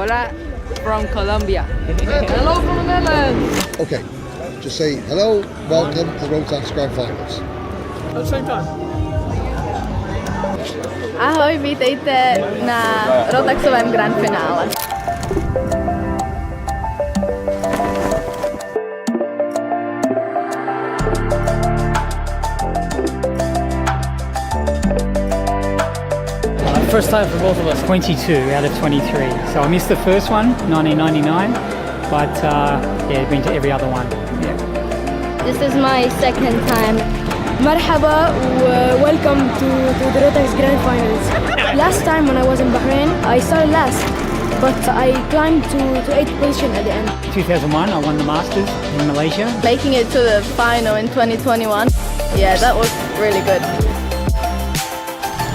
Hola from Colombia. Hello from the Netherlands. Okay, just say hello, welcome to the Rotax Grand Finals. At the same time. Ahoj, vítejte na Rotaxovém Grand Finále. First time for both of us. 22 out of 23. So I missed the first one, 1999, but yeah, been to every other one. Yeah. This is my second time. Marhaba, welcome to the Rotax Grand Finals. Last time when I was in Bahrain, I started last, but I climbed to 8th position at the end. 2001, I won the Masters in Malaysia. Making it to the final in 2021, yeah, that was really good.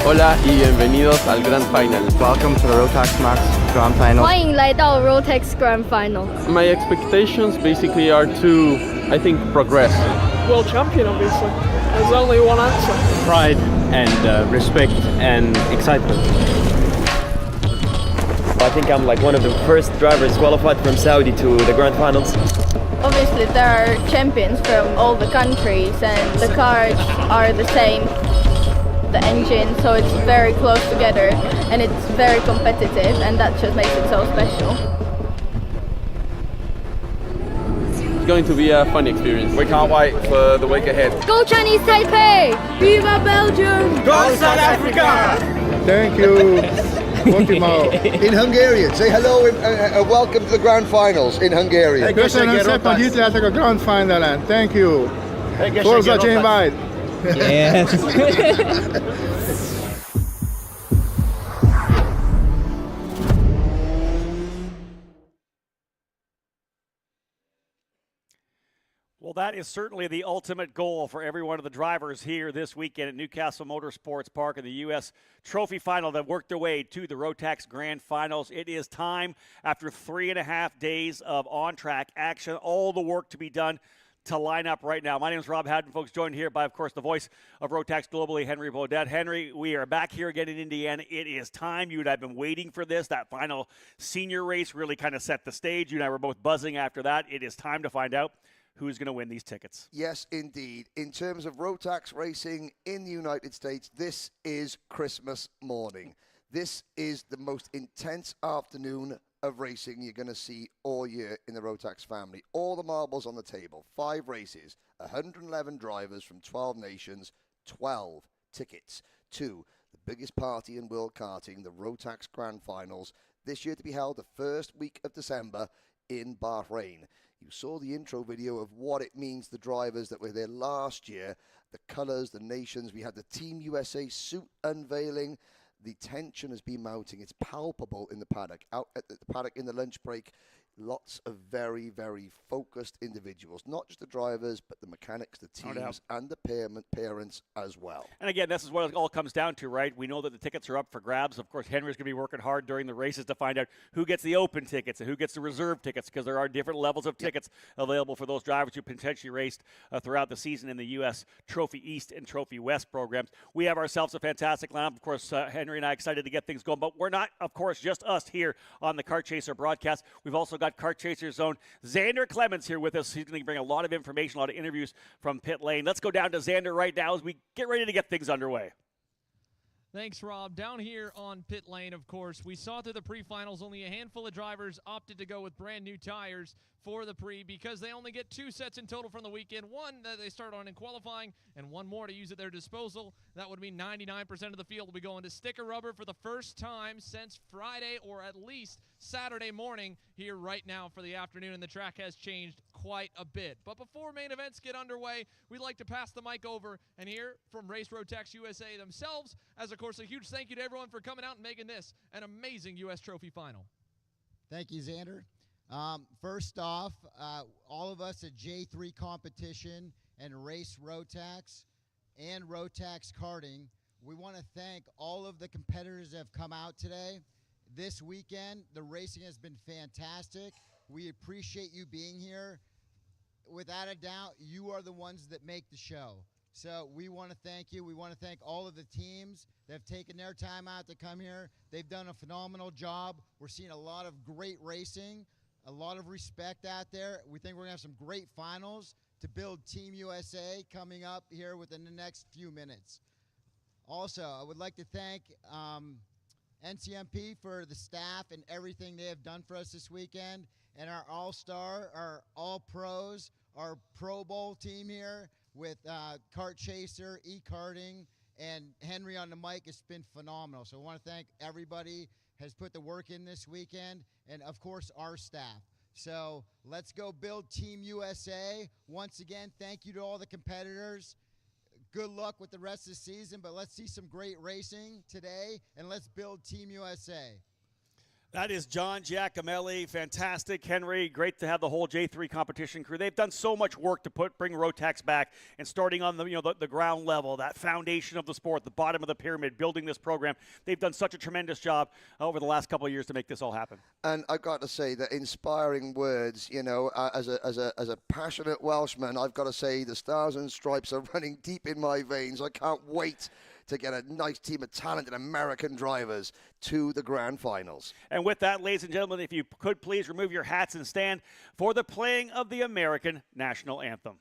Hola y bienvenidos al Grand Final. Welcome to the Rotax Max Grand Final. 欢迎来到 Rotax Grand Final. My expectations basically are to, I think, progress. World champion, obviously. There's only one answer. Pride and respect and excitement. I think I'm like one of the first drivers qualified from Saudi to the Grand Finals. Obviously there are champions from all the countries and the cars are the same, the engine, so it's very close together and it's very competitive, and that just makes it so special. It's going to be a fun experience. We can't wait for the week ahead. Go Chinese Taipei! Viva Belgium! Go South Africa! Thank you. In Hungarian, say hello and welcome to the Grand Finals in Hungarian. Köszönöm szépen, hogy itt lehetek a Grand Finalen. Thank you. Forza Jane White. Yes. Well, that is certainly the ultimate goal for every one of the drivers here this weekend at Castle Motorsports Park in the US Trophy Final that worked their way to the Rotax Grand Finals. It is time, after 3.5 days of on-track action, all the work to be done to line up right now. My name is Rob Haddon, folks, joined here by, of course, the voice of Rotax globally, Henry Beaudet. Henry, we are back here again in Indiana. It is time. You and I have been waiting for this. That final senior race really kind of set the stage. You and I were both buzzing after that. It is time to find out who's going to win these tickets. Yes, indeed. In terms of Rotax racing in the United States, this is Christmas morning. This is the most intense afternoon of racing you're going to see all year in the Rotax family. All the marbles on the table. 5 races, 111 drivers from 12 nations, 12 tickets to the biggest party in world karting, the Rotax Grand Finals, this year to be held the first week of December in Bahrain. You saw the intro video of what it means, the drivers that were there last year, the colors, the nations. We had the Team USA suit unveiling. The tension has been mounting. It's palpable in the paddock. Out at the paddock in the lunch break, lots of very, very focused individuals. Not just the drivers, but the mechanics, the teams, and the parents as well. And again, this is what it all comes down to, right? We know that the tickets are up for grabs. Of course, Henry's going to be working hard during the races to find out who gets the open tickets and who gets the reserve tickets, because there are different levels of tickets available for those drivers who potentially raced throughout the season in the U.S. Trophy East and Trophy West programs. We have ourselves a fantastic lineup. Of course, Henry and I excited to get things going, but we're not, of course, just us here on the Kart Chaser broadcast. We've also got Kart Chaser's own Xander Clemens here with us. He's going to bring a lot of information, a lot of interviews from pit lane. Let's go down to Xander right now as we get ready to get things underway. Thanks, Rob. Down here on pit lane, of course, we saw through the pre-finals only a handful of drivers opted to go with brand new tires for the pre because they only get 2 sets in total from the weekend. One that they start on in qualifying and one more to use at their disposal. That would mean 99% of the field will be going to sticker rubber for the first time since Friday or at least Saturday morning here right now for the afternoon, and the track has changed quite a bit. But before main events get underway, we'd like to pass the mic over and hear from Race Rotax USA themselves, as of course a huge thank you to everyone for coming out and making this an amazing U.S. Trophy Final. Thank you, Xander. First off, all of us at J3 Competition and Race Rotax and Rotax Karting, we want to thank all of the competitors that have come out today. This weekend, the racing has been fantastic. We appreciate you being here. Without a doubt, you are the ones that make the show. So we want to thank you. We want to thank all of the teams that have taken their time out to come here. They've done a phenomenal job. We're seeing a lot of great racing, a lot of respect out there. We think we're going to have some great finals to build Team USA coming up here within the next few minutes. Also, I would like to thank NCMP for the staff and everything they have done for us this weekend, and our all-star, our all-pros, our Pro Bowl team here with Kart Chaser, e-karting, and Henry on the mic. It's been phenomenal. So I want to thank everybody has put the work in this weekend, and of course our staff. So let's go build Team USA. Once again, thank you to all the competitors. Good luck with the rest of the season, but let's see some great racing today, and let's build Team USA. That is John Giacomelli. Fantastic. Henry, great to have the whole J3 competition crew. They've done so much work to bring Rotax back, and starting on the ground level, that foundation of the sport, the bottom of the pyramid, building this program. They've done such a tremendous job over the last couple of years to make this all happen. And I've got to say that inspiring words, you know, as a passionate Welshman, I've got to say the Stars and Stripes are running deep in my veins. I can't wait to get a nice team of talented American drivers to the grand finals. And with that, ladies and gentlemen, if you could please remove your hats and stand for the playing of the American national anthem.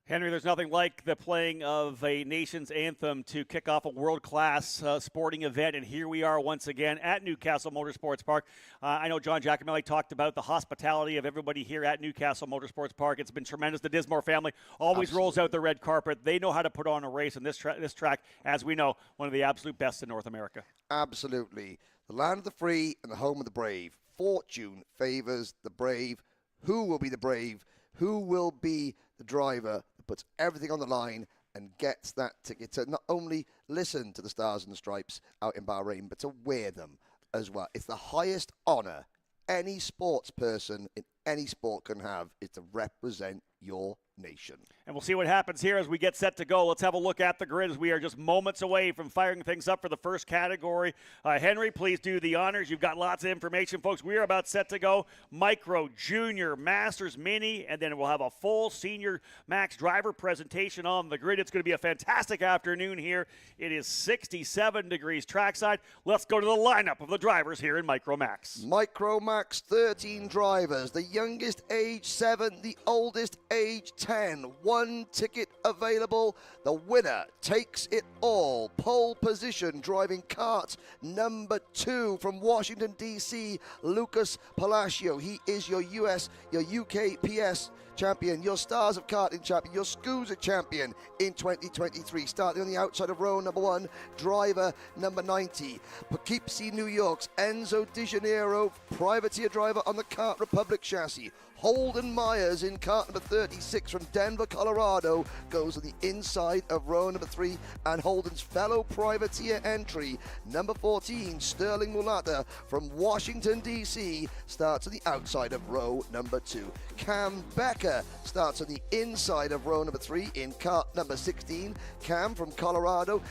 Henry, there's nothing like the playing of a nation's anthem to kick off a world-class sporting event, and here we are once again at Newcastle Motorsports Park. I know John Giacomelli talked about the hospitality of everybody here at Newcastle Motorsports Park. It's been tremendous. The Dismore family always rolls out the red carpet. They know how to put on a race, and this track, as we know, one of the absolute best in North America. Absolutely. The land of the free and the home of the brave. Fortune favors the brave. Who will be the brave? Who will be the driver that puts everything on the line and gets that ticket to not only listen to the Stars and the Stripes out in Bahrain, but to wear them as well? It's the highest honor any sports person in any sport can have, is to represent your nation. And we'll see what happens here as we get set to go. Let's have a look at the grid as we are just moments away from firing things up for the first category. Henry, please do the honors. You've got lots of information, folks. We are about set to go. Micro, Junior, Masters, Mini, and then we'll have a full Senior Max driver presentation on the grid. It's going to be a fantastic afternoon here. It is 67 degrees trackside. Let's go to the lineup of the drivers here in Micromax. Micromax, 13 drivers. The youngest age 7, the oldest age 10. One ticket available. The winner takes it all. Pole position, driving kart number 2 from Washington, D.C., Lucas Palacio. He is your UK PS champion, your Stars of Karting champion, your SCUSA champion in 2023. Starting on the outside of row number 1, driver number 90, Poughkeepsie, New York's Enzo Di Janeiro, privateer driver on the Kart Republic chassis. Holden Myers in kart number 36 from Denver, Colorado, goes on the inside of row number 3, and Holden's fellow privateer entry, number 14, Sterling Mulata from Washington, D.C., starts on the outside of row number 2. Cam Becker starts on the inside of row number 3 in kart number 16. Cam from Colorado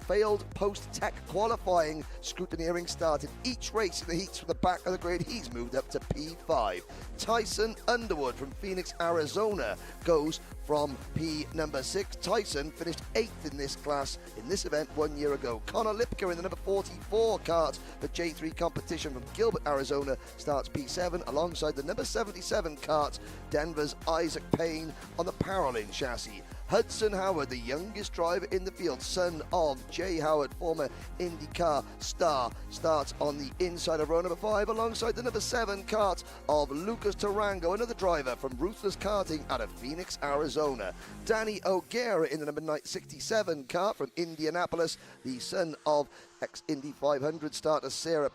failed post-tech qualifying scrutineering, started each race in the heats from the back of the grid. He's moved up to P5. Tyson Underwood from Phoenix, Arizona goes Rose from P number 6. Tyson finished 8th in this class in this event 1 year ago. Connor Lipka in the number 44 kart for J3 competition from Gilbert, Arizona, starts P7 alongside the number 77 kart, Denver's Isaac Payne on the Parolin chassis. Hudson Howard, the youngest driver in the field, son of Jay Howard, former IndyCar star, starts on the inside of row number 5 alongside the number 7 kart of Lucas Tarango, another driver from Ruthless Karting out of Phoenix, Arizona. Danny O'Gara in the number 67 kart from Indianapolis, the son of ex-Indy 500 starter Sarah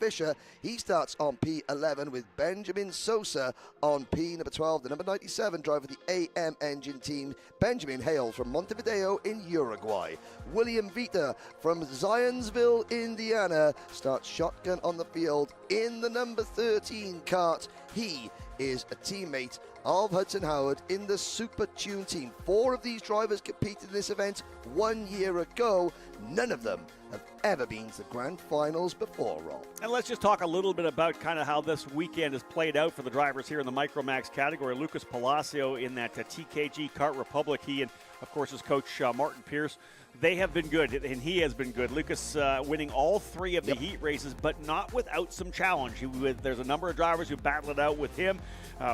Fisher. He starts on P11 with Benjamin Sosa on P number 12, the number 97 driver of the AM Engine team. Benjamin hails from Montevideo in Uruguay. William Vita from Zionsville, Indiana, starts shotgun on the field in the number 13 kart. He is a teammate of Hudson Howard in the Super Tune team. 4 of these drivers competed in this event 1 year ago. None of them have ever been to the grand finals before, Rob. And let's just talk a little bit about kind of how this weekend has played out for the drivers here in the Micromax category. Lucas Palacio in that TKG Kart Republic. He and, of course, his coach Martin Pierce. They have been good, and he has been good. Lucas winning all 3 of the heat races, but not without some challenge. There's a number of drivers who battled it out with him.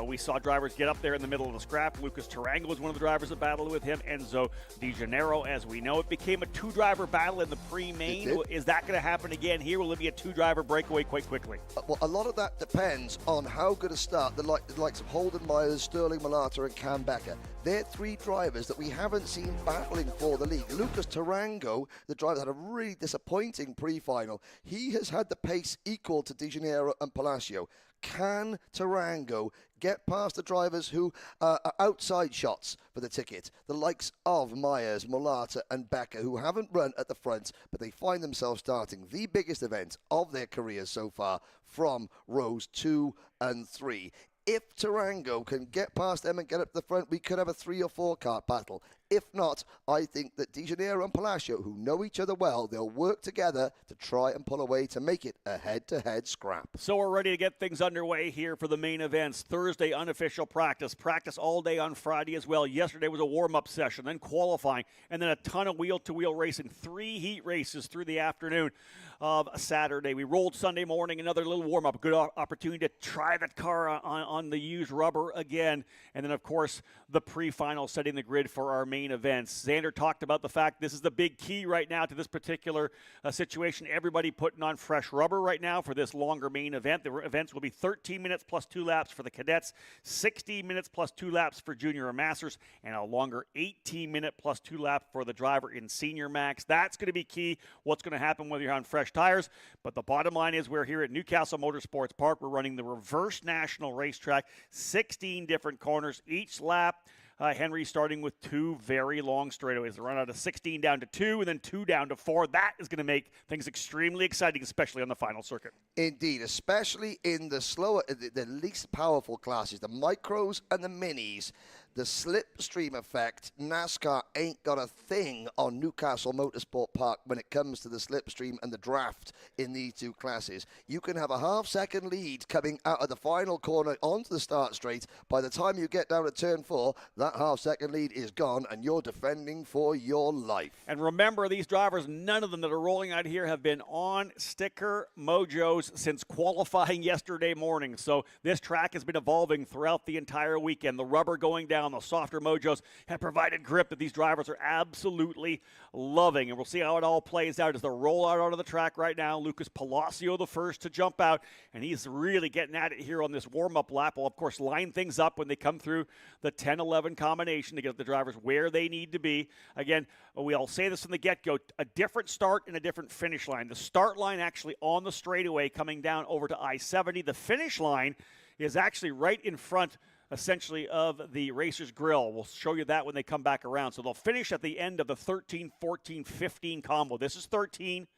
We saw drivers get up there in the middle of the scrap. Lucas Tarango was one of the drivers that battled with him. Enzo Di Gennaro, as we know. It became a 2-driver battle in the pre-main. Is that going to happen again here? Will it be a 2-driver breakaway quite quickly? Well, a lot of that depends on how good a start the likes of Holden Myers, Sterling Malata, and Cam Becker. They're 3 drivers that we haven't seen battling for the league. Lucas Tarango, the driver that had a really disappointing pre-final, he has had the pace equal to Di Gennaro and Palacio. Can Tarango get past the drivers who are outside shots for the ticket? The likes of Myers, Malata and Becker, who haven't run at the front, but they find themselves starting the biggest event of their careers so far from rows 2 and 3. If Tarango can get past them and get up to the front, we could have a 3 or 4 kart battle. If not, I think that Di Gennaro and Palacio, who know each other well, they'll work together to try and pull away to make it a head-to-head scrap. So we're ready to get things underway here for the main events. Thursday, unofficial practice all day on Friday as well. Yesterday was a warm-up session, then qualifying, and then a ton of wheel-to-wheel racing. 3 heat races through the afternoon of Saturday. We rolled Sunday morning, another little warm-up. Good opportunity to try that car on the used rubber again. And then, of course, the pre-final setting the grid for our main events. Xander talked about the fact this is the big key right now to this particular situation. Everybody putting on fresh rubber right now for this longer main event. The events will be 13 minutes plus 2 laps for the cadets, 60 minutes plus 2 laps for junior and masters, and a longer 18-minute plus 2 laps for the driver in senior max. That's going to be key. What's going to happen whether you're on fresh tires? But the bottom line is we're here at Newcastle Motorsports Park. We're running the reverse national racetrack, 16 different corners each lap. Henry starting with 2 very long straightaways. They run out of 16 down to 2 and then 2 down to 4. That is going to make things extremely exciting, especially on the final circuit. Indeed, especially in the slower, the least powerful classes, the micros and the minis. The slipstream effect, NASCAR ain't got a thing on Newcastle Motorsport Park when it comes to the slipstream and the draft in these 2 classes. You can have a half-second lead coming out of the final corner onto the start straight. By the time you get down to turn 4, that half-second lead is gone, and you're defending for your life. And remember, these drivers, none of them that are rolling out here have been on sticker mojos since qualifying yesterday morning. So this track has been evolving throughout the entire weekend. The rubber going down, the softer mojos have provided grip that these drivers are absolutely loving. And we'll see how it all plays out as they roll out onto the track right now. Lucas Palacio the first to jump out, and he's really getting at it here on this warm-up lap. We'll, of course, line things up when they come through the 10-11 combination to get the drivers where they need to be. Again, we all say this from the get-go, a different start and a different finish line. The start line actually on the straightaway coming down over to I-70. The finish line is actually right in front essentially of the Racer's Grill. We'll show you that when they come back around. So they'll finish at the end of the 13, 14, 15 combo. This is 13.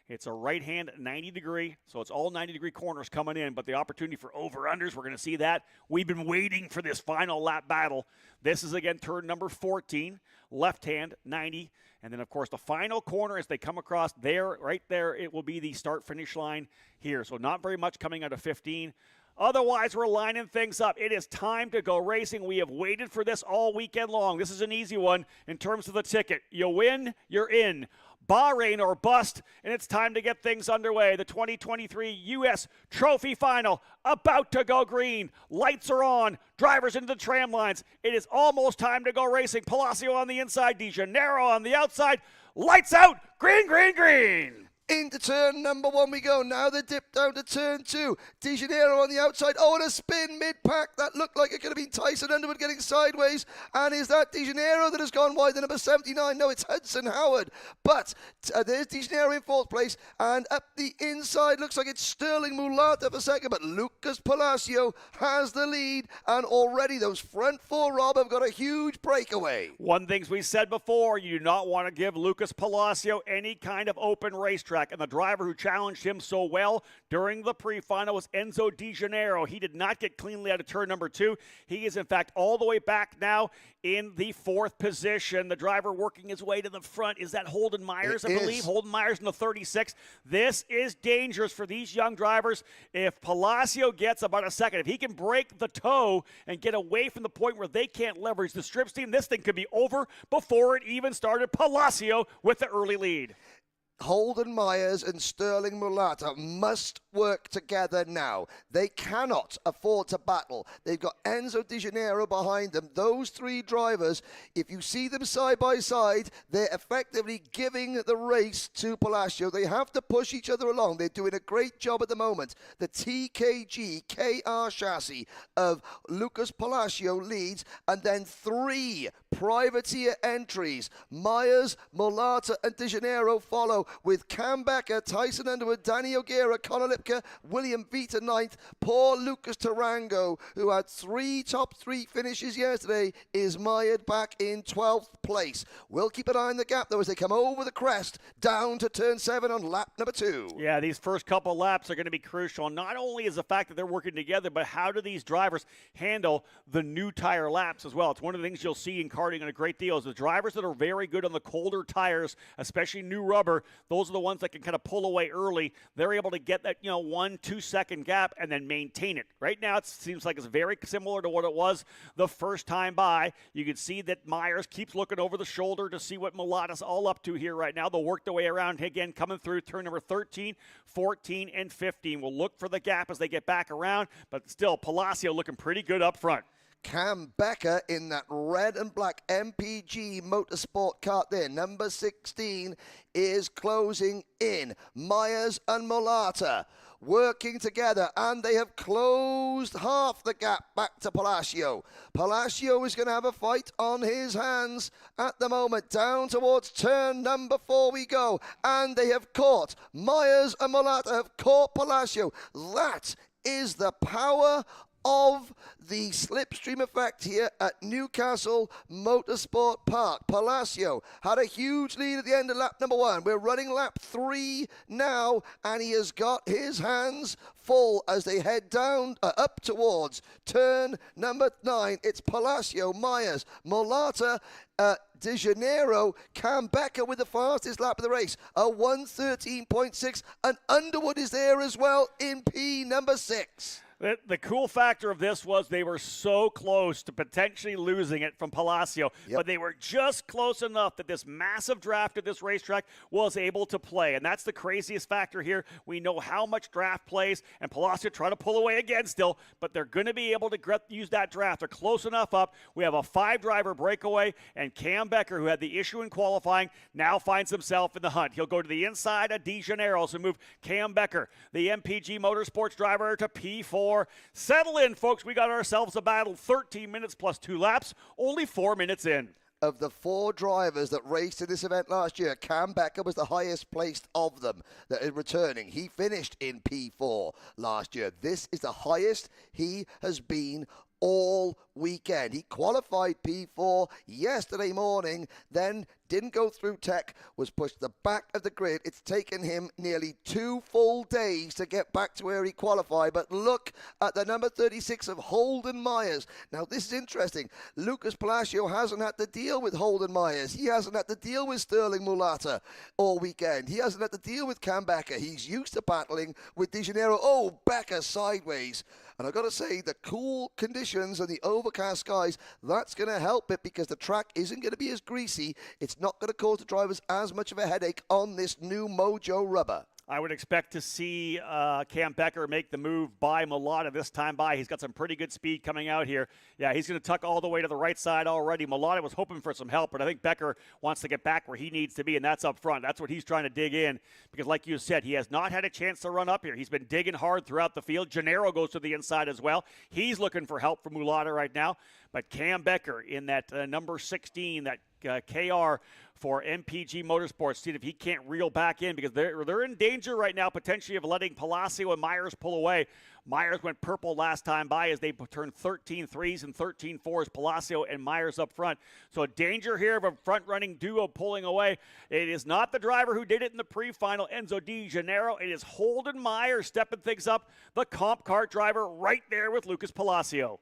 It's a right-hand 90-degree, so it's all 90-degree corners coming in, but the opportunity for over-unders, we're going to see that. We've been waiting for this final lap battle. This is, again, turn number 14, left-hand 90, and then, of course, the final corner as they come across there, right there, it will be the start-finish line here. So not very much coming out of 15. Otherwise, we're lining things up. It is time to go racing. We have waited for this all weekend long. This is an easy one in terms of the ticket. You win, you're in. Bahrain or bust, and it's time to get things underway. The 2023 US Trophy Final about to go green. Lights are on. Drivers into the tram lines. It is almost time to go racing. Palacio on the inside. De Janeiro on the outside. Lights out. Green, green, green. Into turn number 1 we go. Now the dip down to turn 2. De Janeiro on the outside. Oh, and a spin mid-pack. That looked like it could have been Tyson Underwood getting sideways. And is that De Janeiro that has gone wide? The number 79. No, it's Hudson Howard. But there's De Janeiro in 4th place. And up the inside, looks like it's Sterling Mulata for second. But Lucas Palacio has the lead. And already those front 4, Rob, have got a huge breakaway. One thing we said before, you do not want to give Lucas Palacio any kind of open racetrack. And the driver who challenged him so well during the pre-final was Enzo De Janeiro. He did not get cleanly out of turn number 2. He is, in fact, all the way back now in the 4th position. The driver working his way to the front is that Holden Myers, I believe. Holden Myers in the 36. This is dangerous for these young drivers. If Palacio gets about a second, if he can break the toe and get away from the point where they can't leverage the strip steam, this thing could be over before it even started. Palacio with the early lead. Holden Myers and Sterling Mulata must work together now. They cannot afford to battle. They've got Enzo De Janeiro behind them. Those 3 drivers, if you see them side by side, they're effectively giving the race to Palacio. They have to push each other along. They're doing a great job at the moment. The TKG KR chassis of Lucas Palacio leads, and then 3 privateer entries. Myers, Mulata, and De Janeiro follow, with Cam Becker, Tyson Underwood, Danny O'Gara, Conor Lipka, William Vita 9th. Poor Lucas Tarango, who had 3 top 3 finishes yesterday, is mired back in 12th place. We'll keep an eye on the gap, though, as they come over the crest down to turn 7 on lap number 2. Yeah, these first couple laps are going to be crucial. Not only is the fact that they're working together, but how do these drivers handle the new tire laps as well? It's one of the things you'll see in karting in a great deal is the drivers that are very good on the colder tires, especially new rubber. Those are the ones that can kind of pull away early. They're able to get that 1-2 second gap and then maintain it. Right now, it seems like it's very similar to what it was the first time by. You can see that Myers keeps looking over the shoulder to see what Mulata's all up to here right now. They'll work their way around again, coming through turn number 13, 14, and 15. We'll look for the gap as they get back around, but still, Palacio looking pretty good up front. Cam Becker in that red and black MPG Motorsport Kart there. Number 16 is closing in. Myers and Mulata working together, and they have closed half the gap back to Palacio. Palacio is going to have a fight on his hands at the moment. Down towards turn number 4 we go, and they have caught. Myers and Mulata have caught Palacio. That is the power of the slipstream effect here at Newcastle Motorsport Park. Palacio had a huge lead at the end of lap number 1. We're running lap 3 now, and he has got his hands full as they head down up towards turn number 9. It's Palacio, Myers, Mulata, De Janeiro, Cam Becker with the fastest lap of the race, a 1:13.6, and Underwood is there as well in P number 6. The cool factor of this was they were so close to potentially losing it from Palacio, but they were just close enough that this massive draft at this racetrack was able to play. And that's the craziest factor here. We know how much draft plays, and Palacio trying to pull away again still, but they're going to be able to use that draft. They're close enough up. We have a 5-driver breakaway, and Cam Becker, who had the issue in qualifying, now finds himself in the hunt. He'll go to the inside of De Janeiro, so move Cam Becker, the MPG Motorsports driver, to P4. Settle in, folks. We got ourselves a battle. 13 minutes plus 2 laps, only 4 minutes in. Of the 4 drivers that raced in this event last year, Cam Becker was the highest placed of them that is returning. He finished in P4 last year. This is the highest he has been all weekend. He qualified P4 yesterday morning, then didn't go through tech, was pushed to the back of the grid. It's taken him nearly 2 full days to get back to where he qualified. But look at the number 36 of Holden Myers. Now, this is interesting. Lucas Palacio hasn't had to deal with Holden Myers. He hasn't had to deal with Sterling Mulata all weekend. He hasn't had to deal with Cam Becker. He's used to battling with De Janeiro. Oh, Becker sideways. And I've got to say, the cool conditions and the overcast skies, that's going to help it because the track isn't going to be as greasy. It's not going to cause the drivers as much of a headache on this new Mojo rubber. I would expect to see Cam Becker make the move by Mulata this time by. He's got some pretty good speed coming out here. Yeah, he's going to tuck all the way to the right side already. Mulata was hoping for some help, but I think Becker wants to get back where he needs to be, and that's up front. That's what he's trying to dig in because, like you said, he has not had a chance to run up here. He's been digging hard throughout the field. Gennaro goes to the inside as well. He's looking for help from Mulata right now, but Cam Becker in that number 16, that KR for MPG Motorsports, see if he can't reel back in because they're in danger right now potentially of letting Palacio and Myers pull away. Myers went purple last time by as they turned 13 threes and 13 fours, Palacio and Myers up front. So a danger here of a front-running duo pulling away. It is not the driver who did it in the pre-final, Enzo De Janeiro. It is Holden Myers stepping things up, the comp kart driver right there with Lucas Palacio.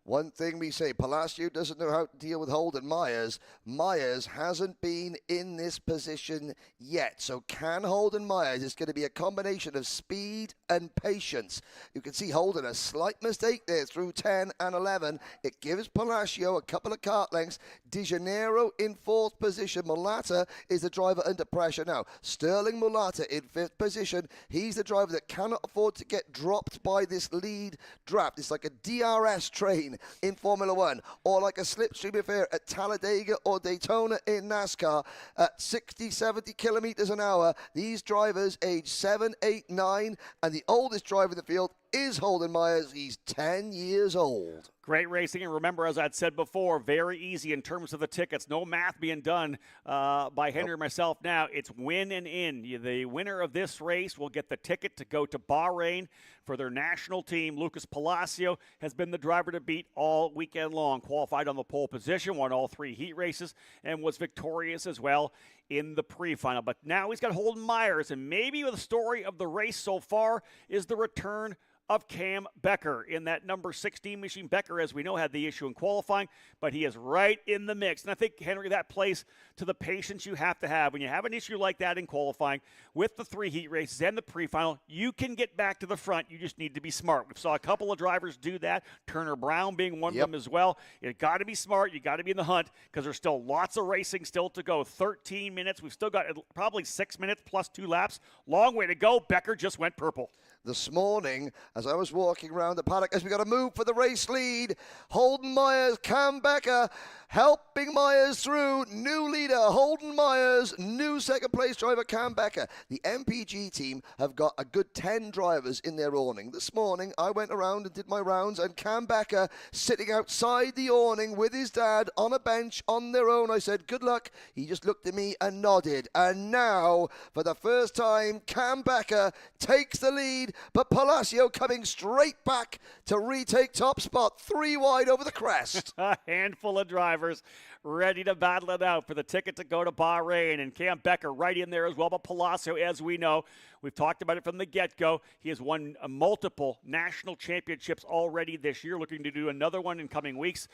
One thing we say, Palacio doesn't know how to deal with Holden Myers. Myers hasn't been in this position yet. So can Holden Myers? It's going to be a combination of speed and patience. You can see Holden, a slight mistake there through 10 and 11. It gives Palacio a couple of kart lengths. De Janeiro in 4th position. Mulata is the driver under pressure now. Sterling Mulata in 5th position. He's the driver that cannot afford to get dropped by this lead draft. It's like a DRS train in Formula One, or like a slipstream affair at Talladega or Daytona in NASCAR at 60, 70 kilometers an hour. These drivers age 7, 8, 9, and the oldest driver in the field is Holden Myers. He's 10 years old. Great racing, and remember, as I'd said before, very easy in terms of the tickets. No math being done by Henry and myself now. It's win and in. The winner of this race will get the ticket to go to Bahrain for their national team. Lucas Palacio has been the driver to beat all weekend long. Qualified on the pole position, won all 3 heat races, and was victorious as well in the pre-final. But now he's got Holden Myers, and maybe the story of the race so far is the return of Cam Becker in that number 16 machine. Becker, as we know, had the issue in qualifying, but he is right in the mix. And I think, Henry, that plays to the patience you have to have. When you have an issue like that in qualifying with the 3 heat races and the pre-final, you can get back to the front. You just need to be smart. We saw a couple of drivers do that, Turner Brown being one of them as well. You got to be smart. You got to be in the hunt because there's still lots of racing still to go. 13 minutes. We've still got probably 6 minutes plus 2 laps. Long way to go. Becker just went purple. This morning, as I was walking around the paddock, as we got to move for the race lead, Holden Myers, Cam Becker helping Myers through. New leader, Holden Myers, new second place driver, Cam Becker. The MPG team have got a good 10 drivers in their awning. This morning, I went around and did my rounds, and Cam Becker sitting outside the awning with his dad on a bench on their own. I said, good luck. He just looked at me and nodded. And now, for the first time, Cam Becker takes the lead, but Palacio coming straight back to retake top spot, 3 wide over the crest. A handful of drivers ready to battle it out for the ticket to go to Bahrain, and Cam Becker right in there as well. But Palacio, as we know, we've talked about it from the get-go. He has won multiple national championships already this year, looking to do another one in coming weeks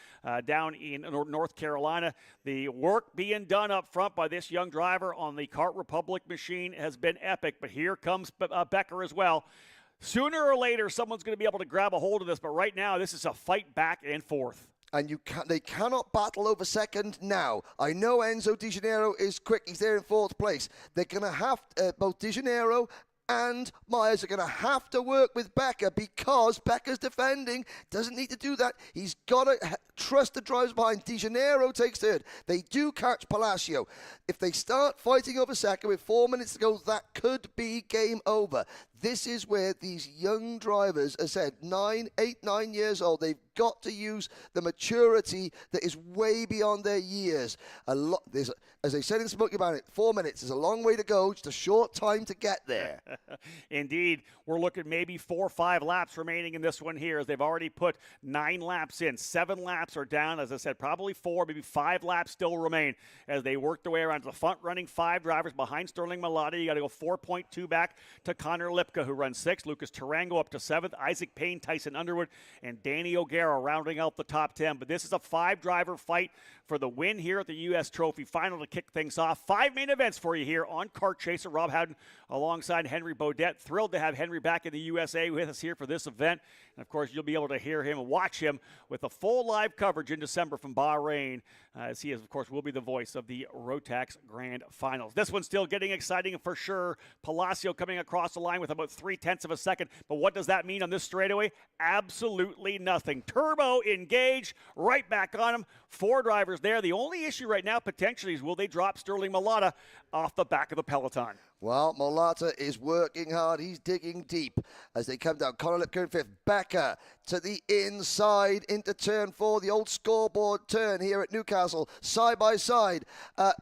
down in North Carolina. The work being done up front by this young driver on the Kart Republic machine has been epic, but here comes Becker as well. Sooner or later, someone's going to be able to grab a hold of this, but right now, this is a fight back and forth. And they cannot battle over second now. I know Enzo De Janeiro is quick. He's there in 4th place. They're going to have, both De Janeiro and Myers are going to have to work with Becker because Becker's defending. Doesn't need to do that. He's got to trust the drivers behind. De Janeiro takes 3rd. They do catch Palacio. If they start fighting over second with 4 minutes to go, that could be game over. This is where these young drivers, as I said, 8, 9 years old, they've got to use the maturity that is way beyond their years. As they said in Smoky Mountain, 4 minutes is a long way to go, just a short time to get there. Indeed, we're looking maybe 4 or 5 laps remaining in this one here, as they've already put 9 laps in. 7 laps are down. As I said, probably 4, maybe 5 laps still remain as they work their way around to the front-running 5 drivers behind Sterling Malata. You got to go 4.2 back to Connor Lipka, who runs 6th. Lucas Tarango up to 7th. Isaac Payne, Tyson Underwood, and Danny O'Gara rounding out the top 10. But this is a 5-driver fight for the win here at the U.S. Trophy Final to kick things off. 5 main events for you here on Kart Chaser. Rob Howden alongside Henry Beaudet. Thrilled to have Henry back in the USA with us here for this event. And, of course, you'll be able to hear him and watch him with a full live coverage in December from Bahrain, as he, of course, will be the voice of the Rotax Grand Finals. This one's still getting exciting for sure. Palacio coming across the line with about 0.3 of a second. But what does that mean on this straightaway? Absolutely nothing. Turbo engaged, right back on him. 4 drivers there. The only issue right now potentially is will they drop Sterling Malata off the back of the peloton? Well, Malata is working hard. He's digging deep as they come down. Connor Lipka in 5th. Becker to the inside into turn 4, the old scoreboard turn here at Newcastle. Side by side.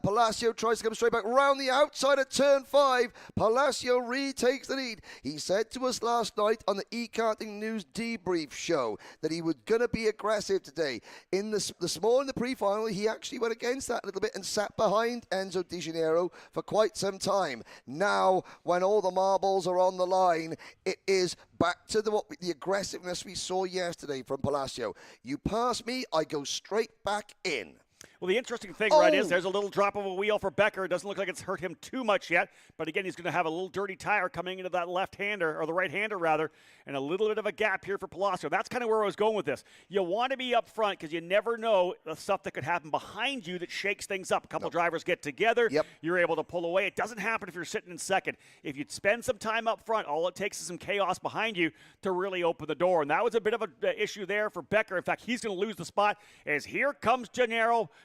Palacio tries to come straight back round the outside of turn 5. Palacio retakes the lead. He said to us last night on the e-karting news debrief show that he was going to be aggressive today. In this morning, the pre-final, he actually went against that a little bit and sat behind Enzo Di Gennaro for quite some time. Now, when all the marbles are on the line, it is back to the aggressiveness we saw yesterday from Palacio. You pass me, I go straight back in. Well, the interesting thing, right, is there's a little drop of a wheel for Becker. It doesn't look like it's hurt him too much yet. But again, he's going to have a little dirty tire coming into that left-hander, or the right-hander, rather, and a little bit of a gap here for Palacio. That's kind of where I was going with this. You want to be up front because you never know the stuff that could happen behind you that shakes things up. A couple drivers get together. You're able to pull away. It doesn't happen if you're sitting in second. If you spend some time up front, all it takes is some chaos behind you to really open the door. And that was a bit of an issue there for Becker. In fact, he's going to lose the spot as here comes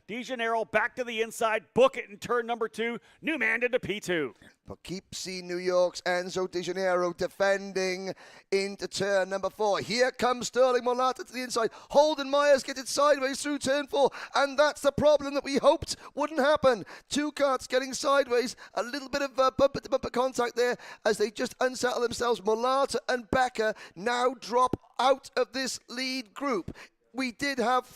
Di Gennaro back to the inside, book it in turn number 2, new man into P2. Poughkeepsie, New York's Enzo Di Gennaro defending into turn number 4. Here comes Sterling Malata to the inside. Holden Myers gets it sideways through turn 4, and that's the problem that we hoped wouldn't happen. 2 karts getting sideways, a little bit of bumper-to-bumper contact there as they just unsettle themselves. Malata and Becker now drop out of this lead group. We did have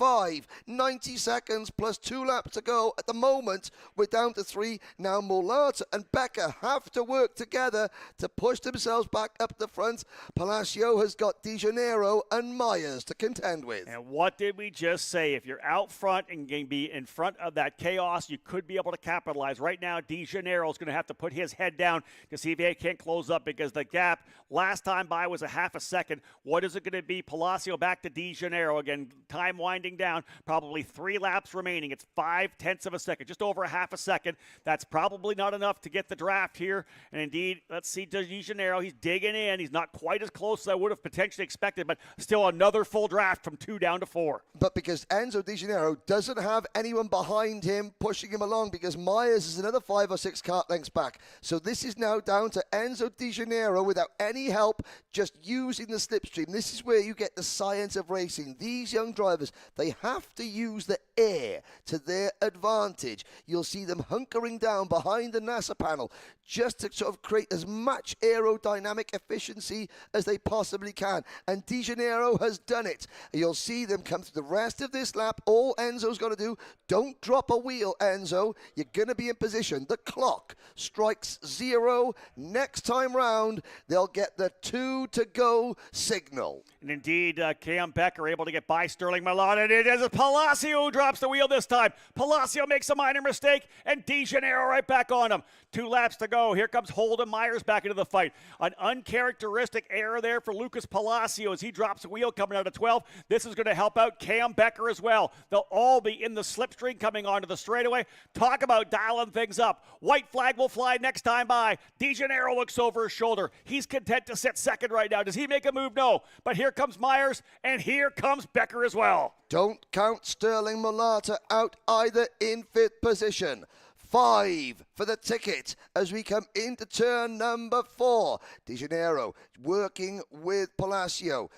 90 seconds plus 2 laps to go. At the moment, we're down to 3. Now Malata and Becker have to work together to push themselves back up the front. Palacio has got Di Gennaro and Myers to contend with. And what did we just say? If you're out front and going to be in front of that chaos, you could be able to capitalize. Right now, Di Gennaro is going to have to put his head down to see if he can't close up because the gap last time by was a half a second. What is it going to be? Palacio back to Di Gennaro again. Time winding down, probably 3 laps remaining. It's 0.5 of a second, just over a half a second. That's probably not enough to get the draft here. And indeed, let's see Di Gennaro. He's digging in. He's not quite as close as I would have potentially expected, but still another full draft from 2 down to 4. But because Enzo Di Gennaro doesn't have anyone behind him pushing him along, because Myers is another 5 or 6 kart lengths back. So this is now down to Enzo Di Gennaro without any help, just using the slipstream. This is where you get the science of racing. These young drivers, they have to use the air to their advantage. You'll see them hunkering down behind the NASA panel just to sort of create as much aerodynamic efficiency as they possibly can. And Di Gennaro has done it. You'll see them come through the rest of this lap. All Enzo's got to do, don't drop a wheel, Enzo. You're going to be in position. The clock strikes 0. Next time round, they'll get the 2 to go signal. And indeed, Cam Becker able to get by Sterling Malata. And it is Palacio who drops the wheel this time. Palacio makes a minor mistake, and Di Gennaro right back on him. 2 laps to go. Here comes Holden Myers back into the fight. An uncharacteristic error there for Lucas Palacio as he drops the wheel coming out of 12. This is going to help out Cam Becker as well. They'll all be in the slipstream coming onto the straightaway. Talk about dialing things up. White flag will fly next time by. Di Gennaro looks over his shoulder. He's content to sit second right now. Does he make a move? No. But here comes Myers, and here comes Becker as well. Don't count Sterling Malata out either in 5th position. 5 for the ticket as we come into turn number 4. De Janeiro working with Palacio.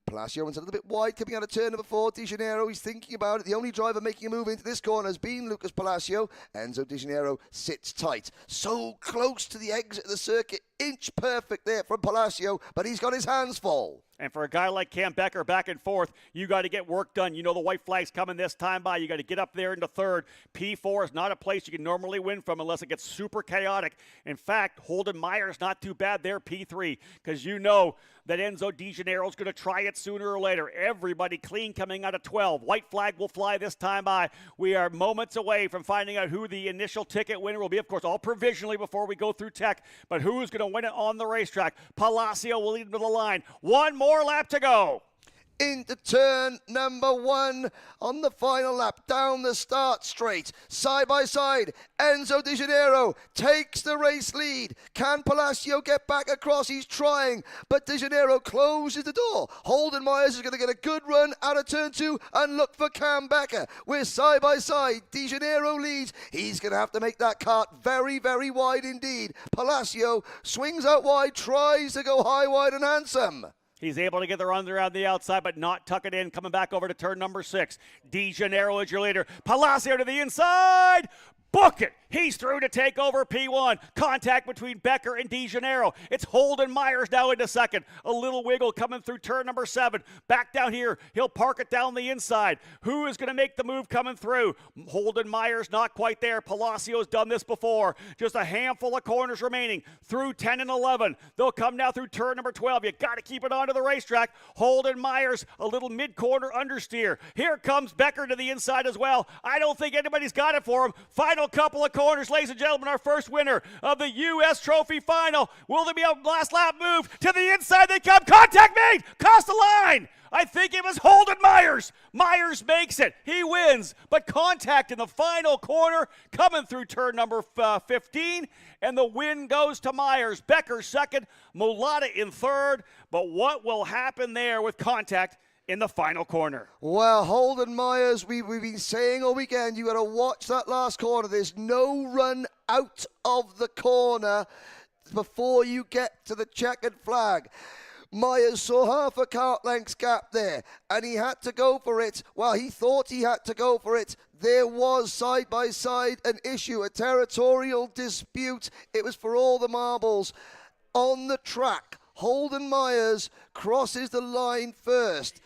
Palacio went a little bit wide coming out of turn number 4. De Janeiro, he's thinking about it. The only driver making a move into this corner has been Lucas Palacio. Enzo De Janeiro sits tight. So close to the exit of the circuit. Inch perfect there from Palacio, but he's got his hands full. And for a guy like Cam Becker back and forth, you got to get work done. You know the white flag's coming this time by. You got to get up there into third. P4 is not a place you can normally win from unless it gets super chaotic. In fact, Holden Meyer's not too bad there, P3, because you know that Enzo De Janeiro's going to try it sooner or later. Everybody clean coming out of 12. White flag will fly this time by. We are moments away from finding out who the initial ticket winner will be. Of course, all provisionally before we go through tech, but who is going to win it on the racetrack? Palacio will lead into the line. One more lap to go. Into turn number 1 on the final lap, down the start straight, side by side. Enzo De Janeiro takes the race lead. Can Palacio get back across? He's trying, but De Janeiro closes the door. Holden Myers is going to get a good run out of turn 2 and look for Cam Becker. We're side by side. De Janeiro leads. He's going to have to make that kart very, very wide indeed. Palacio swings out wide, tries to go high, wide and handsome. He's able to get the run around the outside, but not tuck it in. Coming back over to turn number 6. De Janeiro is your leader. Palacio to the inside. Book it. He's through to take over P1. Contact between Becker and De Janeiro. It's Holden Myers now into second. A little wiggle coming through turn number 7. Back down here. He'll park it down the inside. Who is going to make the move coming through? Holden Myers not quite there. Palacio's done this before. Just a handful of corners remaining through 10 and 11. They'll come now through turn number 12. You got to keep it onto the racetrack. Holden Myers, a little mid-corner understeer. Here comes Becker to the inside as well. I don't think anybody's got it for him. Final couple of corners, ladies and gentlemen, our first winner of the U.S. Trophy Final. Will there be a last lap move? To the inside they come. Contact made! Cross the line! I think it was Holden Myers. Myers makes it. He wins. But contact in the final corner coming through turn number 15. And the win goes to Myers. Becker second. Mulata in third. But what will happen there with contact in the final corner? Well, Holden Myers, we've been saying all weekend, you got to watch that last corner. There's no run out of the corner before you get to the checkered flag. Myers saw half a kart length's gap there, and he had to go for it. Well, he thought he had to go for it. There was side by side an issue, a territorial dispute. It was for all the marbles. On the track, Holden Myers crosses the line first.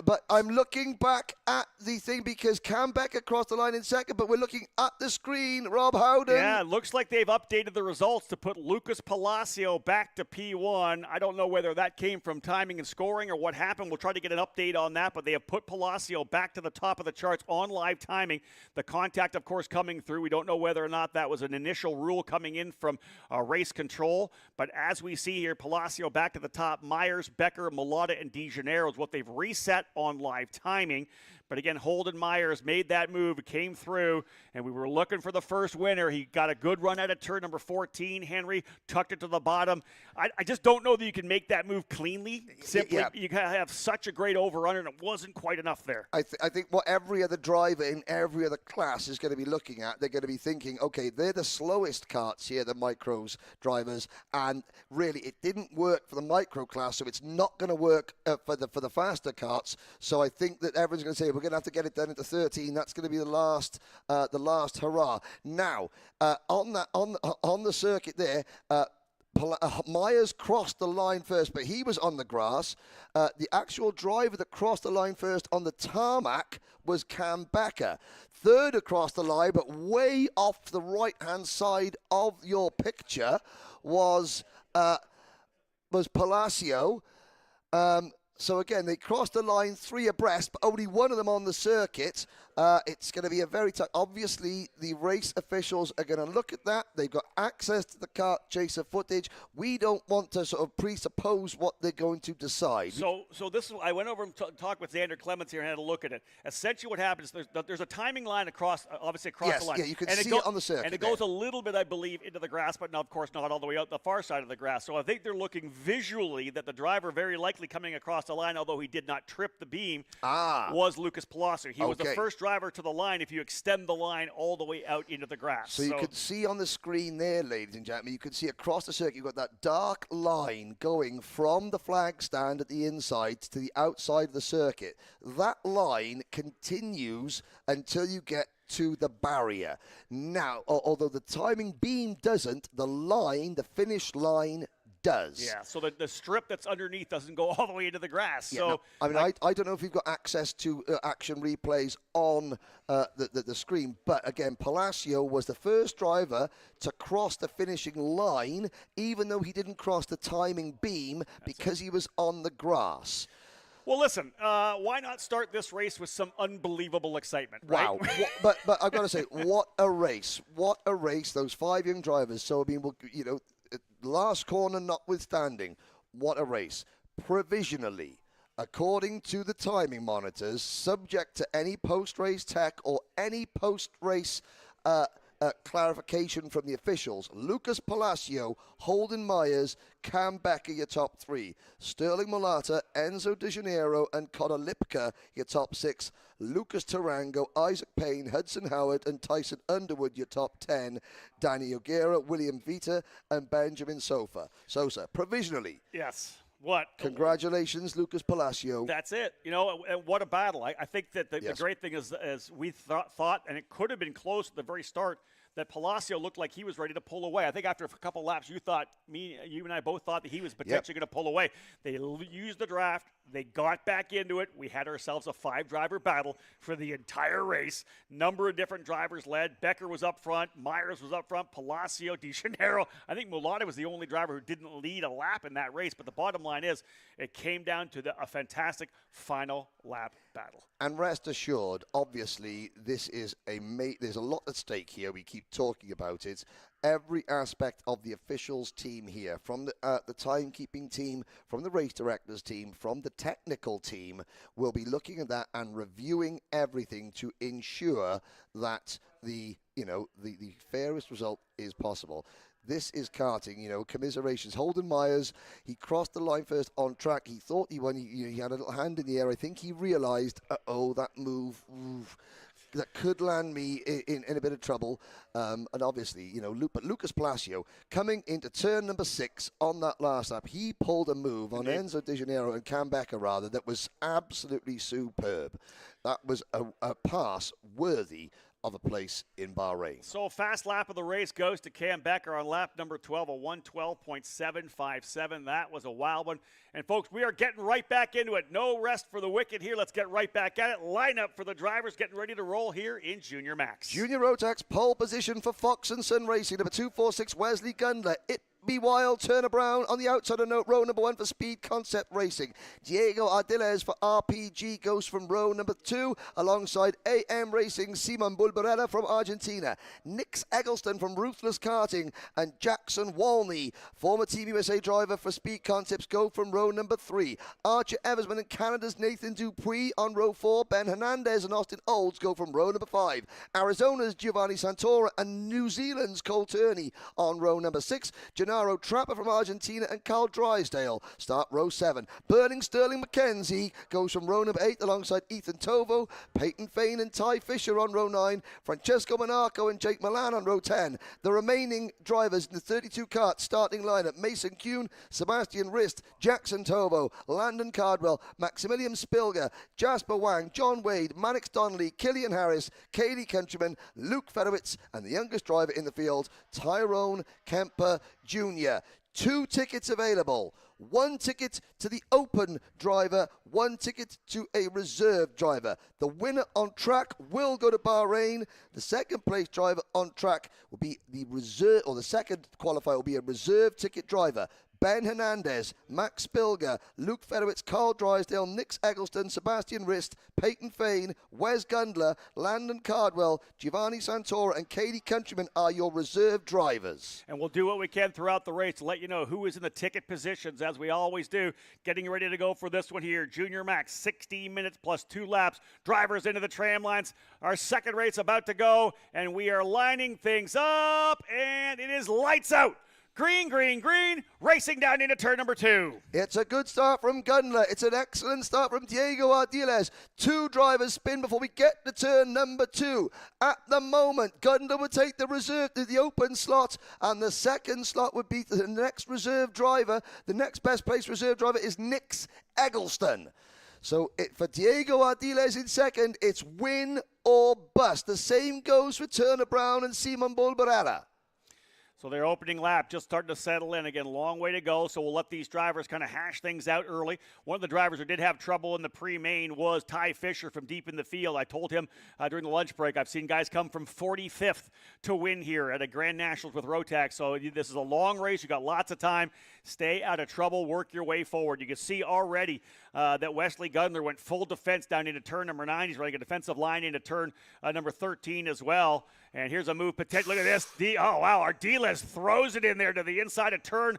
But I'm looking back at the thing because Cam Becker crossed the line in second, but we're looking at the screen, Rob Howden. Yeah, it looks like they've updated the results to put Lucas Palacio back to P1. I don't know whether that came from timing and scoring or what happened. We'll try to get an update on that, but they have put Palacio back to the top of the charts on live timing. The contact, of course, coming through. We don't know whether or not that was an initial rule coming in from race control, but as we see here, Palacio back to the top. Myers, Becker, Mulata, and De Janeiro is what they've reset on live timing. But again, Holden Myers made that move, came through, and we were looking for the first winner. He got a good run out of turn number 14. Henry tucked it to the bottom. I just don't know that you can make that move cleanly. Simply, you have such a great overrun, and it wasn't quite enough there. I think what every other driver in every other class is going to be looking at, they're going to be thinking, okay, they're the slowest karts here, the micros drivers, and really it didn't work for the micro class, so it's not going to work for the faster karts. So I think that everyone's going to say, we're going to have to get it down into 13. That's going to be the last hurrah. Now, on the circuit there, Myers crossed the line first, but he was on the grass. The actual driver that crossed the line first on the tarmac was Cam Becker. Third across the line, but way off the right-hand side of your picture was Palacio. So again, they crossed the line 3 abreast, but only one of them on the circuit. It's going to be a very tight. Obviously, the race officials are going to look at that. They've got access to the kart chaser footage. We don't want to sort of presuppose what they're going to decide. So this is, I went over and talked with Xander Clements here and had a look at it. Essentially what happens is there's a timing line across, obviously across the line. Yeah, you can see it on the circuit. And it goes a little bit, I believe, into the grass, but now, of course, not all the way out the far side of the grass. So I think they're looking visually that the driver very likely coming across the line, although he did not trip the beam, was Lucas Palacio. He was the first driver driver to the line if you extend the line all the way out into the grass. So you could see on the screen there, ladies and gentlemen, you could see across the circuit, you've got that dark line going from the flag stand at the inside to the outside of the circuit. That line continues until you get to the barrier. Now, although the timing beam doesn't, the line, the finish line, does. Yeah, so the strip that's underneath doesn't go all the way into the grass. Yeah, so no, I mean, I don't know if you've got access to action replays on the screen, but again, Palacio was the first driver to cross the finishing line, even though he didn't cross the timing beam because he was on the grass. Well, listen, why not start this race with some unbelievable excitement, right? Wow. but I've got to say, what a race. What a race, those 5 young drivers. So, I mean, you know, last corner notwithstanding, what a race. Provisionally, according to the timing monitors, subject to any post-race tech or any post-race clarification from the officials, Lucas Palacio, Holden Myers, Cam Becker, your top 3. Sterling Mulata, Enzo De Janeiro, and Connor Lipka, your top 6. Lucas Tarango, Isaac Payne, Hudson Howard, and Tyson Underwood, your top 10. Danny O'Gara, William Vita, and Benjamin Sosa. Provisionally. Yes. What? Congratulations, Lucas Palacio. That's it. You know, and what a battle. I think that the great thing is, as we thought, and it could have been close at the very start, that Palacio looked like he was ready to pull away. I think after a couple laps, you and I both thought that he was potentially going to pull away. They used the draft. They got back into it. We had ourselves a 5-driver battle for the entire race. Number of different drivers led. Becker was up front. Myers was up front. Palacio, De Janeiro. I think Mulata was the only driver who didn't lead a lap in that race. But the bottom line is it came down to a fantastic final lap battle. And rest assured, obviously, this is there's a lot at stake here. We keep talking about it. Every aspect of the officials team here, from the timekeeping team, from the race directors team, from the technical team, will be looking at that and reviewing everything to ensure that the fairest result is possible. This is karting, you know, commiserations. Holden Myers, he crossed the line first on track. He thought he won. He had a little hand in the air. I think he realized, that move, that could land me in a bit of trouble. And obviously, you know, but Lucas Palacio coming into turn number 6 on that last lap, he pulled a move on Enzo De Janeiro and Cam Becker, that was absolutely superb. That was a pass worthy of a place in Bahrain. So fast lap of the race goes to Cam Becker on lap number 12, a 1:12.757. That was a wild one. And folks, we are getting right back into it. No rest for the wicked here. Let's get right back at it. Lineup for the drivers getting ready to roll here in Junior Max. Junior Rotax pole position for Fox and Sun Racing. Number 246 Wesley Gundler. Be Wild, Turner Brown on the outside of row number 1 for Speed Concept Racing. Diego Ardiles for RPG goes from row number 2 alongside AM Racing, Simon Bulbarella from Argentina. Nix Eggleston from Ruthless Karting and Jackson Walney, former Team USA driver for Speed Concepts, go from row number 3. Archer Eversman and Canada's Nathan Dupuis on row 4. Ben Hernandez and Austin Olds go from row number 5. Arizona's Giovanni Santora and New Zealand's Cole Turney on row number 6. Gennaro Trapper from Argentina and Carl Drysdale start row 7. Burning Sterling McKenzie goes from row number 8 alongside Ethan Tovo, Peyton Fain and Ty Fisher on row 9, Francesco Monaco and Jake Milan on row 10. The remaining drivers in the 32 kart starting lineup: Mason Kuhn, Sebastian Rist, Jackson Tovo, Landon Cardwell, Maximilian Spilger, Jasper Wang, John Wade, Mannix Donnelly, Killian Harris, Katie Countryman, Luke Fedowitz, and the youngest driver in the field, Tyrone Kemper Jr. 2 tickets available. 1 ticket to the open driver, 1 ticket to a reserve driver. The winner on track will go to Bahrain. The second place driver on track will be the reserve, or the second qualifier will be a reserve ticket driver. Ben Hernandez, Max Spilger, Luke Fedowitz, Carl Drysdale, Nix Eggleston, Sebastian Rist, Peyton Fain, Wes Gundler, Landon Cardwell, Giovanni Santora, and Katie Countryman are your reserve drivers. And we'll do what we can throughout the race to let you know who is in the ticket positions, as we always do. Getting ready to go for this one here. Junior Max, 16 minutes plus 2 laps. Drivers into the tram lines. Our second race about to go, and we are lining things up, and it is lights out. Green, green, green, racing down into turn number 2. It's a good start from Gundler. It's an excellent start from Diego Ardiles. 2 drivers spin before we get to turn number 2. At the moment, Gundler would take the reserve to the open slot, and the second slot would be the next reserve driver. The next best placed reserve driver is Nix Eggleston. So for Diego Ardiles in second, it's win or bust. The same goes for Turner Brown and Simon Bulbarella. So their opening lap just starting to settle in. Again, long way to go, so we'll let these drivers kind of hash things out early. One of the drivers who did have trouble in the pre-main was Ty Fisher from deep in the field. I told him during the lunch break, I've seen guys come from 45th to win here at a Grand Nationals with Rotax. So this is a long race. You got lots of time. Stay out of trouble. Work your way forward. You can see already that Wesley Gundler went full defense down into turn number 9. He's running a defensive line into turn number 13 as well. And here's a move potential. Look at this. Oh, wow. Ardiles throws it in there to the inside of turn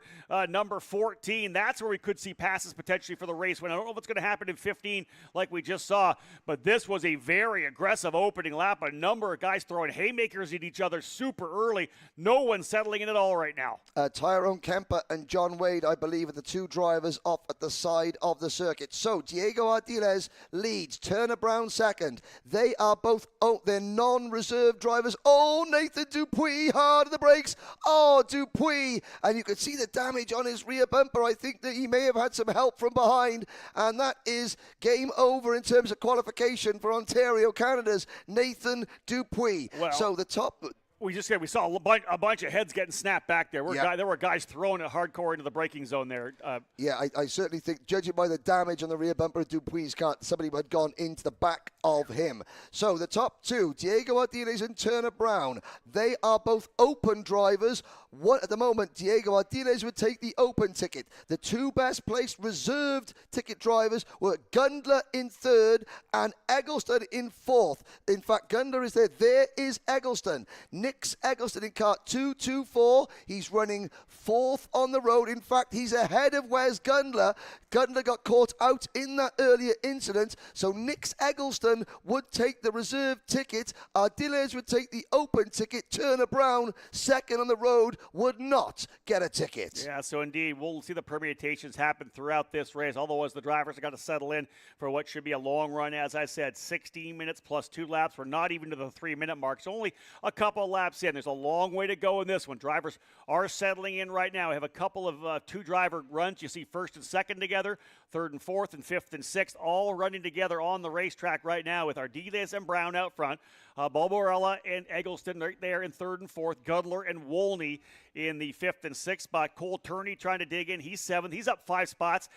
number 14. That's where we could see passes potentially for the race. When I don't know what's going to happen in 15 like we just saw, but this was a very aggressive opening lap. A number of guys throwing haymakers at each other super early. No one settling in at all right now. Tyrone Kemper and John Wade, I believe, are the 2 drivers off at the side of the circuit. So Diego Ardiles leads. Turner Brown second. They are both they're non-reserve drivers. Oh, Nathan Dupuis, hard on the brakes. Oh, Dupuis. And you can see the damage on his rear bumper. I think that he may have had some help from behind. And that is game over in terms of qualification for Ontario, Canada's Nathan Dupuis. Well, so the top... We saw a bunch of heads getting snapped back there. There were guys throwing it hardcore into the braking zone there. I certainly think, judging by the damage on the rear bumper of Dupuis' car, somebody had gone into the back of him. So the top 2, Diego Ardiles and Turner Brown, they are both open drivers. At the moment, Diego Ardiles would take the open ticket. The 2 best placed reserved ticket drivers were Gundler in 3rd and Eggleston in 4th. In fact, Gundler is there. There is Eggleston. Nix Eggleston in kart 224. He's running 4th on the road. In fact, he's ahead of Wes Gundler. Gundler got caught out in that earlier incident. So Nix Eggleston would take the reserve ticket. Ardiles would take the open ticket. Turner Brown, second on the road, would not get a ticket. Yeah, so indeed, we'll see the permutations happen throughout this race. Although as the drivers have got to settle in for what should be a long run, as I said, 16 minutes plus 2 laps. We're not even to the 3-minute mark. So only a couple of laps in. There's a long way to go in this one. Drivers are settling in right now. We have a couple of 2-driver runs. You see 1st and 2nd together, 3rd and 4th, and 5th and 6th, all running together on the racetrack right now with Ardiles and Brown out front. Bulbarella and Eggleston right there in 3rd and 4th. Gundler and Wolney in the 5th and 6th spot. Cole Turney trying to dig in. He's 7th. He's up 5 spots.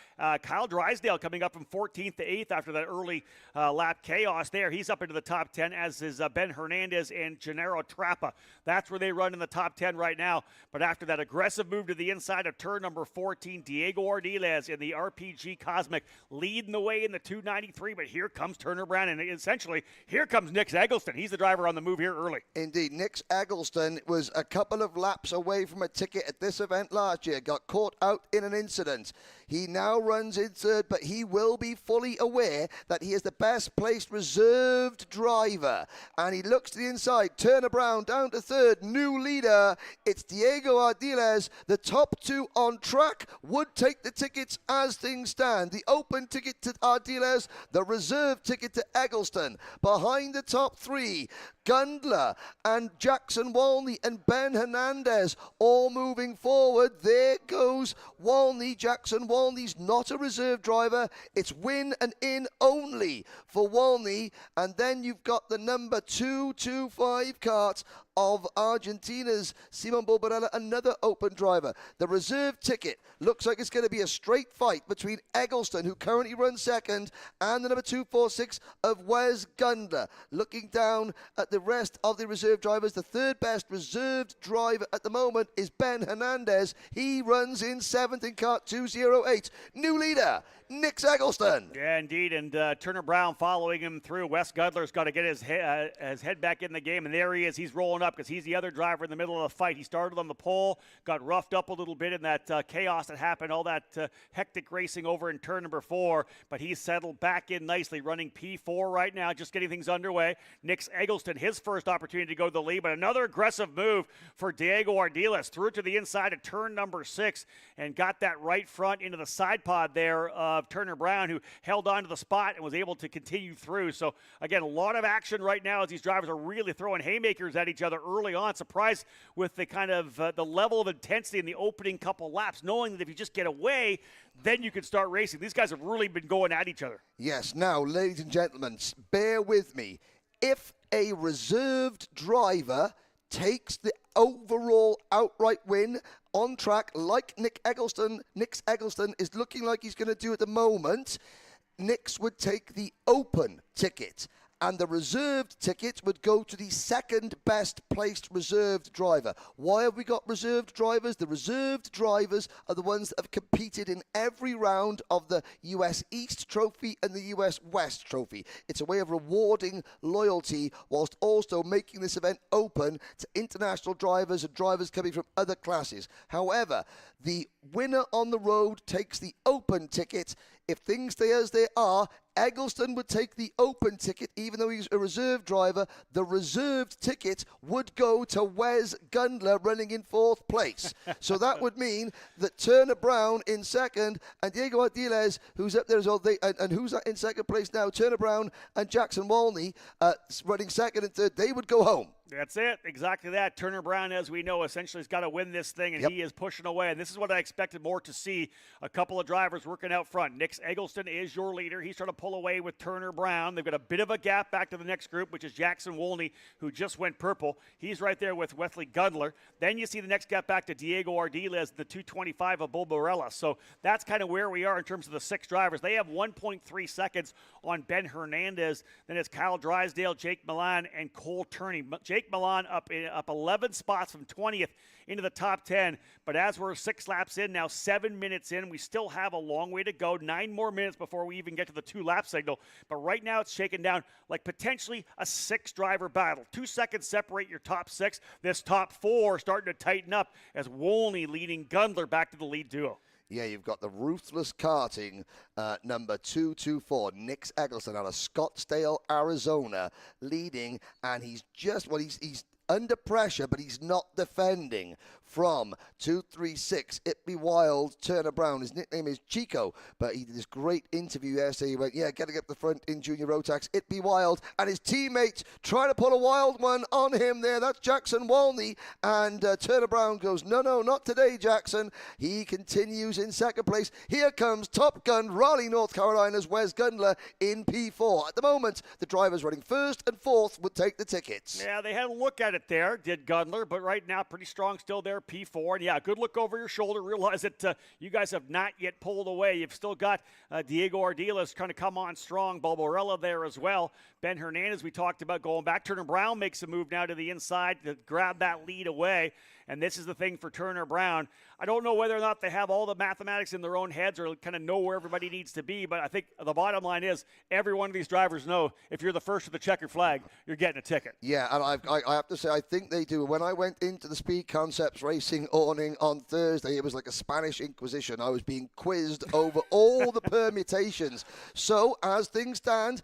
Kyle Drysdale coming up from 14th to 8th after that early lap chaos there. He's up into the top 10, as is Ben Hernandez and Gennaro Trappa. That's where they run in the top 10 right now. But after that aggressive move to the inside of turn number 14, Diego Ardiles in the RPG Cosmic leading the way in the 293. But here comes Turner Brown, and essentially here comes Nix Eggleston. He's the driver on the move here early. Indeed, Nix Eggleston was a couple of laps away from a ticket at this event last year, got caught out in an incident. He now runs in 3rd, but he will be fully aware that he is the best placed reserved driver. And he looks to the inside. Turner Brown down to 3rd. New leader. It's Diego Ardiles. The top 2 on track would take the tickets as things stand. The open ticket to Ardiles, the reserve ticket to Eggleston. Behind the top 3, Gundler and Jackson Wolney and Ben Hernandez all moving forward. There goes Wolney. Jackson Wolney's not a reserve driver. It's win and in only for Wolney. And then you've got the number 225 kart of Argentina's Simon Bulbarella, another open driver. The reserve ticket looks like it's going to be a straight fight between Eggleston, who currently runs 2nd, and the number 246 of Wes Gundler. Looking down at the rest of the reserve drivers, the 3rd best reserved driver at the moment is Ben Hernandez. He runs in 7th in kart 208. New leader, Nick Eggleston. Yeah, indeed, and Turner Brown following him through. Wes Gudler's got to get his head back in the game, and there he is. He's rolling up because he's the other driver in the middle of the fight. He started on the pole, got roughed up a little bit in that chaos that happened, all that hectic racing over in turn number 4, but he's settled back in nicely, running P4 right now, just getting things underway. Nick Eggleston, his first opportunity to go to the lead, but another aggressive move for Diego Ardiles. Threw it to the inside of turn number 6 and got that right front into the side pod there of Turner Brown, who held on to the spot and was able to continue through. So, again, a lot of action right now as these drivers are really throwing haymakers at each other early on. Surprised with the kind of the level of intensity in the opening couple laps, knowing that if you just get away, then you can start racing. These guys have really been going at each other. Yes. Now, ladies and gentlemen, bear with me. If a reserved driver takes the overall outright win on track like Nick Eggleston is looking like he's going to do at the moment, Nick's would take the open ticket, and the reserved ticket would go to the second best placed reserved driver. Why have we got reserved drivers? The reserved drivers are the ones that have competed in every round of the US East Trophy and the US West Trophy. It's a way of rewarding loyalty whilst also making this event open to international drivers and drivers coming from other classes. However, the winner on the road takes the open ticket. If things stay as they are, Eggleston would take the open ticket, even though he's a reserve driver. The reserved ticket would go to Wes Gundler running in 4th place. So that would mean that Turner Brown in second and Diego Ardiles, who's up there as well, and who's in second place now, Turner Brown and Jackson Walney running second and third, they would go home. That's it. Exactly that. Turner Brown, as we know, essentially has got to win this thing, and he is pushing away. And this is what I expected more to see. A couple of drivers working out front. Nick Eggleston is your leader. He's trying to pull away with Turner Brown. They've got a bit of a gap back to the next group, which is Jackson Wolney, who just went purple. He's right there with Wesley Gundler. Then you see the next gap back to Diego Ardiles, the 225 of Bulbarella. So that's kind of where we are in terms of the 6 drivers. They have 1.3 seconds on Ben Hernandez. Then it's Kyle Drysdale, Jake Milan, and Cole Turney. Jake Milan up 11 spots from 20th into the top 10. But as we're 6 laps in now, 7 minutes in, we still have a long way to go. 9 more minutes before we even get to the 2-lap signal. But right now it's shaken down like potentially a 6-driver battle. 2 seconds separate your top 6. This top 4 starting to tighten up as Wolney leading Gundler back to the lead duo. Yeah, you've got the ruthless karting number 224, Nick Eggleston out of Scottsdale, Arizona, leading, and he's under pressure, but he's not defending from 236. It Be Wild, Turner Brown. His nickname is Chico, but he did this great interview yesterday. He went, getting up the front in Junior Rotax. It Be Wild, and his teammates trying to pull a wild one on him there. That's Jackson Walney, and Turner Brown goes, no, not today, Jackson. He continues in second place. Here comes Top Gun, Raleigh, North Carolina's Wes Gundler in P4. At the moment, the drivers running first and fourth would take the tickets. Yeah, they had a look at it there, did Gundler, but right now pretty strong still there, P4. And yeah, good look over your shoulder. Realize that you guys have not yet pulled away. You've still got Diego Ardiles trying to come on strong. Bulbarella there as well. Ben Hernandez, we talked about going back. Turner Brown makes a move now to the inside to grab that lead away. And this is the thing for Turner Brown. I don't know whether or not they have all the mathematics in their own heads or kind of know where everybody needs to be, but I think the bottom line is every one of these drivers know if you're the first with the checkered flag, you're getting a ticket. Yeah, and I have to say, I think they do. When I went into the Speed Concepts Racing awning on Thursday, it was like a Spanish Inquisition. I was being quizzed over all the permutations. So, as things stand,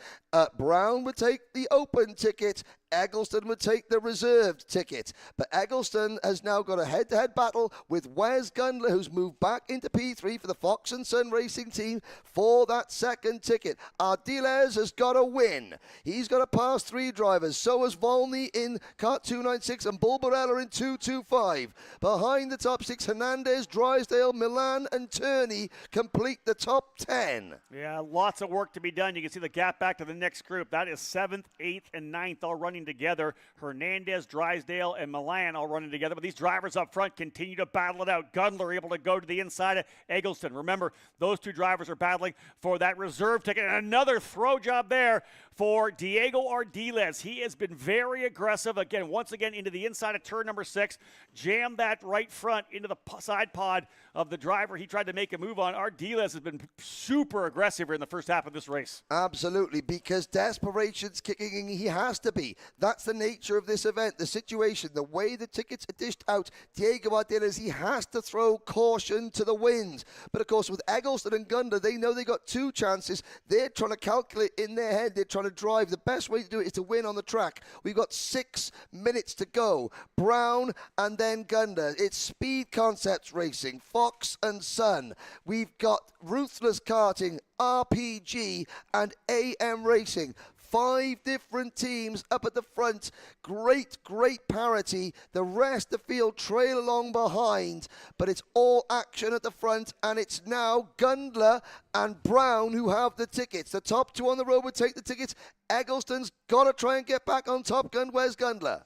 Brown would take the open ticket, Eggleston would take the reserved ticket. But Eggleston has now got a head-to-head battle with Wes Gundler, who's moved back into P3 for the Fox and Sun Racing team for that second ticket. Ardiles has got to win. He's got to pass 3 drivers. So has Volney in Kart 296 and Bulbarella in 225. Behind the top 6, Hernandez, Drysdale, Milan, and Turney complete the top 10. Yeah, lots of work to be done. You can see the gap back to the next group. That is 7th, 8th, and 9th all running battling together. Hernandez, Drysdale, and Milan all running together. But these drivers up front continue to battle it out. Gundler able to go to the inside of Eggleston. Remember, those two drivers are battling for that reserve ticket. And another throw job there for Diego Ardiles. He has been very aggressive. Again, once again, into the inside of turn number 6. Jammed that right front into the side pod of the driver he tried to make a move on. Ardiles has been super aggressive here in the first half of this race. Absolutely, because desperation's kicking in. He has to be. That's the nature of this event, the situation, the way the tickets are dished out. Diego Ardiles, he has to throw caution to the wind. But of course, with Eggleston and Gundler, they know they got 2 chances. They're trying to calculate in their head. They're trying to drive. The best way to do it is to win on the track. We've got 6 minutes to go. Brown and then Gundler. It's Speed Concepts Racing, Fox and Son. We've got Ruthless Karting, RPG and AM Racing. 5 different teams up at the front. Great parity. The rest of the field trail along behind, but it's all action at the front, and it's now Gundler and Brown who have the tickets. The top 2 on the road would take the tickets. Eggleston's got to try and get back on top. Where's Gundler?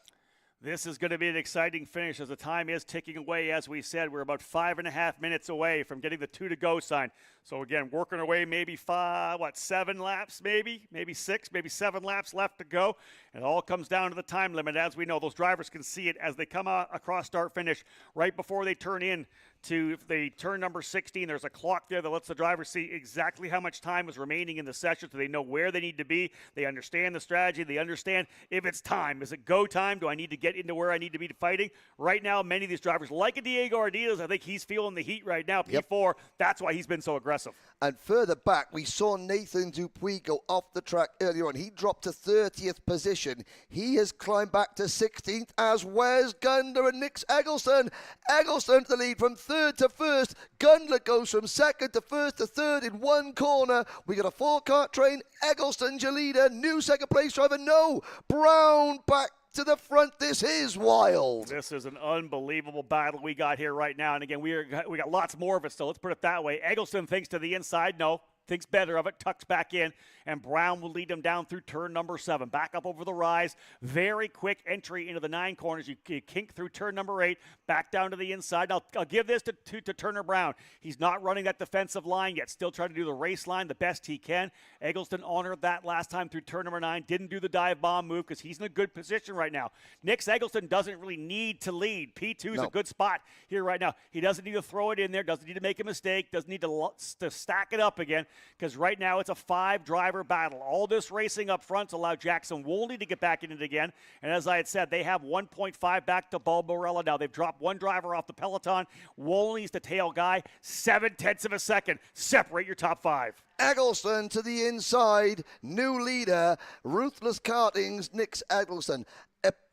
This is going to be an exciting finish as the time is ticking away. As we said, we're about 5.5 minutes away from getting the 2 to go sign. So again, working our way maybe 7 laps, maybe 6, maybe 7 laps left to go. And it all comes down to the time limit. As we know, those drivers can see it as they come across start finish right before they turn in to the turn number 16. There's a clock there that lets the driver see exactly how much time is remaining in the session, so they know where they need to be. They understand the strategy. They understand if it's time. Is it go time? Do I need to get into where I need to be fighting? Right now, many of these drivers, like a Diego Ardiles, I think he's feeling the heat right now. P4, that's why he's been so aggressive. And further back, we saw Nathan Dupuis go off the track earlier on. He dropped to 30th position. He has climbed back to 16th, as Wes Gundler and Nick Eggleston. Eggleston to the lead from 3rd to 1st. Gundler goes from 2nd to 1st to 3rd in one corner. We got a 4-car train. Eggleston's your leader. New 2nd place driver. No. Brown back to the front. This is wild. This is an unbelievable battle we got here right now. And again, we got lots more of it still. Let's put it that way. Eggleston thinks to the inside. No. Thinks better of it, tucks back in, and Brown will lead him down through turn number 7. Back up over the rise. Very quick entry into the 9 corners. You kink through turn number 8, back down to the inside. I'll give this to Turner Brown. He's not running that defensive line yet. Still trying to do the race line the best he can. Eggleston honored that last time through turn number 9. Didn't do the dive bomb move because he's in a good position right now. Nick Eggleston doesn't really need to lead. P2 is a good spot here right now. He doesn't need to throw it in there. Doesn't need to make a mistake. Doesn't need to stack it up again, because right now it's a 5-driver battle. All this racing up front to allow Jackson Wolney to get back in it again. And as I had said, they have 1.5 back to Balbarella now. They've dropped 1 driver off the peloton. Wolney's the tail guy. 0.7 of a second. Separate your top 5. Eggleston to the inside. New leader, Ruthless Karting's Nick Eggleston.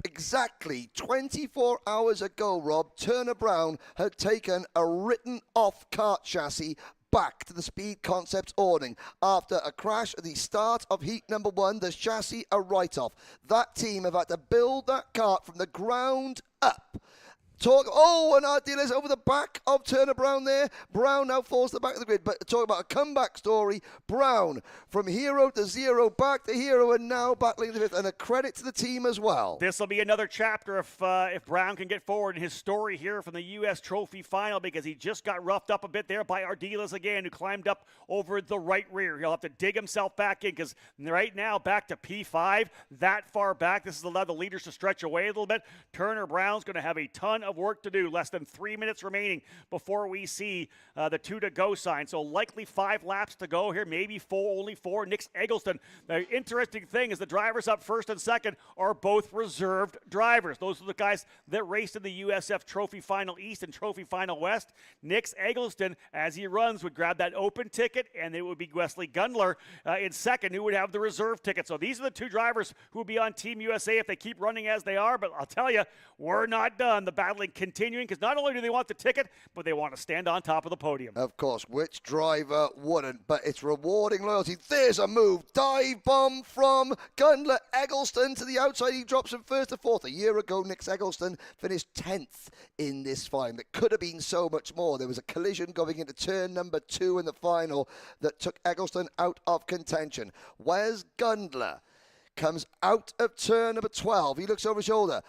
Exactly 24 hours ago, Rob, Turner Brown had taken a written-off kart chassis back to the Speed Concepts awning. After a crash at the start of heat number 1, the chassis a write-off. That team have had to build that kart from the ground up. And Ardiles over the back of Turner Brown there. Brown now falls to the back of the grid. But talk about a comeback story. Brown from hero to 0, back to hero, and now battling the 5th. And a credit to the team as well. This will be another chapter if Brown can get forward in his story here from the US Trophy Final, because he just got roughed up a bit there by Ardiles again, who climbed up over the right rear. He'll have to dig himself back in, because right now back to P5, that far back. This has allowed the leaders to stretch away a little bit. Turner Brown's going to have a ton of work to do. Less than 3 minutes remaining before we see the 2 to go sign. So likely 5 laps to go here, maybe 4, only 4. Nick Eggleston. The interesting thing is the drivers up 1st and 2nd are both reserved drivers. Those are the guys that raced in the USF Trophy Final East and Trophy Final West. Nick Eggleston, as he runs, would grab that open ticket, and it would be Wesley Gundler in 2nd, who would have the reserve ticket. So these are the 2 drivers who will be on Team USA if they keep running as they are. But I'll tell you, we're not done. The battling continuing, because not only do they want the ticket, but they want to stand on top of the podium. Of course, which driver wouldn't? But it's rewarding loyalty. There's a move. Dive bomb from Gundler. Eggleston to the outside. He drops from 1st to 4th. A year ago, Nick Eggleston finished 10th in this final. It could have been so much more. There was a collision going into turn number 2 in the final that took Eggleston out of contention. Where's Gundler? comes out of turn number 12. He looks over his shoulder.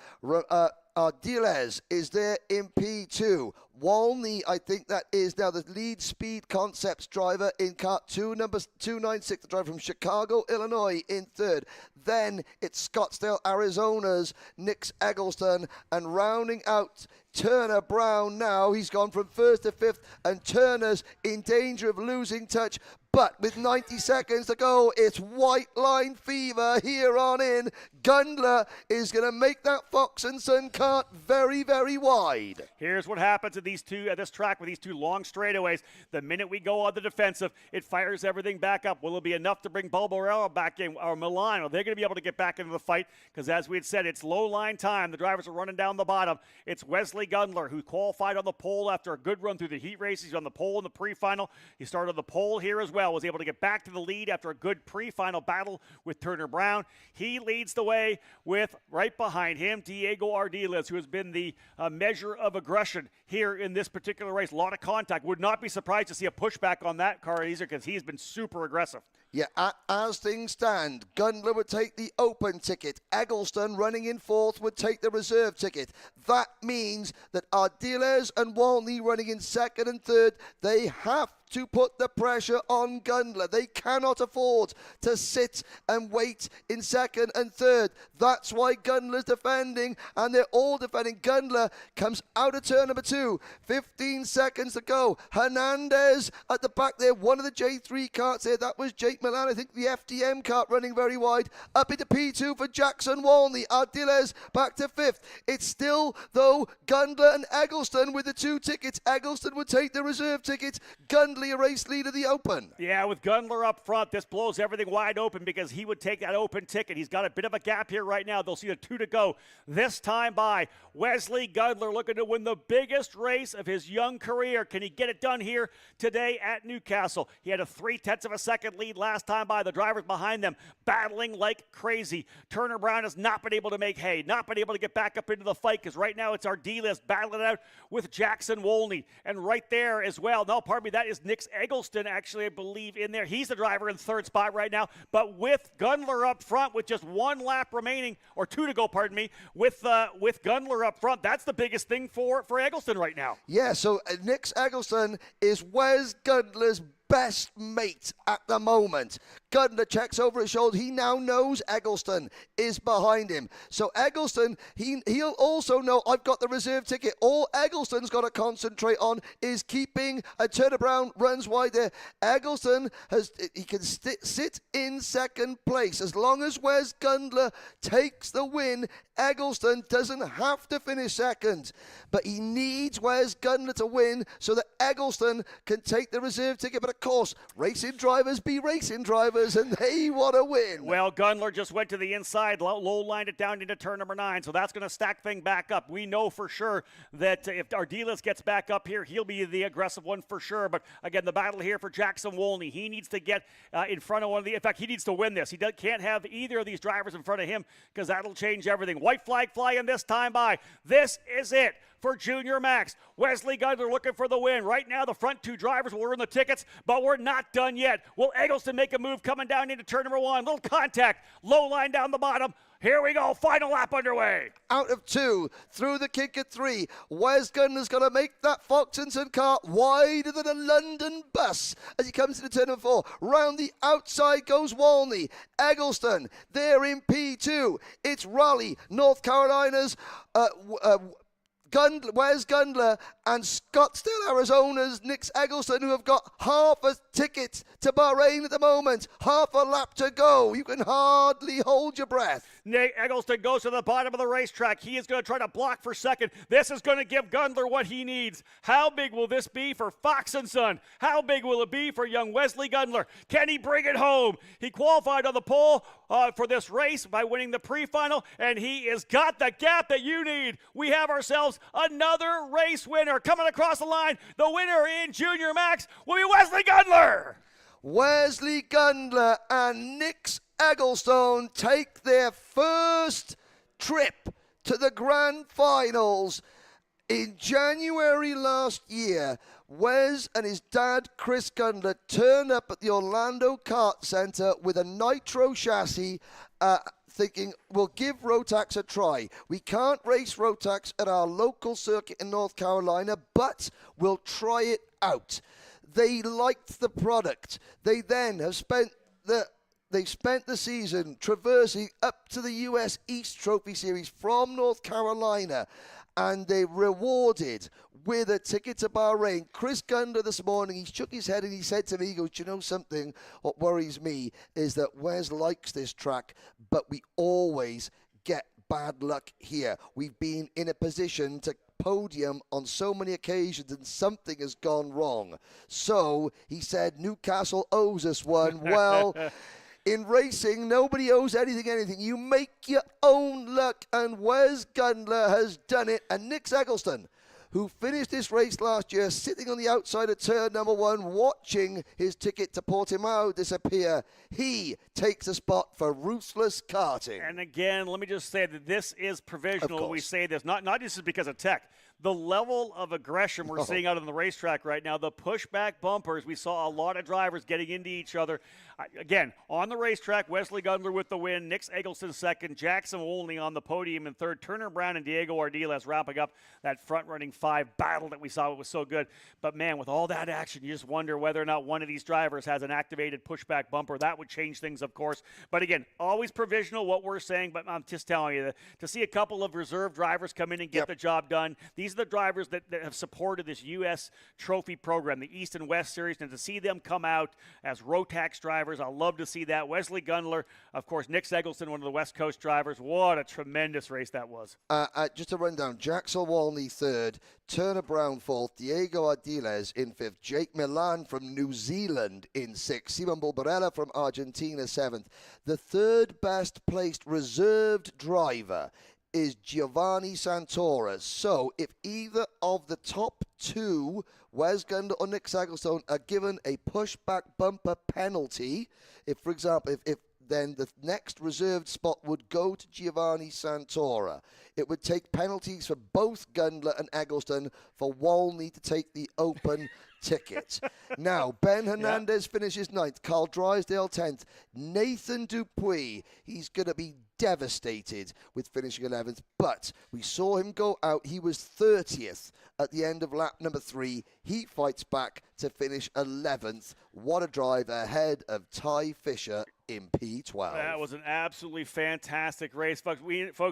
Ardiles is there in P2. Walney, I think that is now the lead speed concepts driver in Kart 2, number 296, the driver from Chicago, Illinois, in third. Then it's Scottsdale, Arizona's Nix Eggleston, and rounding out Turner Brown now. He's gone from first to fifth, and Turner's in danger of losing touch. But with 90 seconds to go, it's white line fever here on in. Gundler is going to make that Fox and Son kart very, very wide. Here's what happens at this track with these two long straightaways. The minute we go on the defensive, it fires everything back up. Will it be enough to bring Balborello back in, or Milan? Are they going to be able to get back into the fight? Because as we had said, it's low line time. The drivers are running down the bottom. It's Wesley Gundler, who qualified on the pole after a good run through the heat race. He's on the pole in the pre-final. He started the pole here as well, was able to get back to the lead after a good pre-final battle with Turner Brown. He leads the way with, right behind him, Diego Ardiles, who has been the measure of aggression here in this particular race. A lot of contact. Would not be surprised to see a pushback on that car either, because he's been super aggressive. Yeah, as things stand, Gundler would take the open ticket. Eggleston, running in fourth, would take the reserve ticket. That means that Ardiles and Walney, running in second and third, they have to put the pressure on Gundler. They cannot afford to sit and wait in second and third. That's why Gundler's defending, and they're all defending. Gundler comes out of turn number 2. 15 seconds to go. Hernandez at the back there, one of the J3 karts there. That was Jake Milan, I think the FDM kart, running very wide. Up into P2 for Jackson Walney. Ardiles back to 5th. It's still, though, Gundler and Eggleston with the 2 tickets. Eggleston would take the reserve ticket. Gundler a race lead of the Open. Yeah, with Gundler up front, this blows everything wide open because he would take that open ticket. He's got a bit of a gap here right now. They'll see the 2 to go. This time by Wesley Gundler, looking to win the biggest race of his young career. Can he get it done here today at Newcastle? He had a 0.3 of a second lead last time by. The drivers behind them battling like crazy. Turner Brown has not been able to make hay, not been able to get back up into the fight, because right now it's Ardiles battling it out with Jackson Wolney. And right there as well, no, pardon me, that is Nix Eggleston, actually, I believe, in there. He's the driver in third spot right now. But with Gundler up front, with just 1 lap remaining, or 2 to go, pardon me, with Gundler up front, that's the biggest thing for Eggleston right now. Yeah, so Nix Eggleston is Wes Gundler's best mate at the moment. Gundler checks over his shoulder. He now knows Eggleston is behind him. So Eggleston, he'll also know, I've got the reserve ticket. All Eggleston's got to concentrate on is keeping Turner Brown runs wide there. Eggleston he can sit in second place. As long as Wes Gundler takes the win, Eggleston doesn't have to finish second. But he needs Wes Gundler to win so that Eggleston can take the reserve ticket. But of course, racing drivers be racing drivers, and they want to win. Well, Gundler just went to the inside, low-lined it down into turn number 9, so that's going to stack thing back up. We know for sure that if Ardiles gets back up here, he'll be the aggressive one for sure. But again, the battle here for Jackson Wolney. He needs to get in front of one of the, in fact, he needs to win this. He can't have either of these drivers in front of him, because that'll change everything. White flag flying this time by. This is it for Junior Max. Wesley Gundler looking for the win. Right now, the front 2 drivers will earn the tickets, but we're not done yet. Will Eggleston make a move coming down into turn number 1? Little contact, low line down the bottom. Here we go, final lap underway. Out of 2, through the kick at 3. Wes Gundler's going to make that Foxenson car wider than a London bus as he comes into turn number 4. Round the outside goes Walney. Eggleston, there in P2. It's Raleigh, North Carolina's Wes Gundler and Scottsdale, Arizona's Nix Eggleston, who have got half a ticket to Bahrain at the moment. Half a lap to go. You can hardly hold your breath. Nate Eggleston goes to the bottom of the racetrack. He is going to try to block for second. This is going to give Gundler what he needs. How big will this be for Fox & Son? How big will it be for young Wesley Gundler? Can he bring it home? He qualified on the pole for this race by winning the pre-final, and he has got the gap that you need. We have ourselves another race winner coming across the line. The winner in Junior Max will be Wesley Gundler. Wesley Gundler and Nix Eggleston take their first trip to the Grand Finals. In January last year, Wes and his dad, Chris Gundler, turned up at the Orlando Kart Center with a nitro chassis, thinking, we'll give Rotax a try. We can't race Rotax at our local circuit in North Carolina, but we'll try it out. They liked the product. They then have spent the season traversing up to the US East Trophy Series from North Carolina, and they rewarded with a ticket to Bahrain. Chris Gundler this morning, he shook his head and he said to me, he goes, "Do you know something? What worries me is that Wes likes this track, but we always get bad luck here. We've been in a position to podium on so many occasions and something has gone wrong." So he said Newcastle owes us one. Well, in racing, nobody owes anything. You make your own luck, and Wes Gundler has done it. And Nick Eggleston, who finished this race last year sitting on the outside of turn number 1, watching his ticket to Portimao disappear, he takes a spot for ruthless karting. And again, let me just say that this is provisional. We say this, not just because of tech. The level of aggression we're seeing out on the racetrack right now, the pushback bumpers, we saw a lot of drivers getting into each other. Again, on the racetrack, Wesley Gundler with the win, Nick Eggleston second, Jackson Wolney on the podium in third, Turner Brown and Diego Ardiles wrapping up that front-running 5 battle that we saw. It was so good. But, man, with all that action, you just wonder whether or not one of these drivers has an activated pushback bumper. That would change things, of course. But, again, always provisional what we're saying, but I'm just telling you, to see a couple of reserve drivers come in and get the job done, these are the drivers that have supported this U.S. Trophy program, the East and West Series, and to see them come out as Rotax drivers, I love to see that. Wesley Gundler, of course, Nick Eggleston, one of the West Coast drivers. What a tremendous race that was. Just a rundown, Jackson Wolney third, Turner Brown fourth, Diego Ardiles in fifth, Jake Milan from New Zealand in sixth, Simon Bulbarella from Argentina seventh. The third best placed reserved driver is Giovanni Santora. So if either of the top 2, Wes Gundler or Nick Eggleston, are given a pushback bumper penalty, if, for example, if then the next reserved spot would go to Giovanni Santora. It would take penalties for both Gundler and Eggleston for Wolney to take the open ticket. Now, Ben Hernandez finishes 9th, Carl Drysdale 10th, Nathan Dupuis, he's going to be devastated with finishing 11th, but we saw him go out. He was 30th at the end of lap number 3. He fights back to finish 11th. What a drive ahead of Ty Fisher in P12. That was an absolutely fantastic race. Folks,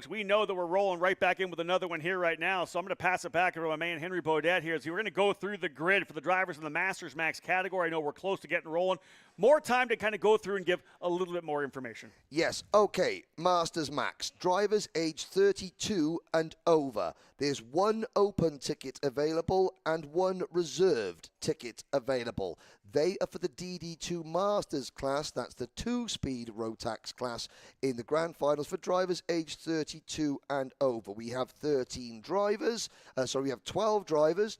we know that we're rolling right back in with another one here right now, so I'm going to pass it back over to my man Henry Beaudet here. So we're going to go through the grid for the drivers in the Masters Max category. I know we're close to getting rolling. More time to kind of go through and give a little bit more information. Yes, okay, Masters Max. Drivers age 32 and over. There's 1 open ticket available and 1 reserved ticket available. They are for the DD2 Masters class. That's the 2-speed Rotax class in the Grand Finals for drivers aged 32 and over. We have 13 drivers. We have 12 drivers.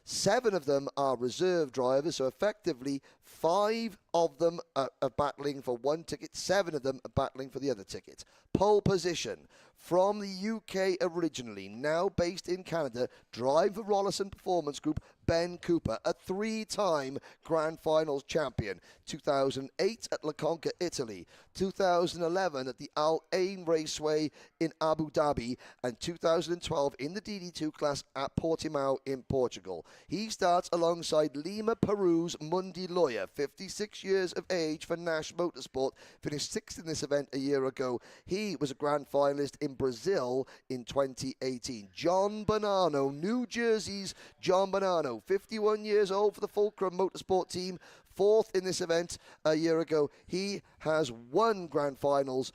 7 of them are reserve drivers, so effectively 5 of them are battling for 1 ticket, 7 of them are battling for the other ticket. Pole position. From the UK originally, now based in Canada, drive the Rollison Performance Group, Ben Cooper, a 3-time Grand Finals champion. 2008 at La Conca, Italy. 2011 at the Al Ain Raceway in Abu Dhabi. And 2012 in the DD2 class at Portimao in Portugal. He starts alongside Lima Peru's Mundi Loya, 56 years of age for Nash Motorsport. Finished 6th in this event a year ago. He was a Grand Finalist in Brazil in 2018. John Bonanno, New Jersey's John Bonanno, 51 years old for the Fulcrum Motorsport team, 4th in this event a year ago. He has 1 Grand Finals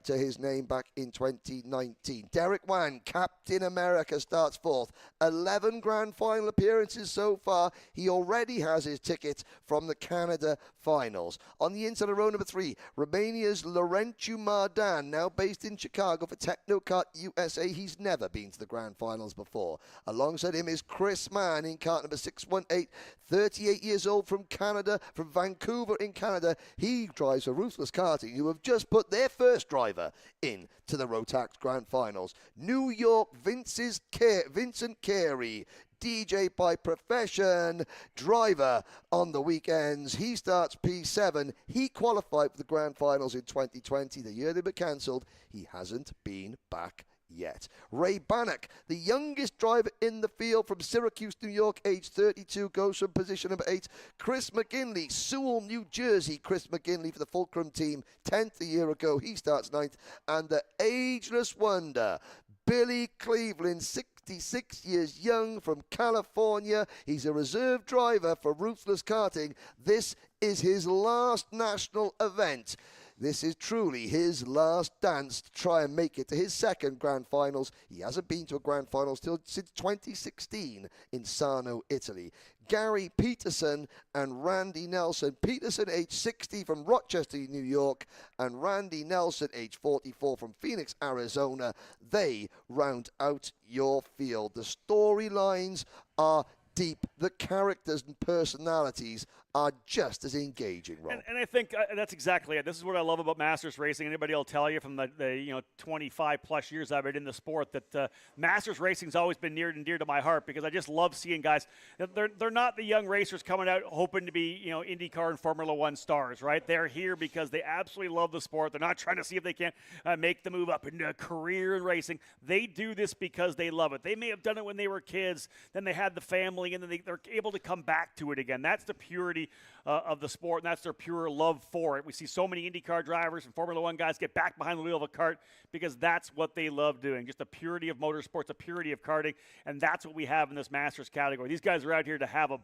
to his name back in 2019. Derek Wan, Captain America, starts 4th. 11 Grand Final appearances so far. He already has his ticket from the Canada Finals. On the inside of row number 3, Romania's Laurențiu Mardan, now based in Chicago for Technokart USA. He's never been to the Grand Finals before. Alongside him is Chris Mann in kart number 618, 38 years old from Canada from Vancouver in Canada. He drives for Ruthless Karting, who have just put their first driver in to the Rotax Grand Finals. New York, Vincent Carey, DJ by profession, driver on the weekends. He starts P7. He qualified for the Grand Finals in 2020, the year they were cancelled. He hasn't been back yet. Ray Bannock, the youngest driver in the field from Syracuse, New York, age 32, goes from position number 8. Chris McGinley, Sewell, New Jersey. Chris McGinley for the Fulcrum team, 10th a year ago. He starts 9th. And the ageless wonder, Billy Cleveland, 66 years young, from California. He's a reserve driver for Ruthless Karting. This is his last national event. This is truly his last dance to try and make it to his second Grand Finals. He hasn't been to a Grand Finals since 2016 in Sarno, Italy. Gary Peterson and Randy Nelson. Peterson, age 60, from Rochester, New York, and Randy Nelson, age 44, from Phoenix, Arizona. They round out your field. The storylines are deep. The characters and personalities are just as engaging, Rob. And I think that's exactly it. This is what I love about Masters racing. Anybody will tell you from the 25 plus years I've been in the sport that Masters racing's always been near and dear to my heart, because I just love seeing guys. They're not the young racers coming out hoping to be IndyCar and Formula One stars, right? They're here because they absolutely love the sport. They're not trying to see if they can make the move up into a career in racing. They do this because they love it. They may have done it when they were kids, then they had the family, and then they're able to come back to it again. That's the purity of the sport, and that's their pure love for it. We see so many IndyCar drivers and Formula One guys get back behind the wheel of a kart because that's what they love doing. Just the purity of motorsports, the purity of karting, and that's what we have in this Masters category. These guys are out here to have a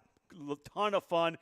ton of fun,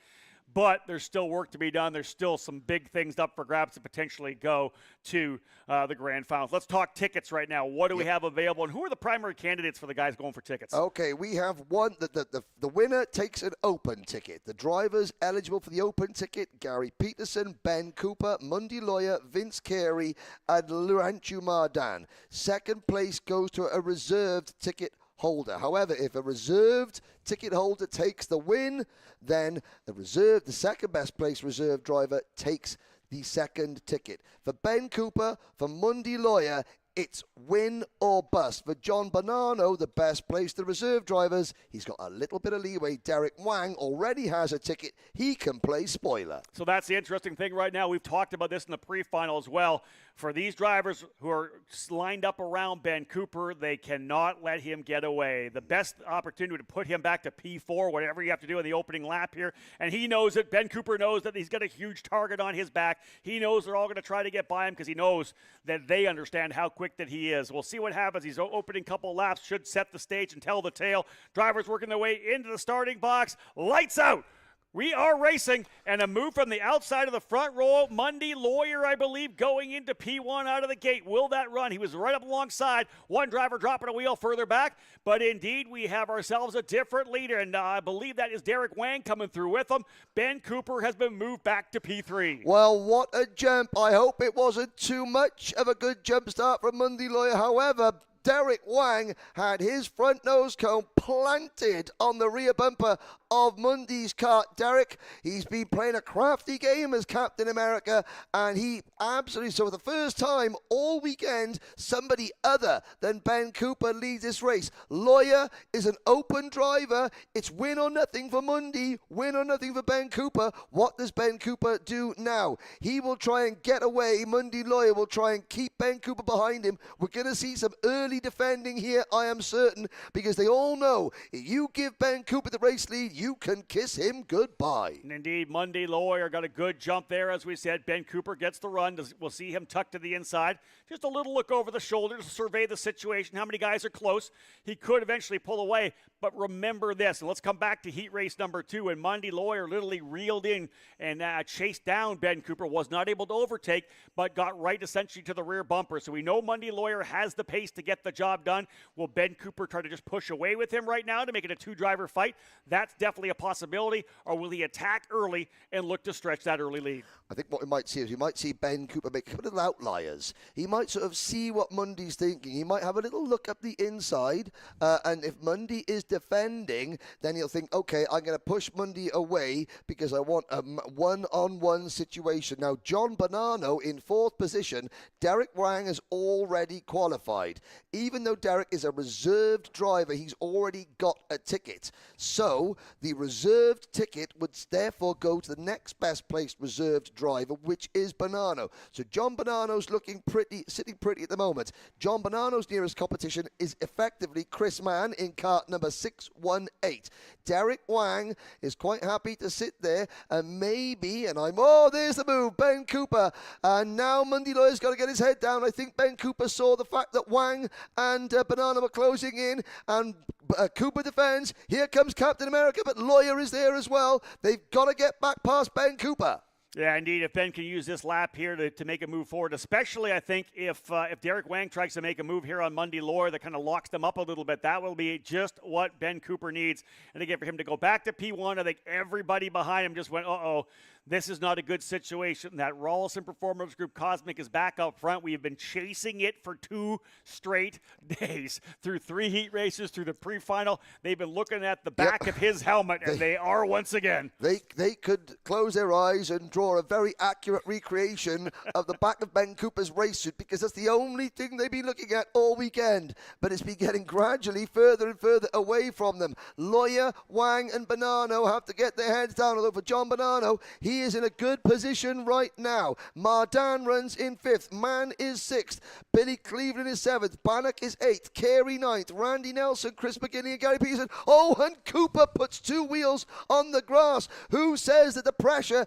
but there's still work to be done. There's still some big things up for grabs to potentially go to the Grand Finals. Let's talk tickets right now. What do we have available, and who are the primary candidates for the guys going for tickets? Okay, we have one. The winner takes an open ticket. The drivers eligible for the open ticket: Gary Peterson, Ben Cooper, Mundy Lawyer, Vince Carey, and Laurentio Mardan. Second place goes to a reserved ticket holder. However, if a reserved ticket holder takes the win, then the second best place reserve driver takes the second ticket. For Ben Cooper, for Mundy Lawyer, it's win or bust. For John Bonanno, the best place, the reserve drivers, he's got a little bit of leeway. Derek Wang already has a ticket. He can play spoiler. So that's the interesting thing right now. We've talked about this in the pre-final as well. For these drivers who are lined up around Ben Cooper, they cannot let him get away. The best opportunity to put him back to P4, whatever you have to do in the opening lap here. And he knows it. Ben Cooper knows that he's got a huge target on his back. He knows they're all going to try to get by him because he knows that they understand how quick that he is. We'll see what happens. These opening couple laps should set the stage and tell the tale. Drivers working their way into the starting box. Lights out. We are racing, and a move from the outside of the front row. Mundy Lawyer, I believe, going into P1 out of the gate. Will that run? He was right up alongside. One driver dropping a wheel further back, but indeed we have ourselves a different leader, and I believe that is Derek Wang coming through with him. Ben Cooper has been moved back to P3. Well, what a jump. I hope it wasn't too much of a good jump start from Mundy Lawyer. However, Derek Wang had his front nose cone planted on the rear bumper of Mundy's kart. Derek, he's been playing a crafty game as Captain America, and he absolutely, so for the first time all weekend, somebody other than Ben Cooper leads this race. Lawyer is an open driver. It's win or nothing for Mundy, win or nothing for Ben Cooper. What does Ben Cooper do now? He will try and get away. Mundy Lawyer will try and keep Ben Cooper behind him. We're going to see some early defending here, I am certain, because they all know if you give Ben Cooper the race lead, you can kiss him goodbye. And indeed, Mundy Lawyer got a good jump there, as we said. Ben Cooper gets the run. We'll see him tucked to the inside. Just a little look over the shoulder to survey the situation. How many guys are close? He could eventually pull away, but remember this, and let's come back to heat race number 2, and Mundy Lawyer literally reeled in and chased down Ben Cooper, was not able to overtake, but got right essentially to the rear bumper. So we know Mundy Lawyer has the pace to get the job done. Will Ben Cooper try to just push away with him right now to make it a two-driver fight? That's definitely a possibility. Or will he attack early and look to stretch that early lead? I think what we might see is we might see Ben Cooper make a little outliers. He might sort of see what Mundy's thinking. He might have a little look up the inside, and if Mundy is defending, then he'll think, okay, I'm going to push Mundy away because I want a one-on-one situation. Now, John Bonanno in 4th position. Derek Wang has already qualified. Even though Derek is a reserved driver, he's already got a ticket. So the reserved ticket would therefore go to the next best placed reserved driver, which is Bonanno. So John Bonanno's sitting pretty at the moment. John Bonanno's nearest competition is effectively Chris Mann in kart number 618. Derek Wang is quite happy to sit there, and maybe, there's the move, Ben Cooper. And now Mundy Lawyer's got to get his head down. I think Ben Cooper saw the fact that Wang and Bonanno were closing in, and Cooper defends. Here comes Captain America, but Lawyer is there as well. They've got to get back past Ben Cooper. Yeah, indeed. If Ben can use this lap here to make a move forward, especially I think if Derek Wang tries to make a move here on Mundy Lore that kind of locks them up a little bit, that will be just what Ben Cooper needs. And again, for him to go back to P1, I think everybody behind him just went, this is not a good situation. That Rawlson Performance Group Cosmic is back up front. We have been chasing it for 2 straight days. Through 3 heat races, through the pre-final, they've been looking at the back of his helmet, and they are once again. They could close their eyes and draw a very accurate recreation of the back of Ben Cooper's race suit, because that's the only thing they've been looking at all weekend. But it's been getting gradually further and further away from them. Lawyer, Wang, and Bonanno have to get their heads down. Although for John Bonanno, he is in a good position right now. Mardan runs in 5th. Mann is 6th. Billy Cleveland is 7th. Bannock is 8th. Carey 9th. Randy Nelson, Chris McGinney, and Gary Peterson. Oh, and Cooper puts 2 wheels on the grass. Who says that the pressure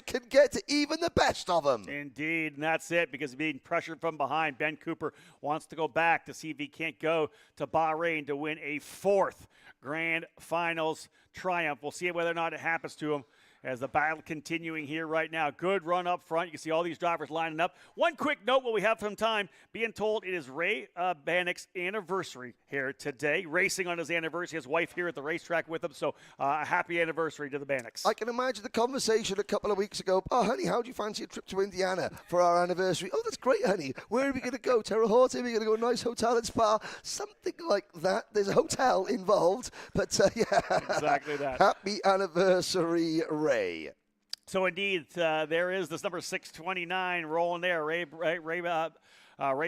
can get to even the best of them? Indeed, and that's it, because being pressured from behind, Ben Cooper wants to go back to see if he can't go to Bahrain to win a 4th Grand Finals triumph. We'll see whether or not it happens to him as the battle continuing here right now. Good run up front. You can see all these drivers lining up. One quick note while we have some time, being told it is Ray Bannock's anniversary here today. Racing on his anniversary. His wife here at the racetrack with him. So a happy anniversary to the Bannocks. I can imagine the conversation a couple of weeks ago. Oh, honey, how do you fancy a trip to Indiana for our anniversary? Oh, that's great, honey. Where are we going to go? Terre Haute? Are we going to go to a nice hotel and spa? Something like that. There's a hotel involved. But, yeah. Exactly that. Happy anniversary, Ray. So indeed, there is this number 629 rolling there. Ray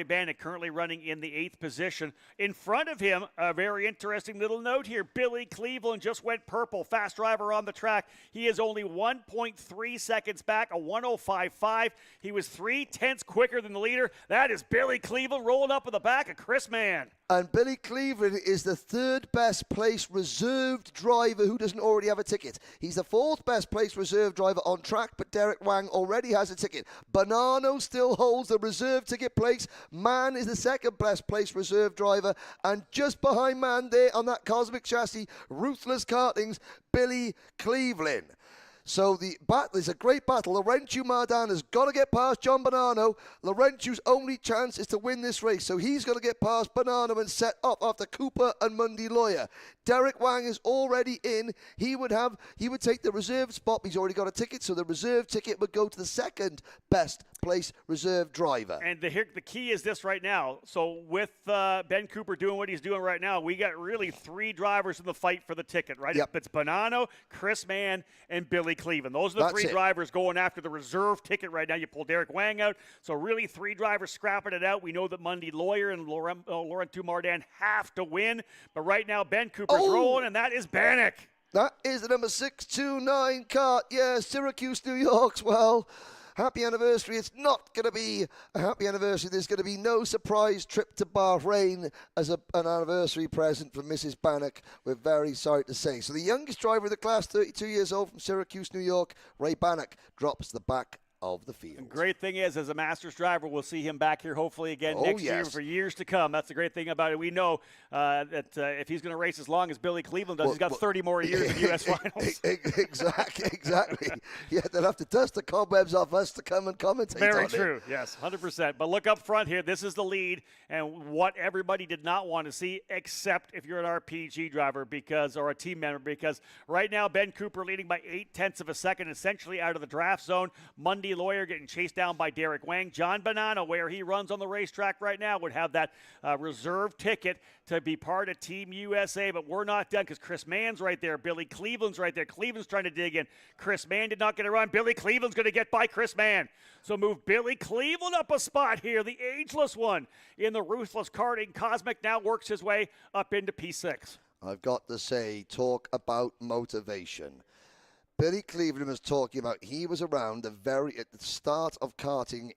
Bannock currently running in the 8th position. In front of him, a very interesting little note here. Billy Cleveland just went purple. Fast driver on the track. He is only 1.3 seconds back, a 1:05.5. He was 0.3 quicker than the leader. That is Billy Cleveland rolling up in the back of Chris Mann. And Billy Cleveland is the 3rd best placed reserved driver who doesn't already have a ticket. He's the 4th best placed reserve driver on track, but Derek Wang already has a ticket. Bonanno still holds the reserve ticket place. Mann is the 2nd best placed reserve driver, and just behind Mann there on that Cosmic chassis, Ruthless Karting's Billy Cleveland. So the battle is a great battle. Laurentius Mardan has got to get past John Bonanno. Laurentius' only chance is to win this race, so he's got to get past Bonanno and set up after Cooper and Mundy Lawyer. Derek Wang is already in. He would take the reserve spot. He's already got a ticket, so the reserve ticket would go to the 2nd best place reserve driver. And the key is this right now. So with Ben Cooper doing what he's doing right now, we got really 3 drivers in the fight for the ticket, right? Yep. It's Bonanno, Chris Mann, and Billy Cleveland. Those are the 3 drivers going after the reserve ticket right now. You pull Derek Wang out, so really 3 drivers scrapping it out. We know that Mundy Lawyer and Laurentius Mardan have to win, but right now Ben Cooper's rolling, and that is Bannock. That is the number 629 kart. Yeah, Syracuse, New York. Well, happy anniversary. It's not going to be a happy anniversary. There's going to be no surprise trip to Bahrain as an anniversary present for Mrs. Bannock. We're very sorry to say. So the youngest driver of the class, 32 years old from Syracuse, New York, Ray Bannock, drops the back of the field. The great thing is, as a Masters driver, we'll see him back here hopefully again next year for years to come. That's the great thing about it. We know that if he's going to race as long as Billy Cleveland does, he's got 30 more years in U.S. Finals. Exactly. Yeah, they'll have to dust the cobwebs off us to come and commentate Very on true, it. yes, 100%. But look up front here. This is the lead, and what everybody did not want to see, except if you're an RPG driver or a team member, because right now Ben Cooper leading by 0.8 of a second, essentially out of the draft zone. Mundy Mundy Lawyer getting chased down by Derek Wang. John Bonanno, where he runs on the racetrack right now, would have that reserve ticket to be part of Team USA, but we're not done because Chris Mann's right there. Billy Cleveland's right there. Cleveland's trying to dig in. Chris Mann did not get a run. Billy Cleveland's going to get by Chris Mann. So move Billy Cleveland up a spot here, the ageless one in the Ruthless Karting. Cosmic now works his way up into P6. I've got to say, talk about motivation. Billy Cleveland was talking about, he was around at the start of karting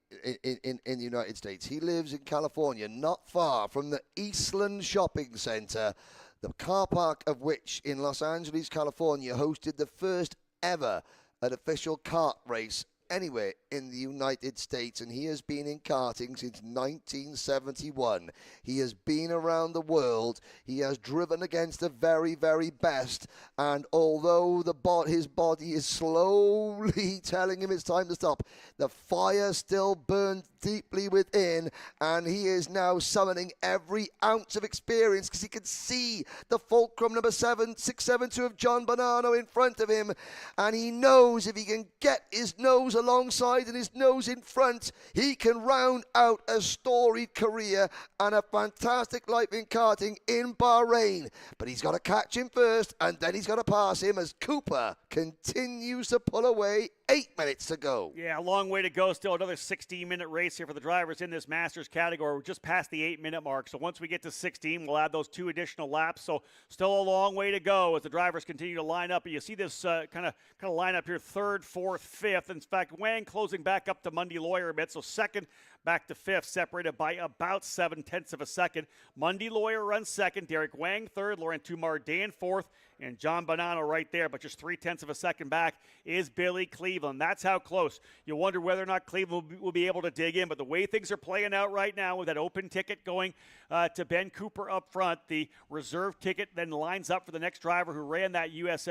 in the United States. He lives in California, not far from the Eastland Shopping Center, the car park of which in Los Angeles, California, hosted the first ever official kart race anywhere in the United States, and he has been in karting since 1971. He has been around the world. He has driven against the very, very best, and although his body is slowly telling him it's time to stop, the fire still burns deeply within, and he is now summoning every ounce of experience because he can see the fulcrum number 672 of John Bonanno in front of him, and he knows if he can get his nose alongside and his nose in front, he can round out a storied career and a fantastic life in karting in Bahrain. But he's got to catch him first, and then he's got to pass him as Cooper continues to pull away. 8 minutes to go. Yeah, a long way to go. Still another 16-minute race here for the drivers in this Masters category. We're just past the 8-minute mark. So once we get to 16, we'll add those 2 additional laps. So still a long way to go as the drivers continue to line up. You see this kind of line up here, 3rd, 4th, 5th. In fact, Wang closing back up to Mundy Lawyer a bit. So 2nd back to 5th, separated by about 0.7 of a second. Mundy Lawyer runs 2nd. Derek Wang 3rd. Laurent Tumardin 4th. And John Bonanno right there, but just 0.3 of a second back is Billy Cleveland. That's how close. You wonder whether or not Cleveland will be able to dig in, but the way things are playing out right now with that open ticket going to Ben Cooper up front, the reserve ticket then lines up for the next driver who ran that US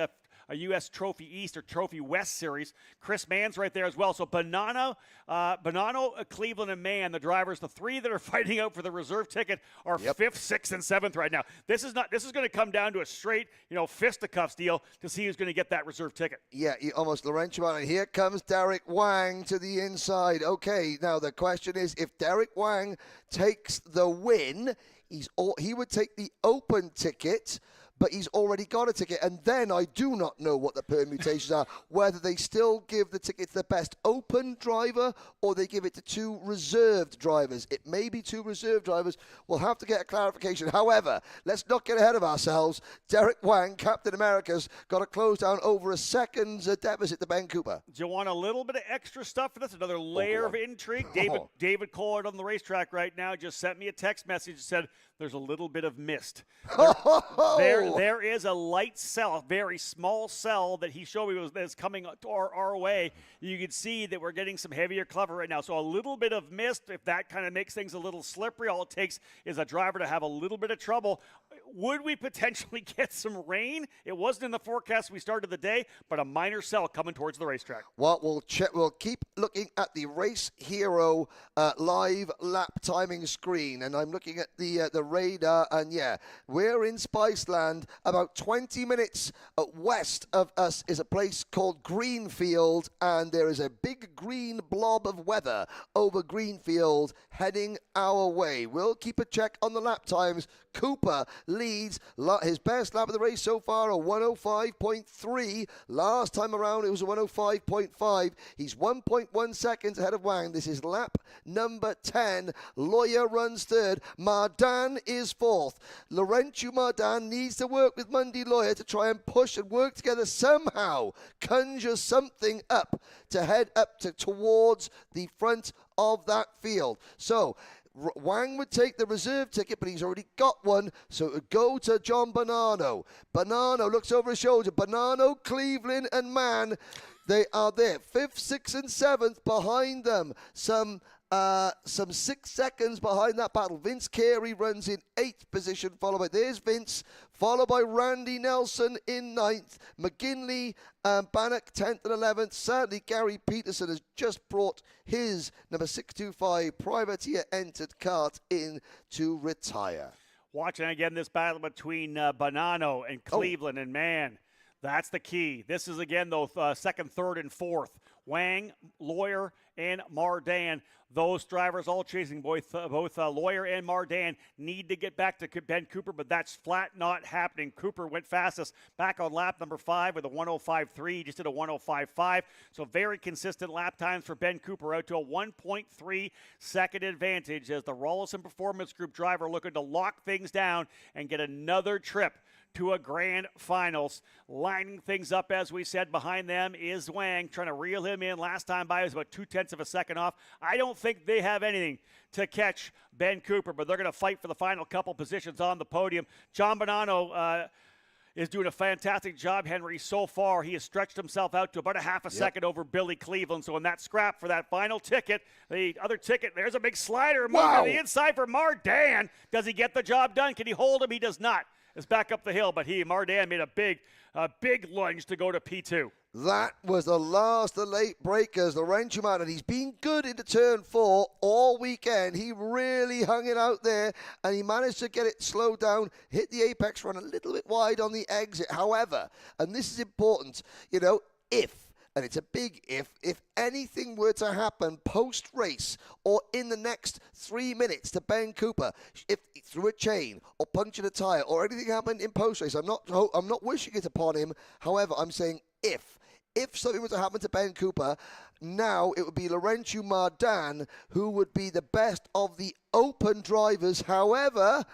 Trophy East or Trophy West series. Chris Mann's right there as well. So Bonanno, Cleveland, and Mann, the drivers, the 3 that are fighting out for the reserve ticket are 5th, 6th, and 7th right now. This is going to come down to a straight, fisticuffs deal to see who's going to get that reserve ticket. Yeah, almost Laurentian. Here comes Derek Wang to the inside. Okay, now the question is, if Derek Wang takes the win, he would take the open ticket, but he's already got a ticket. And then I do not know what the permutations are, whether they still give the ticket to the best open driver or they give it to 2 reserved drivers. It may be 2 reserved drivers. We'll have to get a clarification. However, let's not get ahead of ourselves. Derek Wang, Captain America's, got to close down over a second's deficit to Ben Cooper. Do you want a little bit of extra stuff for this? Another layer of intrigue? David Collard on the racetrack right now just sent me a text message that said there's a little bit of mist. There is a light cell, very small cell that he showed me that's coming our way. You can see that we're getting some heavier cover right now. So a little bit of mist, if that kind of makes things a little slippery, all it takes is a driver to have a little bit of trouble. Would we potentially get some rain? It wasn't in the forecast we started the day, but a minor cell coming towards the racetrack. Well, we'll keep looking at the Race Hero live lap timing screen, and I'm looking at the radar, and yeah, we're in Spiceland. About 20 minutes west of us is a place called Greenfield, and there is a big green blob of weather over Greenfield heading our way. We'll keep a check on the lap times. Cooper leads his best lap of the race so far, a 105.3. Last time around, it was a 105.5. He's 1.1 seconds ahead of Wang. This is lap number 10. Lawyer runs 3rd. Mardan is 4th. Laurentiu Mardan needs to work with Mundy Lawyer to try and push and work together somehow, conjure something up to head up towards the front of that field. So Wang would take the reserve ticket, but he's already got one, so it would go to John Bonanno. Bonanno looks over his shoulder. Bonanno, Cleveland, and Mann, they are there. 5th, 6th, and 7th behind them. Some 6 seconds behind that battle. Vince Carey runs in 8th position, followed by, there's Vince, followed by Randy Nelson in 9th. McGinley, Bannock 10th and 11th. Sadly, Gary Peterson has just brought his number 625 privateer entered kart in to retire. Watching again this battle between Bonanno and Cleveland and Mann. That's the key. This is, again, though, 2nd, 3rd, and 4th. Wang, Lawyer, and Mardan. Those drivers all chasing both Lawyer and Mardan need to get back to Ben Cooper, but that's flat not happening. Cooper went fastest back on lap number 5 with a 105.3. He just did a 105.5. So very consistent lap times for Ben Cooper, out to a 1.3 second advantage as the Rollison Performance Group driver looking to lock things down and get another trip to a grand finals. Lining things up, as we said, behind them is Wang, trying to reel him in. Last time by was about 0.2 of a second off. I don't think they have anything to catch Ben Cooper, but they're going to fight for the final couple positions on the podium. John Bonanno is doing a fantastic job, Henry. So far, he has stretched himself out to about a half a second over Billy Cleveland. So in that scrap for that final ticket, the other ticket, there's a big slider move to the inside for Mardan. Does he get the job done? Can he hold him? He does not. It's back up the hill, but Mardan made a big lunge to go to P2. That was the last of the late breakers. Lorenzo Mardan, he's been good into turn 4 all weekend. He really hung it out there, and he managed to get it slowed down, hit the apex run a little bit wide on the exit. However, and this is important, and it's a big if anything were to happen post-race or in the next 3 minutes to Ben Cooper, if through a chain or punctured a tire or anything happened in post-race, I'm not wishing it upon him. However, I'm saying if something were to happen to Ben Cooper, now it would be Lorenzo Mardan who would be the best of the open drivers. However,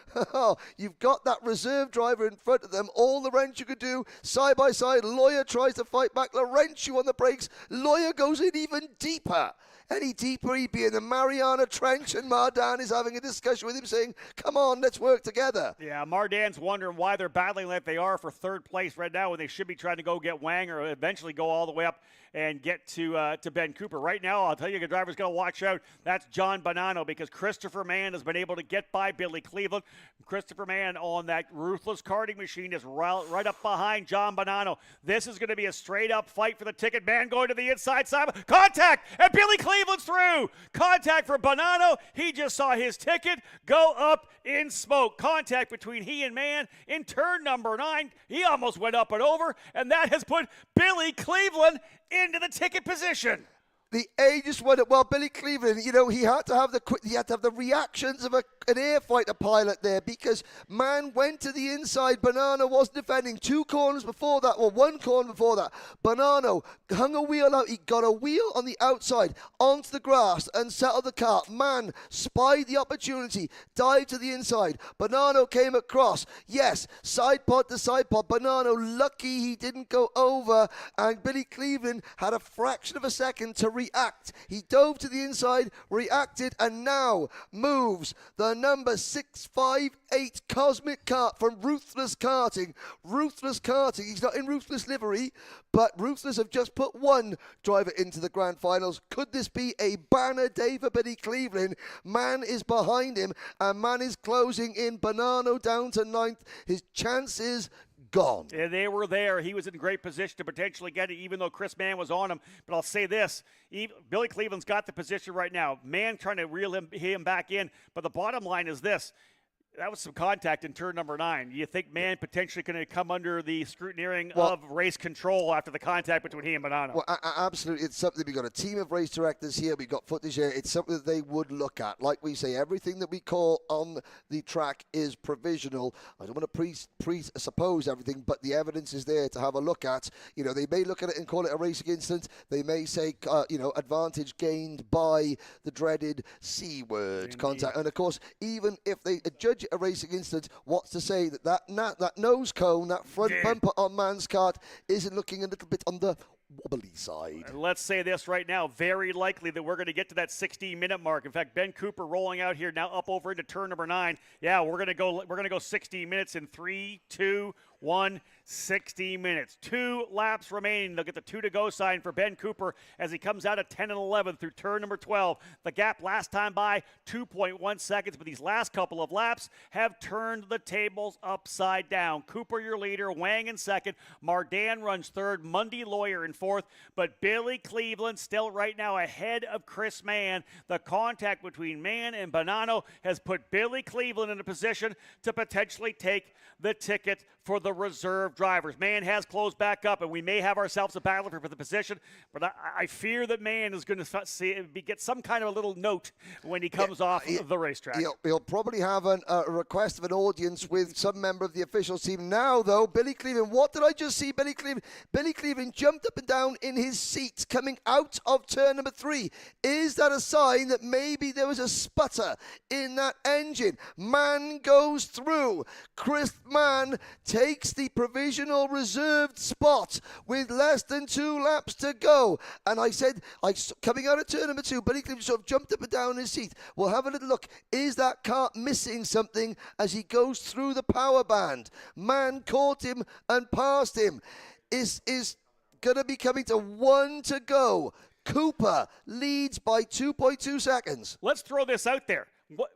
you've got that reserve driver in front of them. All Lorenzo could do, side by side, Lawyer tries to fight back, Lorenzo on the brakes, Lawyer goes in even deeper. Any deeper, he'd be in the Mariana Trench, and Mardan is having a discussion with him saying, come on, let's work together. Yeah, Mardan's wondering why they're battling like they are for third place right now when they should be trying to go get Wang or eventually go all the way up and get to Ben Cooper. Right now, I'll tell you, the driver's going to watch out. That's John Bonanno, because Christopher Mann has been able to get by Billy Cleveland. Christopher Mann on that ruthless karting machine is right up behind John Bonanno. This is going to be a straight-up fight for the ticket. Mann going to the inside side. Contact! And Billy Cleveland's through! Contact for Bonanno. He just saw his ticket go up in smoke. Contact between he and Mann in turn number 9. He almost went up and over, and that has put Billy Cleveland into the ticket position. The ages won it. Well, Billy Cleveland, he had to have the reactions of an air fighter pilot there, because Mann went to the inside. Bonanno was defending 2 corners before that, or 1 corner before that. Bonanno hung a wheel out. He got a wheel on the outside onto the grass and settled the car. Mann spied the opportunity, dived to the inside. Bonanno came across. Yes, side pod to side pod. Bonanno lucky he didn't go over, and Billy Cleveland had a fraction of a second to react. He dove to the inside, reacted, and now moves the number 658 Cosmic Kart from Ruthless Karting. Ruthless Karting, he's not in Ruthless livery, but Ruthless have just put 1 driver into the grand finals. Could this be a banner day for Billy Cleveland? Mann is behind him, and Mann is closing in. Bonanno down to 9th. His chances gone. Yeah, they were there. He was in great position to potentially get it, even though Chris Mann was on him. But I'll say this, Billy Cleveland's got the position right now. Mann trying to reel him back in. But the bottom line is this. That was some contact in turn number 9. You think Mann potentially going to come under the scrutineering of race control after the contact between he and Bonanno? Well, absolutely. It's something. We've got a team of race directors here. We've got footage here. It's something that they would look at. Like we say, everything that we call on the track is provisional. I don't want to presuppose everything, but the evidence is there to have a look at. They may look at it and call it a racing incident. They may say, advantage gained by the dreaded C word, contact. And of course, even if they judge a racing incident, what's to say that nose cone, that front bumper on Mann's kart isn't looking a little bit on the wobbly side? And let's say this right now, very likely that we're going to get to that 16-minute mark. In fact, Ben Cooper rolling out here now up over into turn number 9. Yeah, we're going to go 16 minutes in 3, 2, 1, 60 minutes. 2 laps remaining. They'll get the 2 to go sign for Ben Cooper as he comes out at 10 and 11 through turn number 12. The gap last time by 2.1 seconds, but these last couple of laps have turned the tables upside down. Cooper your leader, Wang in second, Mardan runs third, Mundy Lawyer in fourth, but Billy Cleveland still right now ahead of Chris Mann. The contact between Mann and Bonanno has put Billy Cleveland in a position to potentially take the ticket for the reserve drivers. Mann has closed back up, and we may have ourselves a battle for the position, but I fear that Mann is going to get some kind of a little note when he comes off the racetrack. He'll probably have a request of an audience with some member of the officials team. Now, though, Billy Cleveland, what did I just see? Billy Cleveland jumped up and down in his seat coming out of turn number 3. Is that a sign that maybe there was a sputter in that engine? Mann goes through. Chris Mann takes the provisional reserved spot with less than 2 laps to go. And I said, coming out of turn number 2, Billy Cleveland sort of jumped up and down in his seat. We'll have a little look. Is that car missing something as he goes through the power band? Mann caught him and passed him. Is going to be coming to 1 to go. Cooper leads by 2.2 seconds. Let's throw this out there.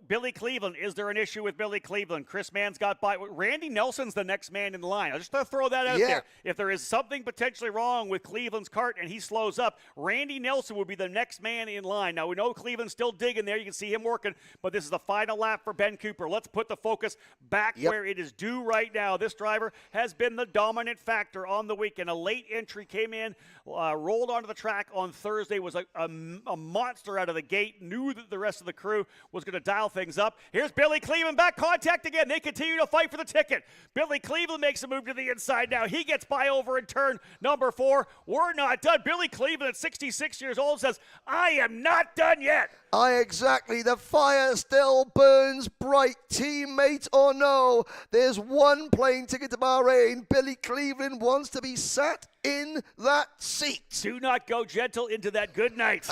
Billy Cleveland, is there an issue with Billy Cleveland? Chris Mann's got by. Randy Nelson's the next man in line. I'll just throw that out there. If there is something potentially wrong with Cleveland's kart and he slows up, Randy Nelson would be the next man in line. Now, we know Cleveland's still digging there. You can see him working, but this is the final lap for Ben Cooper. Let's put the focus back where it is due right now. This driver has been the dominant factor on the weekend. A late entry came in, rolled onto the track on Thursday, was a monster out of the gate, knew that the rest of the crew was going to dial things up. Here's Billy Cleveland back, contact again. They continue to fight for the ticket. Billy Cleveland makes a move to the inside now. He gets by over in turn number 4. We're not done. Billy Cleveland at 66 years old says, I am not done yet. Exactly. The fire still burns bright. Teammate or no, there's one plane ticket to Bahrain. Billy Cleveland wants to be sat in that seat. Do not go gentle into that good night.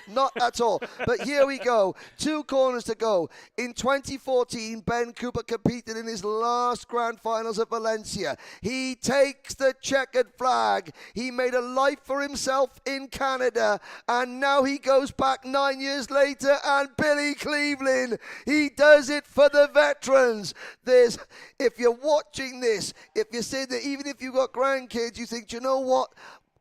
Not at all. But here we go. 2 corners to go. In 2014, Ben Cooper competed in his last Grand Finals at Valencia. He takes the checkered flag. He made a life for himself in Canada, and now he goes back 9 years later, and Billy Cleveland, he does it for the veterans. If you're watching this, if you're saying that even if you've got grandkids, you think, you know what,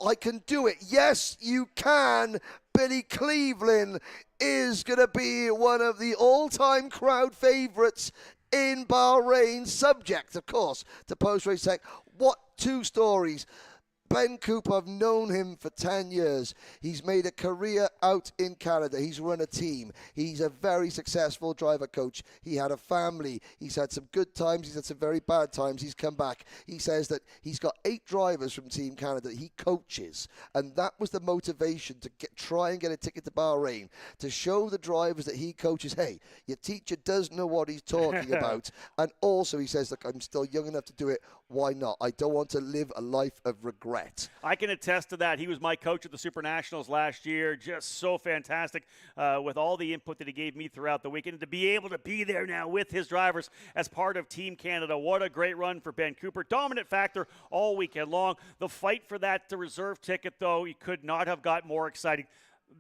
I can do it. Yes, you can. Billy Cleveland is going to be one of the all-time crowd favorites in Bahrain, subject, of course, to post-race tech. What 2 stories. Ben Cooper, I've known him for 10 years. He's made a career out in Canada. He's run a team. He's a very successful driver coach. He had a family. He's had some good times. He's had some very bad times. He's come back. He says that he's got 8 drivers from Team Canada that he coaches. And that was the motivation to try and get a ticket to Bahrain, to show the drivers that he coaches, hey, your teacher does know what he's talking about. And also he says, look, I'm still young enough to do it. Why not? I don't want to live a life of regret. I can attest to that. He was my coach at the Super Nationals last year. Just so fantastic with all the input that he gave me throughout the weekend. And to be able to be there now with his drivers as part of Team Canada, what a great run for Ben Cooper. Dominant factor all weekend long. The fight for that reserve ticket, though, he could not have got more exciting.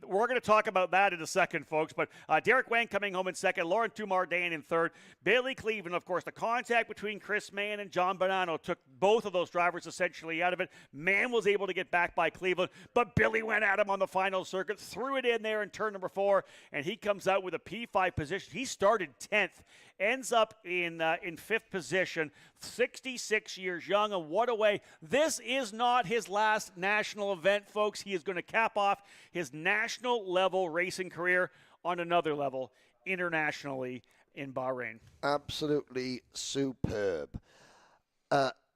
We're going to talk about that in a second, folks. But Derek Wang coming home in second, Laurent Toumardin in third. Billy Cleveland, of course, the contact between Chris Mann and John Bonanno took both of those drivers essentially out of it. Mann was able to get back by Cleveland, but Billy went at him on the final circuit, threw it in there in turn number 4, and he comes out with a P5 position. He started 10th, ends up in 5th position, 66 years young, and what a way. This is not his last national event, folks. He is going to cap off his national level racing career on another level internationally in Bahrain. Absolutely superb.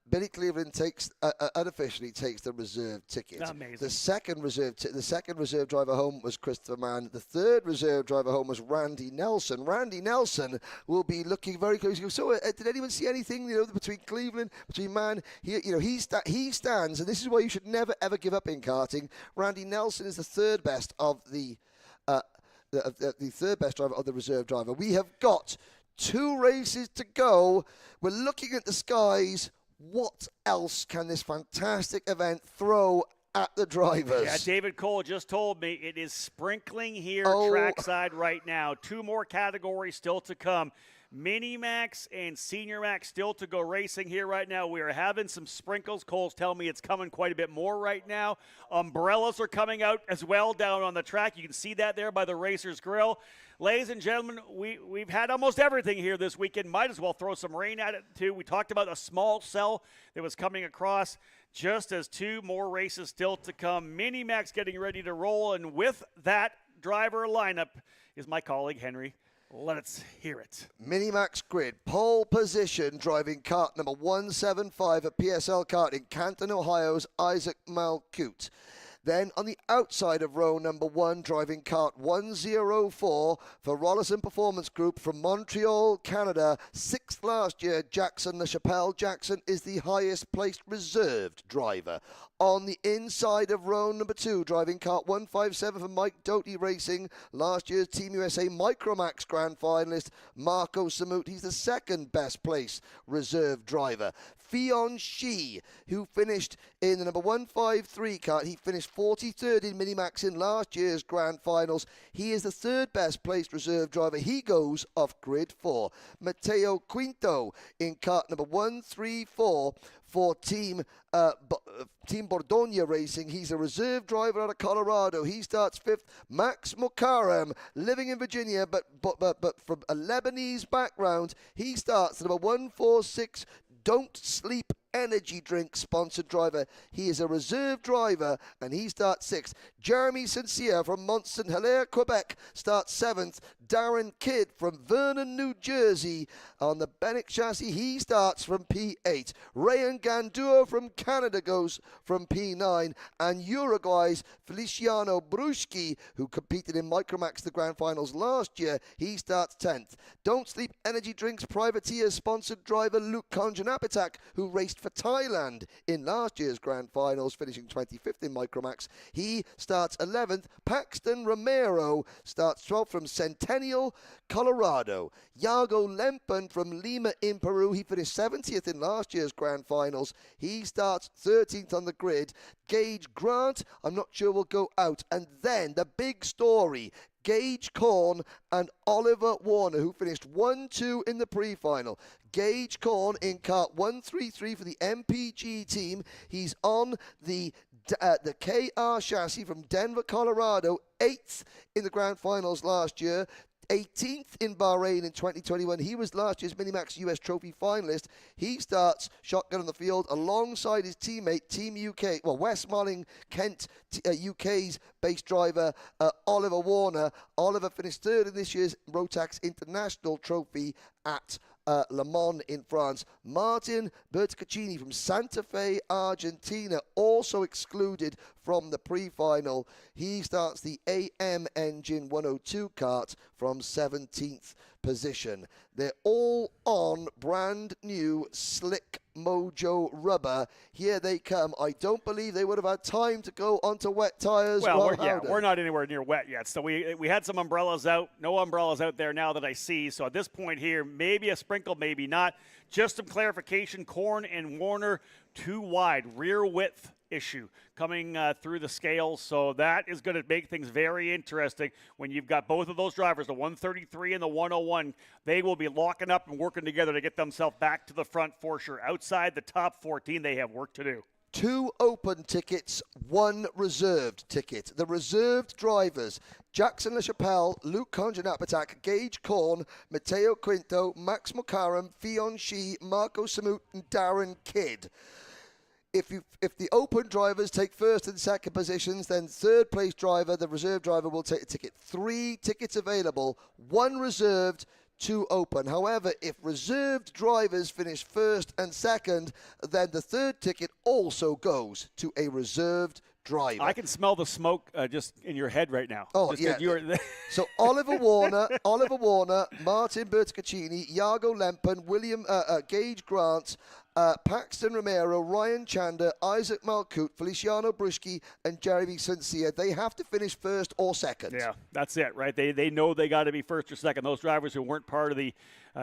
Billy Cleveland unofficially takes the reserve ticket. Amazing. The second reserve driver home was Christopher Mann. The third reserve driver home was Randy Nelson. Randy Nelson will be looking very close. So, did anyone see anything? Between Cleveland, between Mann? He stands, and this is why you should never ever give up in karting. Randy Nelson is the third best of the third best driver of the reserve driver. We have got 2 races to go. We're looking at the skies. What else can this fantastic event throw at the drivers? Yeah, David Cole just told me it is sprinkling here trackside right now. 2 more categories still to come. Minimax and Senior Max still to go racing here right now. We are having some sprinkles. Cole's telling me it's coming quite a bit more right now. Umbrellas are coming out as well down on the track. You can see that there by the Racers Grill. Ladies and gentlemen, we've had almost everything here this weekend. Might as well throw some rain at it, too. We talked about a small cell that was coming across just as 2 more races still to come. Minimax getting ready to roll, and with that driver lineup is my colleague, Henry. Let's hear it. Minimax Grid, pole position, driving kart number 175 at PSL Kart in Canton, Ohio's Isaac Malkut. Then on the outside of row number 1, driving kart 104 for Rollison Performance Group from Montreal, Canada. 6th last year, Jackson LaChapelle. Jackson is the highest placed reserved driver. On the inside of row number 2, driving kart 157 for Mike Doty Racing. Last year's Team USA Micromax Grand Finalist, Marco Samut. He's the 2nd best placed reserve driver. Fion Shi, who finished in the number 153 kart. He finished 43rd in Minimax in last year's Grand Finals. He is the 3rd best placed reserve driver. He goes off grid 4. Mateo Quinto in kart number 134 for Team Bordonia Racing. He's a reserve driver out of Colorado. He starts 5th. Max Mukarem, living in Virginia, but from a Lebanese background, he starts at number 146. Don't Sleep energy drink sponsored driver. He is a reserve driver and he starts 6th. Jeremy Sincere from Mont-Saint-Hilaire, Quebec starts 7th. Darren Kidd from Vernon, New Jersey on the Bennett chassis. He starts from P8. Rayan Gandua from Canada goes from P9. And Uruguay's Feliciano Bruschi, who competed in Micromax the Grand Finals last year, he starts 10th. Don't Sleep Energy Drinks Privateer sponsored driver Luke Konjanapitak, who raced for Thailand in last year's Grand Finals, finishing 25th in Micromax. He starts 11th. Paxton Romero starts 12th from Centennial, Colorado. Yago Lempen from Lima in Peru. He finished 70th in last year's Grand Finals. He starts 13th on the grid. Gage Grant, I'm not sure will go out. And then the big story, Gage Korn and Oliver Warner, who finished 1-2 in the pre-final. Gage Korn in kart 133 for the MPG team. He's on the KR chassis from Denver, Colorado, 8th in the Grand Finals last year. 18th in Bahrain in 2021. He was last year's Minimax US Trophy finalist. He starts shotgun on the field alongside his teammate, Team UK, Westmoreland Kent, UK's base driver, Oliver Warner. Oliver finished 3rd in this year's Rotax International Trophy at Le Mans in France. Martin Bertaccini from Santa Fe, Argentina, also excluded from the pre-final. He starts the AM Engine 102 kart from 17th position. They're all on brand new slick Mojo rubber. Here they come. I don't believe they would have had time to go onto wet tires. Well, we're not anywhere near wet yet. So we had some umbrellas out. No umbrellas out there now that I see. So at this point here, maybe a sprinkle, maybe not. Just some clarification. Korn and Warner, too wide. Rear width issue coming through the scales. So that is going to make things very interesting when you've got both of those drivers, the 133 and the 101. They will be locking up and working together to get themselves back to the front for sure. Outside the top 14, they have work to do. 2 open tickets, 1 reserved ticket. The reserved drivers, Jackson LaChapelle, Luke Konjanapitak, Gage Korn, Mateo Quinto, Max Mukarem, Fion Shi, Marco Samut, and Darren Kidd. If the open drivers take 1st and 2nd positions, then 3rd place driver, the reserve driver, will take a ticket. 3 tickets available, 1 reserved, 2 open. However, if reserved drivers finish 1st and 2nd, then the 3rd ticket also goes to a reserved driver. I can smell the smoke just in your head right now. Oh, just yeah. So Oliver Warner, Martin Bertaccini, Iago Lempen, Gage Grant, Paxton Romero, Ryan Chander, Isaac Malkout, Feliciano Bruschi, and Jeremy Sincere. They have to finish first or second. Yeah, that's it, right? They know they got to be first or second. Those drivers who weren't part of the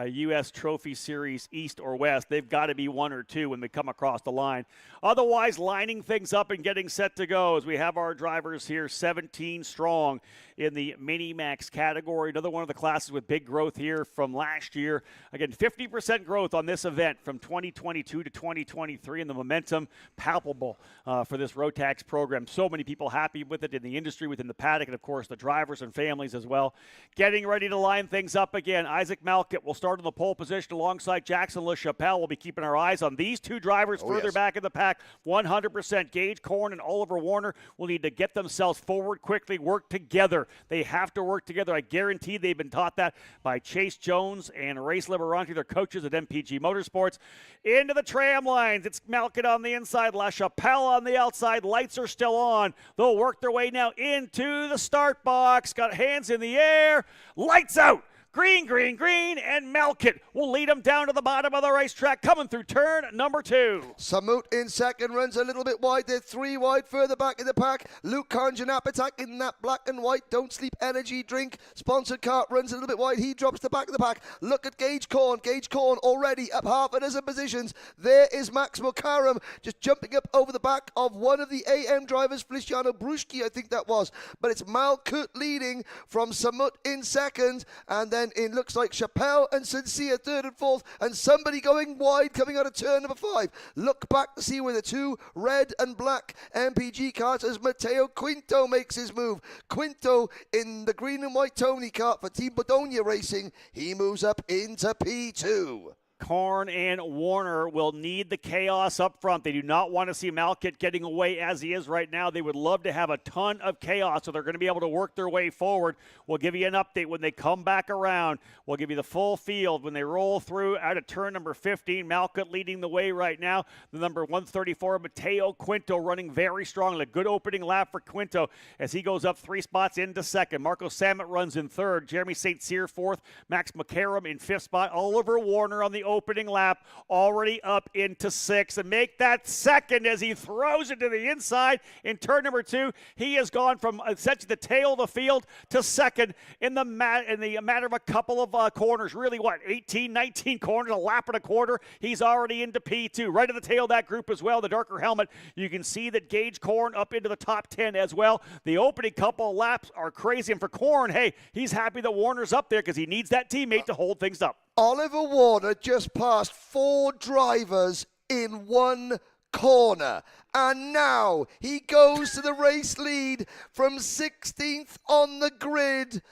U.S. Trophy Series East or West, they've got to be 1 or 2 when they come across the line. Otherwise, lining things up and getting set to go as we have our drivers here 17 strong in the Minimax category. Another one of the classes with big growth here from last year. Again, 50% growth on this event from 2022 to 2023, and the momentum palpable for this Rotax program. So many people happy with it in the industry, within the paddock, and of course the drivers and families as well. Getting ready to line things up again. Isaac Malkett will start in the pole position alongside Jackson LaChapelle. We'll be keeping our eyes on these two drivers further back in the pack. 100%. Gage Korn and Oliver Warner will need to get themselves forward quickly, work together. They have to work together. I guarantee they've been taught that by Chase Jones and Race Liberanti, their coaches at MPG Motorsports. Into the tram lines. It's Malkett on the inside, LaChapelle on the outside. Lights are still on. They'll work their way now into the start box. Got hands in the air. Lights out. Green, green, green, and Malkett will lead them down to the bottom of the racetrack, coming through turn number 2. Samut in second, runs a little bit wide. They're 3 wide further back in the pack. Luke Conjanapatak in that black and white Don't Sleep energy drink. Sponsored Kart runs a little bit wide. He drops the back of the pack. Look at Gage Korn. Gage Korn already up half a dozen positions. There is Max Mukaram just jumping up over the back of one of the AM drivers, Feliciano Bruschi, I think that was. But it's Malkut leading from Samut in second, and then it looks like Chappelle and Sincere third and fourth, and somebody going wide coming out of turn number 5. Look back to see where the 2 red and black MPG carts as Matteo Quinto makes his move. Quinto in the green and white Tony kart for Team Bodonia Racing. He moves up into P2. Korn and Warner will need the chaos up front. They do not want to see Malkett getting away as he is right now. They would love to have a ton of chaos, so they're going to be able to work their way forward. We'll give you an update when they come back around. We'll give you the full field when they roll through out of turn number 15. Malkett leading the way right now. The number 134, Matteo Quinto, running very strongly. Good opening lap for Quinto as he goes up 3 spots into second. Marco Samet runs in third. Jeremy St. Cyr fourth. Max McCarrum in 5th spot. Oliver Warner on the opening lap, already up into 6th, and make that second as he throws it to the inside in turn number 2. He has gone from essentially the tail of the field to second in the matter of a couple of corners. Really, 18, 19 corners, a lap and a quarter. He's already into P2. Right at the tail of that group as well, the darker helmet. You can see that Gage Korn up into the top 10 as well. The opening couple of laps are crazy, and for Korn, hey, he's happy that Warner's up there because he needs that teammate to hold things up. Oliver Warner just passed 4 drivers in 1 corner, and now he goes to the race lead from 16th on the grid.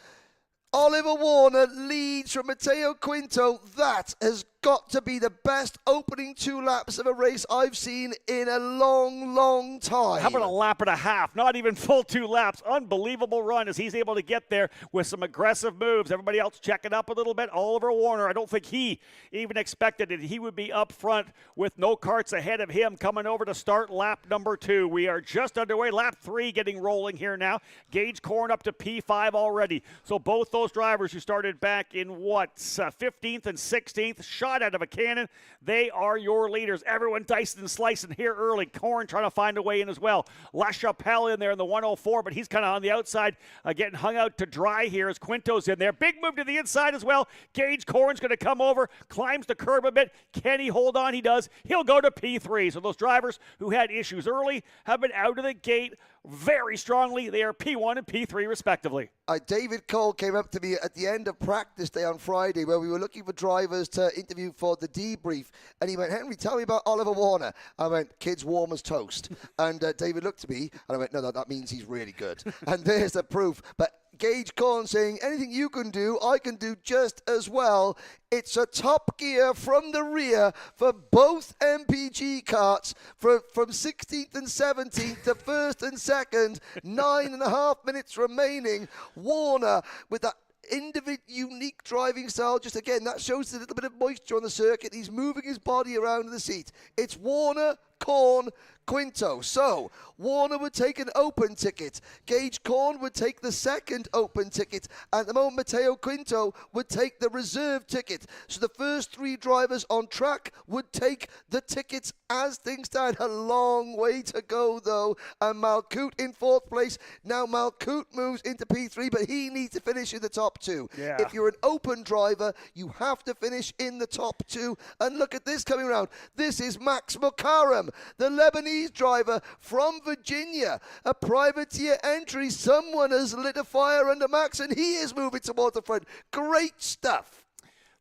Oliver Warner leads from Matteo Quinto. That has got to be the best opening 2 laps of a race I've seen in a long, long time. How about a lap and a half? Not even full 2 laps. Unbelievable run as he's able to get there with some aggressive moves. Everybody else checking up a little bit. Oliver Warner, I don't think he even expected that he would be up front with no karts ahead of him coming over to start lap number 2. We are just underway. Lap 3 getting rolling here now. Gage Korn up to P5 already. So both those drivers who started back in 15th and 16th, shot out of a cannon. They are your leaders. Everyone dicing and slicing here early. Korn trying to find a way in as well. LaChapelle in there in the 104, but he's kind of on the outside, getting hung out to dry here as Quinto's in there. Big move to the inside as well. Gage Korn's going to come over, climbs the curb a bit. Can he hold on? He does. He'll go to P3. So those drivers who had issues early have been out of the gate very strongly. They are P1 and P3 respectively. David Cole came up to me at the end of practice day on Friday where we were looking for drivers to interview for the debrief, and he went, "Henry, tell me about Oliver Warner." I went, "Kid's warm as toast." And David looked at me and I went, no, that means he's really good. And there's the proof. But Gage Korn saying, anything you can do, I can do just as well. It's a top gear from the rear for both MPG karts from 16th and 17th to 1st and 2nd. 9.5 minutes remaining. Warner with that unique driving style. Just again, that shows a little bit of moisture on the circuit. He's moving his body around in the seat. It's Warner, Korn, Quinto. So Warner would take an open ticket. Gage Korn would take the second open ticket. At the moment, Matteo Quinto would take the reserve ticket. So the first 3 drivers on track would take the tickets as things stand. A long way to go, though. And Malkout in 4th place. Now Malkout moves into P3, but he needs to finish in the top 2. Yeah. If you're an open driver, you have to finish in the top 2. And look at this coming around. This is Max Mukaram, the Lebanese driver from Virginia. A privateer entry. Someone has lit a fire under Max, and he is moving towards the front. Great stuff.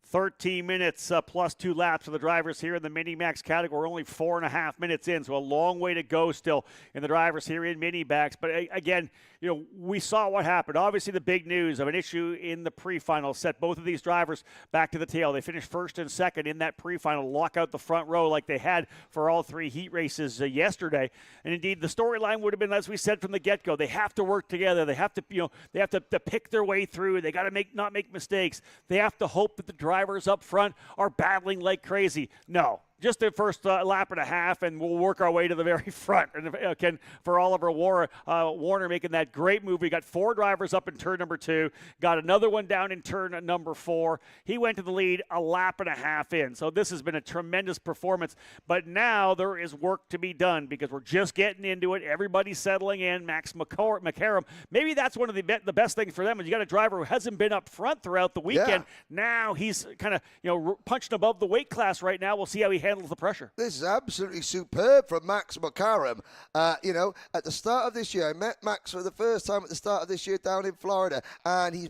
13 minutes plus 2 laps for the drivers here in the Minimax category. Only 4.5 minutes in, so a long way to go still in the drivers here in Minimax. But again, you know, we saw what happened. Obviously, the big news of an issue in the pre-final set both of these drivers back to the tail. They finished first and second in that pre-final, lock out the front row like they had for all 3 heat races yesterday. And indeed, the storyline would have been, as we said from the get-go, they have to work together. They have to, you know, they have to pick their way through. They got to not make mistakes. They have to hope that the drivers up front are battling like crazy. No. Just the first lap and a half, and we'll work our way to the very front. And again, for Oliver Warner making that great move. We got 4 drivers up in turn number 2, got another one down in turn number 4. He went to the lead a lap and a half in. So this has been a tremendous performance. But now there is work to be done because we're just getting into it. Everybody's settling in. Max McCarram, maybe that's one of the best things for them is you got a driver who hasn't been up front throughout the weekend. Yeah. Now he's kind of, you know, punching above the weight class right now. We'll see how he handles the pressure. This is absolutely superb from Max McCarram. You know, at the start of this year, I met Max for the first time at the start of this year down in Florida, and he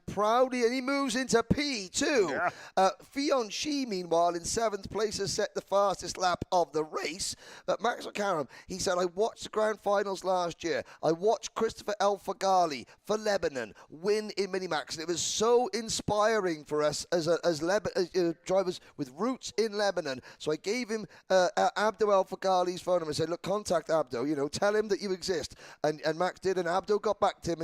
moves into P2. Yeah. Fion Shi, meanwhile, in 7th place, has set the fastest lap of the race. But Max McCarram, he said, I watched the grand finals last year. I watched Christopher El Fagali for Lebanon win in Minimax, and it was so inspiring for us as drivers with roots in Lebanon. So I gave him Abdo El Fagali's phone number and said, look, contact Abdo, you know, tell him that you exist. And Max did, and Abdo got back to him,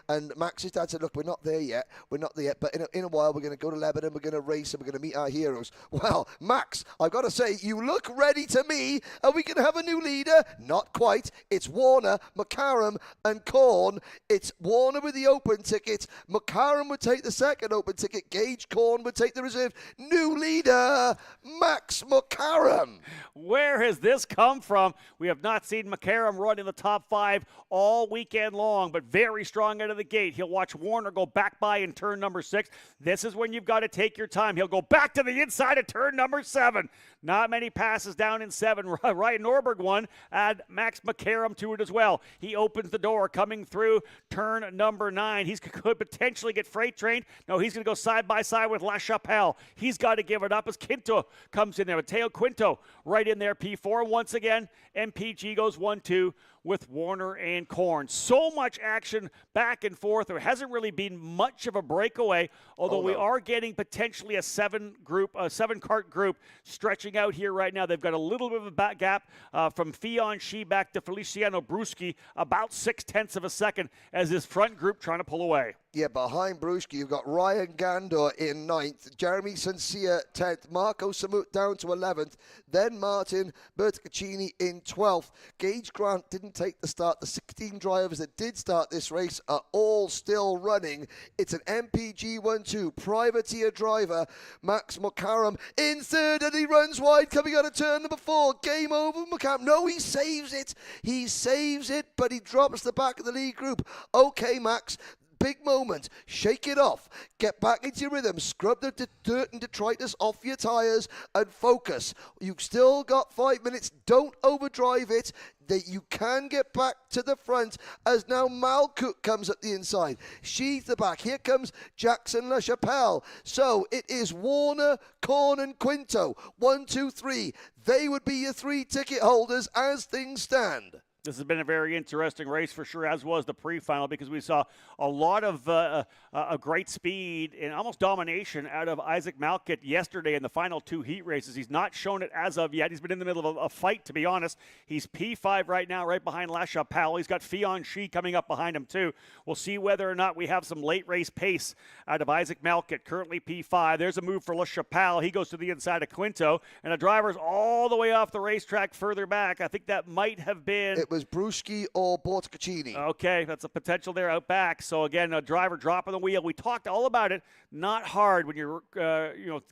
and Max's dad said, look, we're not there yet, but in a while we're going to go to Lebanon, we're going to race, and we're going to meet our heroes. Well, Max, I've got to say, you look ready to me. Are we going to have a new leader? Not quite. It's Warner, McCarram, and Korn. It's Warner with the open ticket. McCarram would take the second open ticket. Gage Korn would take the reserve. New leader, Max McCarram. Where has this come from? We have not seen McCarram run in the top 5 all weekend long, but very strong out of the gate. He'll watch Warner go back by in turn number 6. This is when you've got to take your time. He'll go back to the inside of turn number 7. Not many passes down in 7. Ryan Norberg won. Add Max McCarram to it as well. He opens the door coming through turn number 9. He could potentially get freight trained. No, he's going to go side by side with La Chapelle. He's got to give it up as Quinto comes in there. Matteo Quinto right in there, P4. Once again, MPG goes 1-2 with Warner and Korn. So much action back and forth. There hasn't really been much of a breakaway, although we are getting potentially a 7-kart group stretching out here right now. They've got a little bit of a back gap from Fion Shi back to Feliciano Bruschi, about 0.6 of a second as this front group trying to pull away. Yeah, behind Bruschi, you've got Ryan Gandor in 9th, Jeremy Sancia 10th, Marco Samut down to 11th, then Martin Bertaccini in 12th. Gage Grant didn't take the start. The 16 drivers that did start this race are all still running. It's an MPG 1-2 privateer driver, Max McCarram in 3rd, and he runs wide coming out of turn number 4. Game over, McCarram. No, he saves it. He saves it, but he drops the back of the lead group. Okay, Max. Big moment. Shake it off. Get back into your rhythm. Scrub the dirt and detritus off your tyres and focus. You've still got 5 minutes. Don't overdrive it. That you can get back to the front as now Malkout comes up the inside. She's the back. Here comes Jackson LaChapelle. So it is Warner, Korn, and Quinto. 1, 2, 3. They would be your 3 ticket holders as things stand. This has been a very interesting race for sure, as was the pre-final, because we saw a lot of a great speed and almost domination out of Isaac Malkit yesterday in the final 2 heat races. He's not shown it as of yet. He's been in the middle of a fight, to be honest. He's P5 right now, right behind La Chapelle. He's got Fionn Shi coming up behind him, too. We'll see whether or not we have some late race pace out of Isaac Malkit, currently P5. There's a move for La Chapelle. He goes to the inside of Quinto, and the driver's all the way off the racetrack further back. I think that might have been... It was Bruschi or Bortocaccini. Okay, that's a potential there out back. So again, a driver dropping the wheel. We talked all about it. Not hard when you're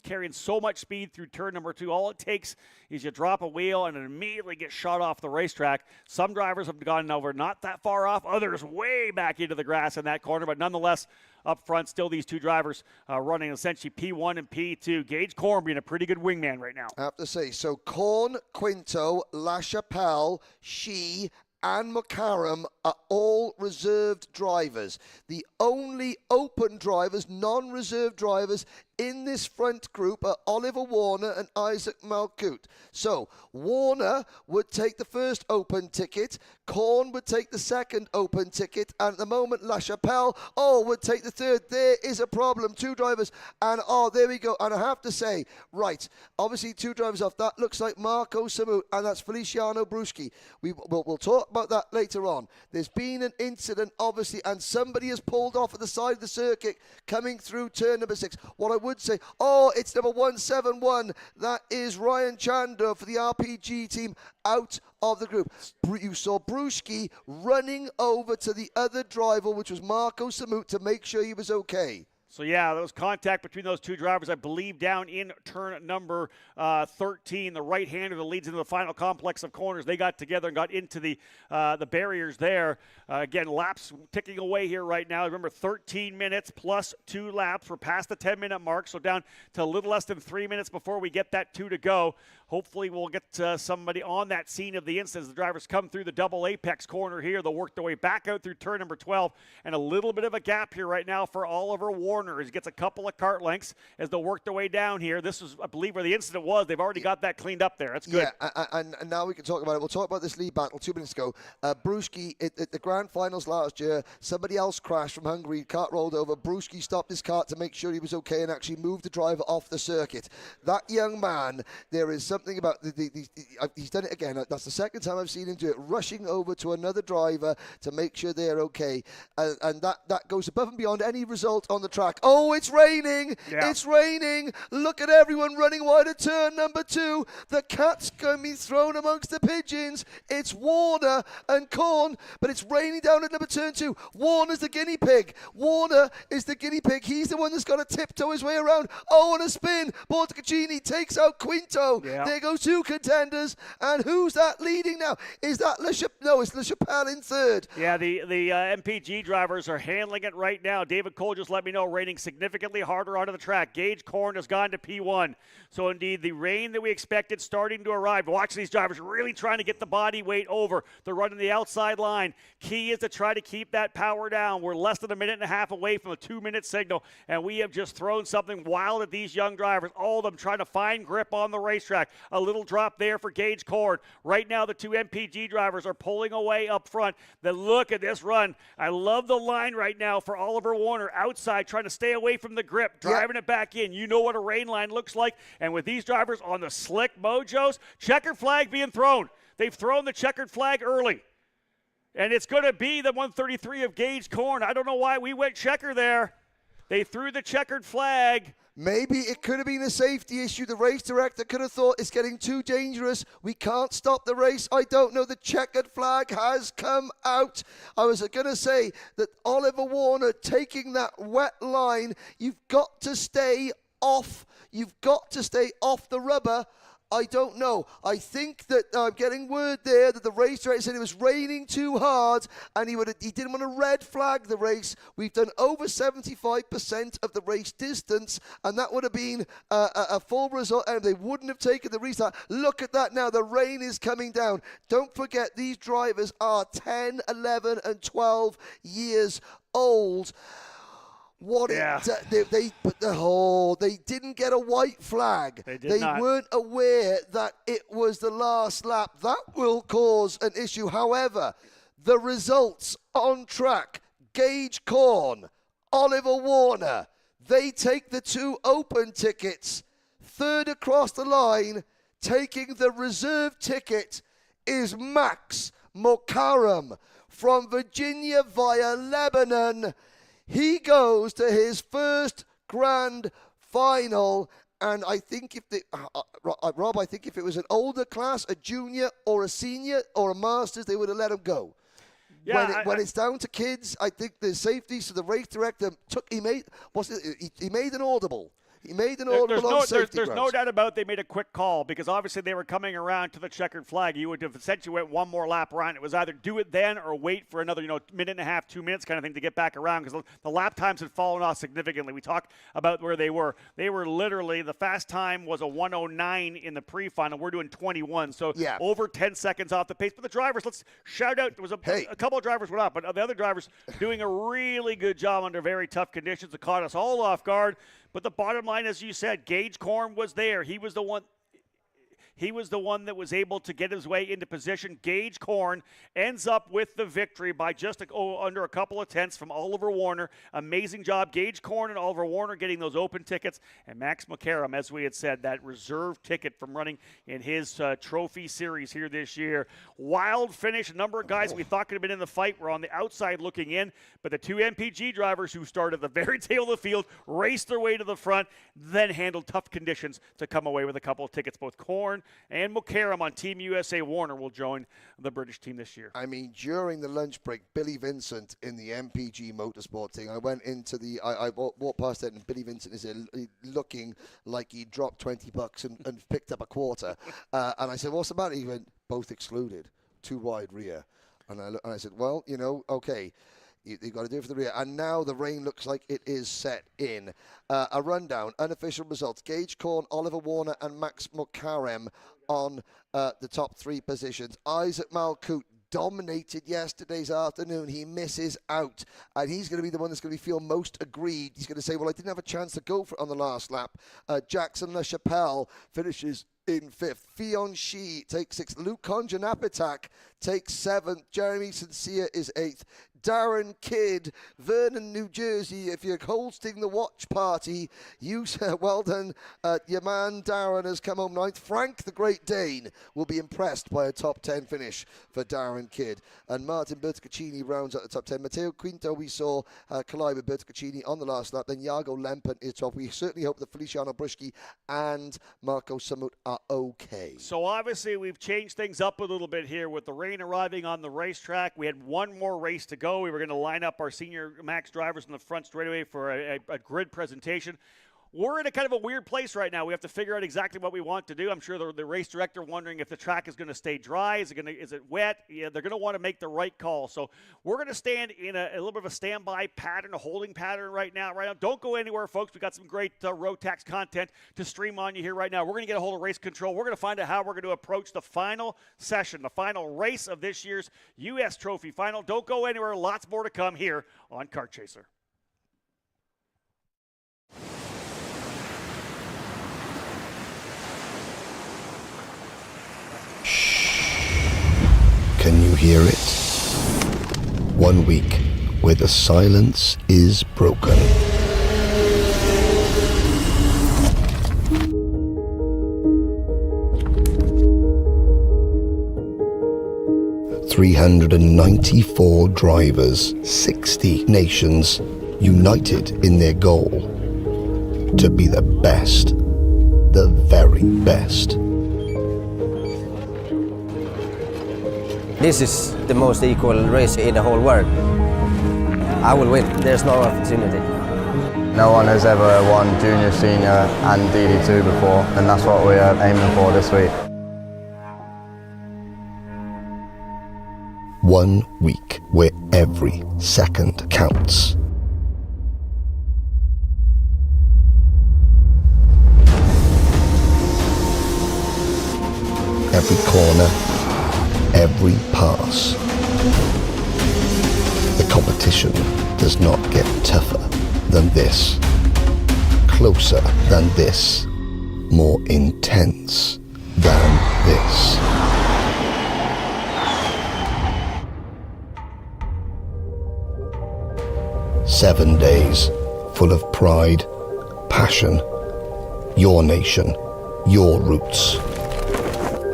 carrying so much speed through turn number 2. All it takes is you drop a wheel and it immediately gets shot off the racetrack. Some drivers have gone over not that far off. Others way back into the grass in that corner. But nonetheless, up front, still these 2 drivers running essentially P1 and P2. Gage Korn being a pretty good wingman right now. I have to say, so Korn, Quinto, La Chapelle, Shi, and McCarram are all reserved drivers. The only open drivers, non-reserve drivers in this front group are Oliver Warner and Isaac Malkut. So Warner would take the first open ticket, Korn would take the second open ticket, and at the moment La Chapelle, would take the third. There is a problem. 2 drivers, and there we go. And I have to say, right, obviously 2 drivers off. That looks like Marco Samut, and that's Feliciano Bruschi. We'll talk about that later on. There's been an incident, obviously, and somebody has pulled off at the side of the circuit coming through turn number 6. What I would say, it's number 171. That is Ryan Chandler for the RPG team out of the group. You saw Bruschi running over to the other driver, which was Marco Samut, to make sure he was okay. So, yeah, there was contact between those 2 drivers, I believe, down in turn number 13. The right-hander that leads into the final complex of corners. They got together and got into the barriers there. Again, laps ticking away here right now. Remember, 13 minutes plus 2 laps. We're past the 10-minute mark, so down to a little less than 3 minutes before we get that 2 to go. Hopefully we'll get somebody on that scene of the incident as the drivers come through the double apex corner here. They'll work their way back out through turn number 12, and a little bit of a gap here right now for Oliver Warner. He gets a couple of kart lengths as they'll work their way down here. This is, I believe, where the incident was. They've already got that cleaned up there. That's good. Yeah, and now we can talk about it. We'll talk about this lead battle 2 minutes ago. Bruschi, at the grand finals last year, somebody else crashed from Hungary. Kart rolled over. Bruschi stopped his kart to make sure he was okay and actually moved the driver off the circuit. That young man, there is something about he's done it again. That's the second time I've seen him do it, rushing over to another driver to make sure they're okay. And that goes above and beyond any result on the track. Oh, it's raining. Yeah. It's raining. Look at everyone running wide at turn number 2. The cat's going to be thrown amongst the pigeons. It's Warner and Korn, but it's raining down at number turn 2. Warner's the guinea pig. Warner is the guinea pig. He's the one that's got to tiptoe his way around. Oh, and a spin. Bortocaccini takes out Quinto. Yeah. There goes 2 contenders. And who's that leading now? Is that No, it's La Chapelle in third. Yeah, the MPG drivers are handling it right now. David Cole just let me know, raining significantly harder onto the track. Gage Korn has gone to P1. So indeed, the rain that we expected starting to arrive. Watch these drivers really trying to get the body weight over. They're running the outside line. Key is to try to keep that power down. We're less than a minute and a half away from a 2-minute signal, and we have just thrown something wild at these young drivers. All of them trying to find grip on the racetrack. A little drop there for Gage Korn. Right now, the 2 MPG drivers are pulling away up front. Then look at this run. I love the line right now for Oliver Warner outside, trying to stay away from the grip, driving it back in. You know what a rain line looks like. And with these drivers on the slick mojos, checkered flag being thrown. They've thrown the checkered flag early. And it's going to be the 133 of Gage Korn. I don't know why we went checker there. They threw the checkered flag. Maybe it could have been a safety issue. The race director could have thought it's getting too dangerous. We can't stop the race. I don't know. The checkered flag has come out. I was going to say that Oliver Warner taking that wet line, you've got to stay off. You've got to stay off the rubber. I don't know. I think that I'm getting word there that the race director said it was raining too hard and he didn't want to red flag the race. We've done over 75% of the race distance, and that would have been a full result, and they wouldn't have taken the restart. Look at that now. The rain is coming down. Don't forget, these drivers are 10, 11, and 12 years old. They didn't get a white flag. They not. Weren't aware that it was the last lap. That will cause an issue. However, the results on track, Gage Korn, Oliver Warner, they take the 2 open tickets. Third across the line, taking the reserve ticket, is Max Mokaram from Virginia via Lebanon. He goes to his first grand final, and I think Rob, I think if it was an older class, a junior or a senior or a masters, they would have let him go. Yeah, when it's down to kids, I think the safety. So the race director he made an audible. He made an audible on safety There's grounds. no doubt about they made a quick call because obviously they were coming around to the checkered flag. You would have essentially went one more lap around. It was either do it then or wait for another, minute and a half, 2 minutes kind of thing to get back around because the lap times had fallen off significantly. We talked about where they were. They were literally, the fast time was a 1:09 in the pre-final. We're doing 21, so over 10 seconds off the pace. But the drivers, let's shout out. There was a couple of drivers went up, but the other drivers doing a really good job under very tough conditions that caught us all off guard. But the bottom line, as you said, Gage Korn was there. He was the one that was able to get his way into position. Gage Korn ends up with the victory by just under a couple of tenths from Oliver Warner. Amazing job. Gage Korn and Oliver Warner getting those open tickets. And Max Mokaram, as we had said, that reserve ticket from running in his trophy series here this year. Wild finish. A number of guys we thought could have been in the fight were on the outside looking in. But the 2 MPG drivers who started at the very tail of the field raced their way to the front, then handled tough conditions to come away with a couple of tickets. Both Korn and Mokaram on Team USA. Warner will join the British team this year. I mean, during the lunch break, Billy Vincent in the MPG Motorsport thing, I went into I walked past it, and Billy Vincent is looking like he dropped $20 and picked up a quarter. And I said, what's the matter? He went, both excluded, 2 wide rear. And I said, well, okay. You've got to do it for the rear. And now the rain looks like it is set in. A rundown, unofficial results. Gage Korn, Oliver Warner, and Max Mokaram on the top 3 positions. Isaac Malkout dominated yesterday's afternoon. He misses out, and he's going to be the one that's going to feel most aggrieved. He's going to say, well, I didn't have a chance to go for it on the last lap. Jackson LaChapelle finishes in 5th. Fionn Shee takes 6th. Luke Conjanapitak takes 7th. Jeremy Sincere is 8th. Darren Kidd, Vernon, New Jersey. If you're hosting the watch party, well done. Your man Darren has come home 9th. Frank the Great Dane will be impressed by a top 10 finish for Darren Kidd. And Martin Bertocchini rounds out the top 10. Matteo Quinto, we saw collide with Bertocchini on the last lap. Then Jago Lempen is top. We certainly hope that Feliciano Bruschi and Marco Samut are okay. So obviously we've changed things up a little bit here with the rain arriving on the racetrack. We had one more race to go. We were going to line up our senior max drivers in the front straightaway for a grid presentation. We're in a kind of a weird place right now. We have to figure out exactly what we want to do. I'm sure the race director wondering if the track is going to stay dry. Is it wet? Yeah, they're going to want to make the right call. So we're going to stand in a little bit of a standby pattern, a holding pattern right now. Don't go anywhere, folks. We got some great Rotax content to stream on you here right now. We're going to get a hold of race control. We're going to find out how we're going to approach the final session, the final race of this year's US Trophy Final. Don't go anywhere. Lots more to come here on Kart Chaser. Can you hear it? 1 week where the silence is broken. $394 drivers, 60 nations, united in their goal to be the best, the very best. This is the most equal race in the whole world. I will win. There's no opportunity. No one has ever won junior, senior and DD2 before, and that's what we are aiming for this week. 1 week where every second counts. Every corner, every pass. The competition does not get tougher, than this, closer than this, more intense than this. Seven days full of pride, passion, your nation, your roots.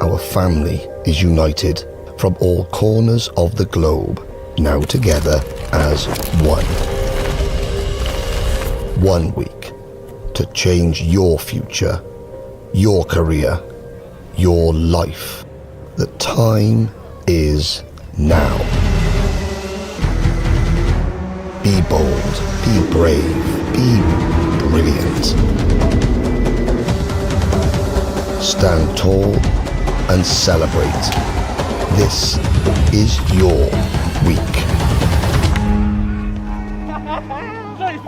Our family is united from all corners of the globe, now together as one. 1 week to change your future, your career, your life. The time is now. Be bold, be brave, be brilliant. Stand tall and celebrate. This is your week.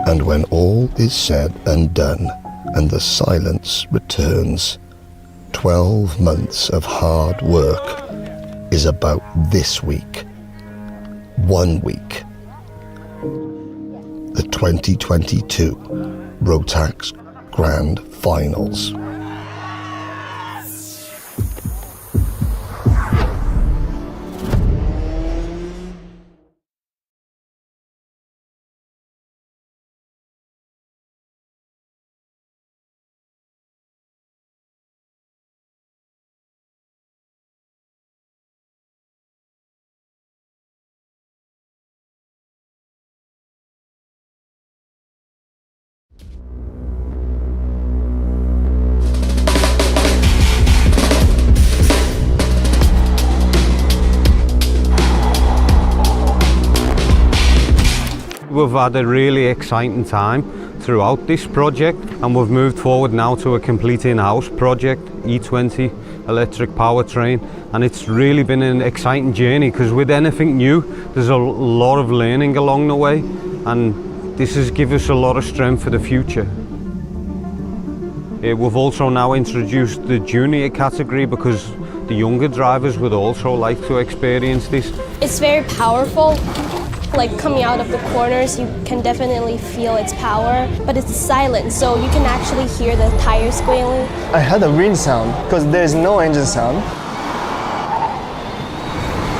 And when all is said and done, and the silence returns, 12 months of hard work is about this week. 1 week. The 2022 Rotax Grand Finals. We've had a really exciting time throughout this project, and we've moved forward now to a complete in-house project, E20 electric powertrain, and it's really been an exciting journey because with anything new there's a lot of learning along the way, and this has given us a lot of strength for the future. We've also now introduced the junior category because the younger drivers would also like to experience this. It's very powerful. Like coming out of the corners, you can definitely feel its power, but it's silent, so you can actually hear the tires squealing. I had a wind sound because there's no engine sound.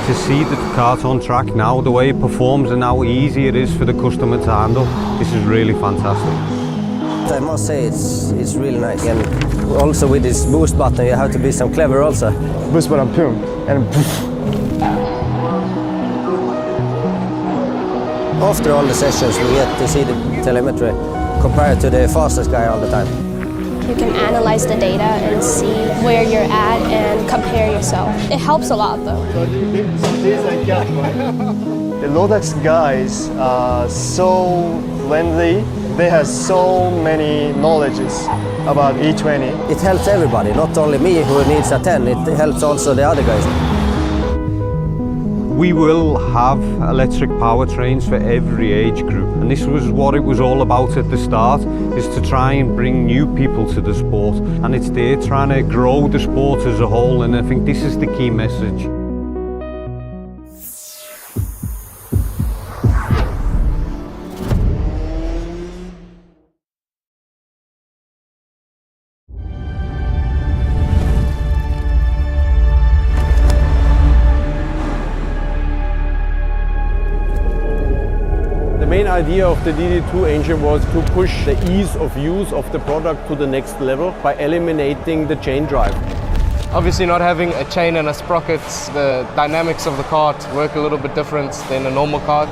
To see the kart on track now, the way it performs and how easy it is for the customer to handle, this is really fantastic. I must say it's really nice, and also with this boost button you have to be some clever also. Boost button, boom, and poof. After all the sessions we get to see the telemetry compared to the fastest guy all the time. You can analyze the data and see where you're at and compare yourself. It helps a lot though. The Rotax guys are so friendly. They have so many knowledges about E20. It helps everybody, not only me who needs a 10, it helps also the other guys. We will have electric powertrains for every age group, and this was what it was all about at the start, is to try and bring new people to the sport, and it's there trying to grow the sport as a whole, and I think this is the key message. The main idea of the DD2 engine was to push the ease of use of the product to the next level by eliminating the chain drive. Obviously not having a chain and a sprockets, the dynamics of the kart work a little bit different than a normal kart.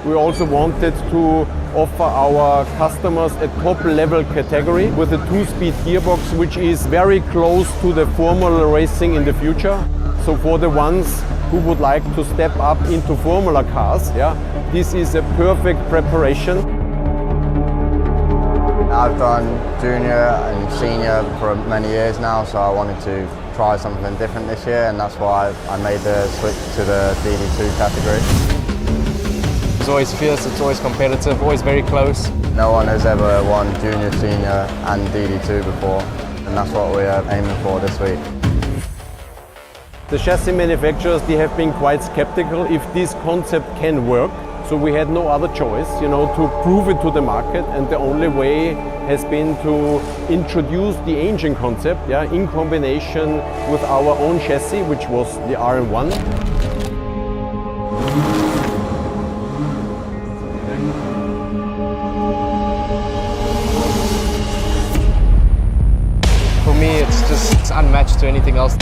We also wanted to offer our customers a top-level category with a 2-speed gearbox, which is very close to the Formula racing in the future. So for the ones who would like to step up into Formula cars, this is a perfect preparation. I've done junior and senior for many years now, so I wanted to try something different this year, and that's why I made the switch to the DD2 category. It's always fierce, it's always competitive, always very close. No one has ever won junior, senior and DD2 before, and that's what we're aiming for this week. The chassis manufacturers, they have been quite skeptical if this concept can work. So we had no other choice, to prove it to the market, and the only way has been to introduce the engine concept, in combination with our own chassis, which was the RM1. For me, it's unmatched to anything else.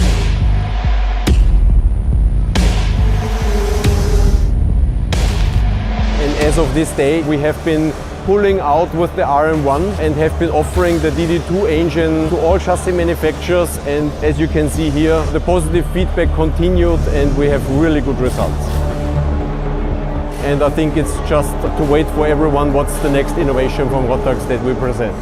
And as of this day, we have been pulling out with the RM1 and have been offering the DD2 engine to all chassis manufacturers. And as you can see here, the positive feedback continued and we have really good results. And I think it's just to wait for everyone what's the next innovation from Rotax that we present.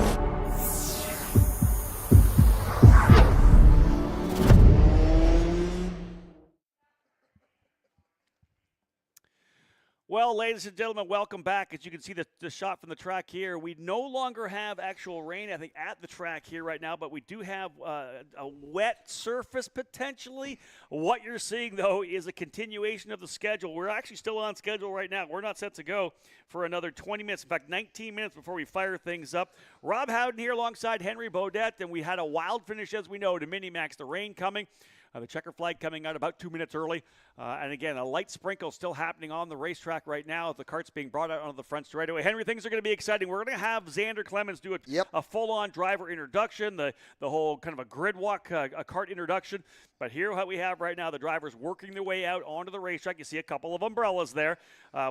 Well, ladies and gentlemen, welcome back. As you can see the shot from the track here, we no longer have actual rain, I think, at the track here right now, but we do have a wet surface potentially. What you're seeing, though, is a continuation of the schedule. We're actually still on schedule right now. We're not set to go for another 20 minutes, in fact, 19 minutes before we fire things up. Rob Howden here alongside Henry Beaudet, and we had a wild finish, as we know, to Minimax. The rain coming. The checker flag coming out about 2 minutes early. And again, a light sprinkle still happening on the racetrack right now. The kart's being brought out onto the front straightaway. Henry, things are going to be exciting. We're going to have Xander Clemens do a full-on driver introduction, the whole kind of a grid walk, a kart introduction. But here what we have right now, the drivers working their way out onto the racetrack. You see a couple of umbrellas there.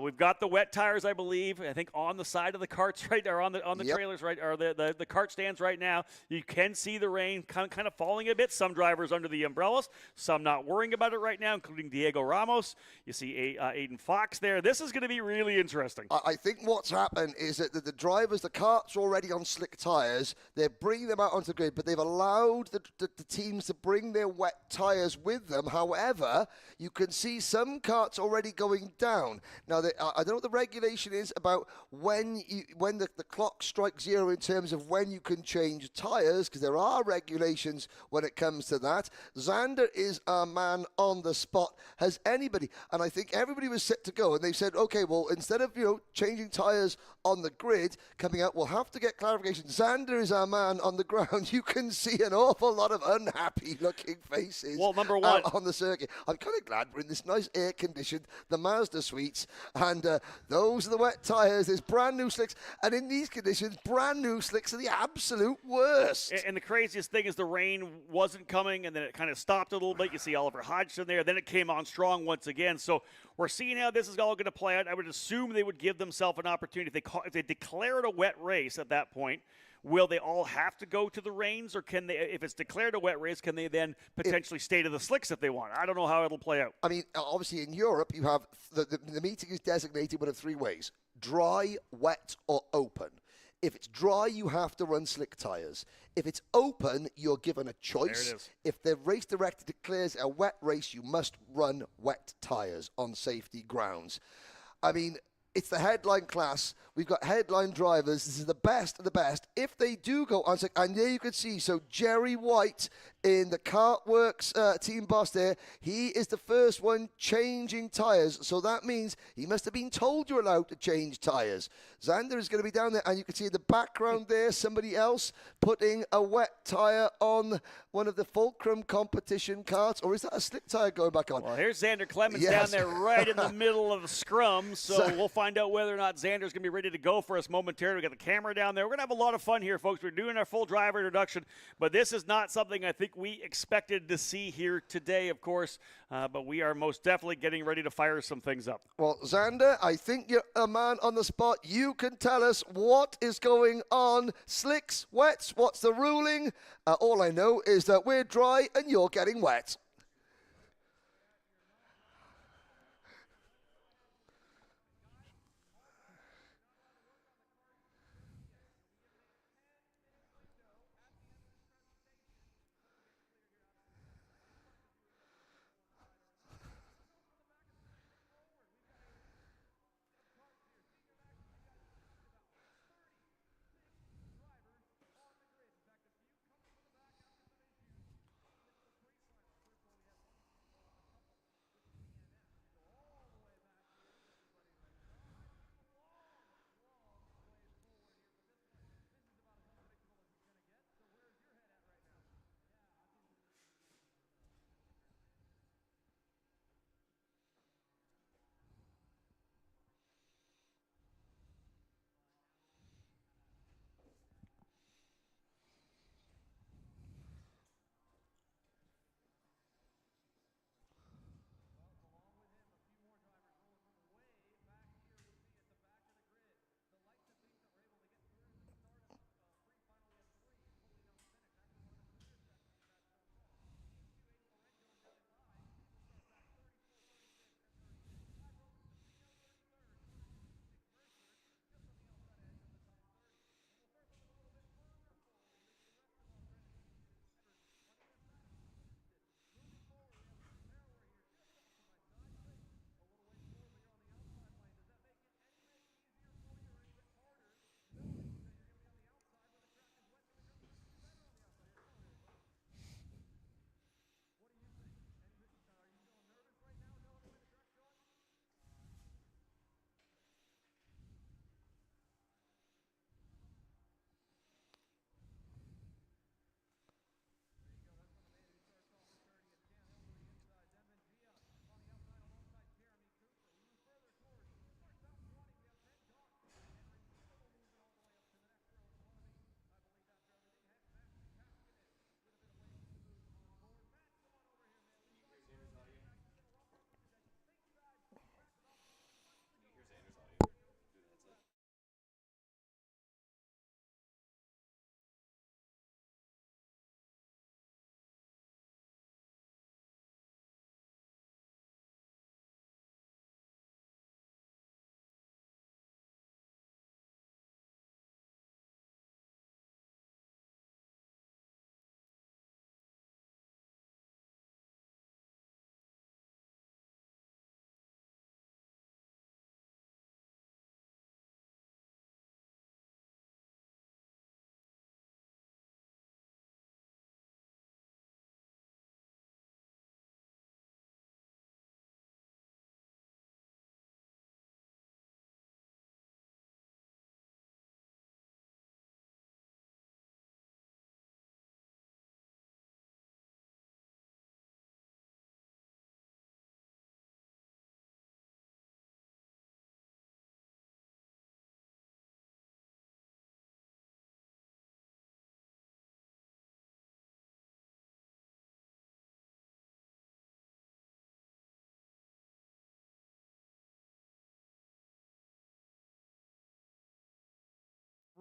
We've got the wet tires, I believe, I think on the side of the karts right there, on the trailers, right, or the kart stands right now. You can see the rain kind of falling a bit. Some drivers under the umbrellas, some not worrying about it right now, including Diego Ramos. You see Aiden Fox there. This is going to be really interesting. I think what's happened is that the drivers, the karts are already on slick tires. They're bringing them out onto the grid, but they've allowed the teams to bring their wet tires with them. However, you can see some karts already going down. Now, I don't know what the regulation is about when the clock strikes zero in terms of when you can change tires, because there are regulations when it comes to that. Xander is our man on the spot. Has anybody, and I think everybody was set to go, and they said, okay, well, instead of changing tires on the grid coming out, we'll have to get clarification. Xander is our man on the ground. You can see an awful lot of unhappy looking faces. Well, number one, on the circuit. I'm kind of glad we're in this nice air conditioned, the Mazda suites, and those are the wet tires. There's brand new slicks, and in these conditions, brand new slicks are the absolute worst. And the craziest thing is the rain wasn't coming, and then it kind of stopped a little bit. You see Oliver Hodgson there. Then it came on strong once again. So we're seeing how this is all going to play out. I would assume they would give themselves an opportunity. If they declared a wet race at that point, will they all have to go to the rains, or can they, if it's declared a wet race, can they then potentially stay to the slicks if they want? I don't know how it'll play out. I mean, obviously in Europe, you have the meeting is designated one of three ways: dry, wet, or open. If it's dry, you have to run slick tires. If it's open, you're given a choice. There it is. If the race director declares a wet race, you must run wet tires on safety grounds. I mean, it's the headline class. We've got headline drivers. This is the best of the best. If they do go on, and there you can see, so Jerry White in the Kartworks team boss there, he is the first one changing tires. So that means he must have been told you're allowed to change tires. Xander is going to be down there, and you can see in the background there, somebody else putting a wet tire on one of the Fulcrum competition karts. Or is that a slick tire going back on? Well, here's Xander Clemens down there right in the middle of the scrum. So we'll find out whether or not Xander's going to be ready to go for us momentarily. We got the camera down there. We're going to have a lot of fun here, folks. We're doing our full driver introduction, but this is not something I think we expected to see here today, of course, but we are most definitely getting ready to fire some things up. Well, Xander, I think you're a man on the spot. You can tell us what is going on. Slicks, wets, what's the ruling? All I know is that we're dry and you're getting wet.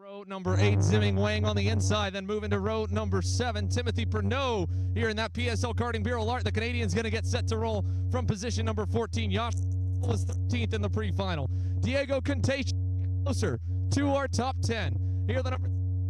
Row number 8, Zimming Wang on the inside, then moving to row number 7, Timothy Pernod here in that PSL Karting Bureau Art. The Canadian's going to get set to roll from position number 14. Josh was 13th in the pre-final. Diego Contation closer to our top 10. Here the number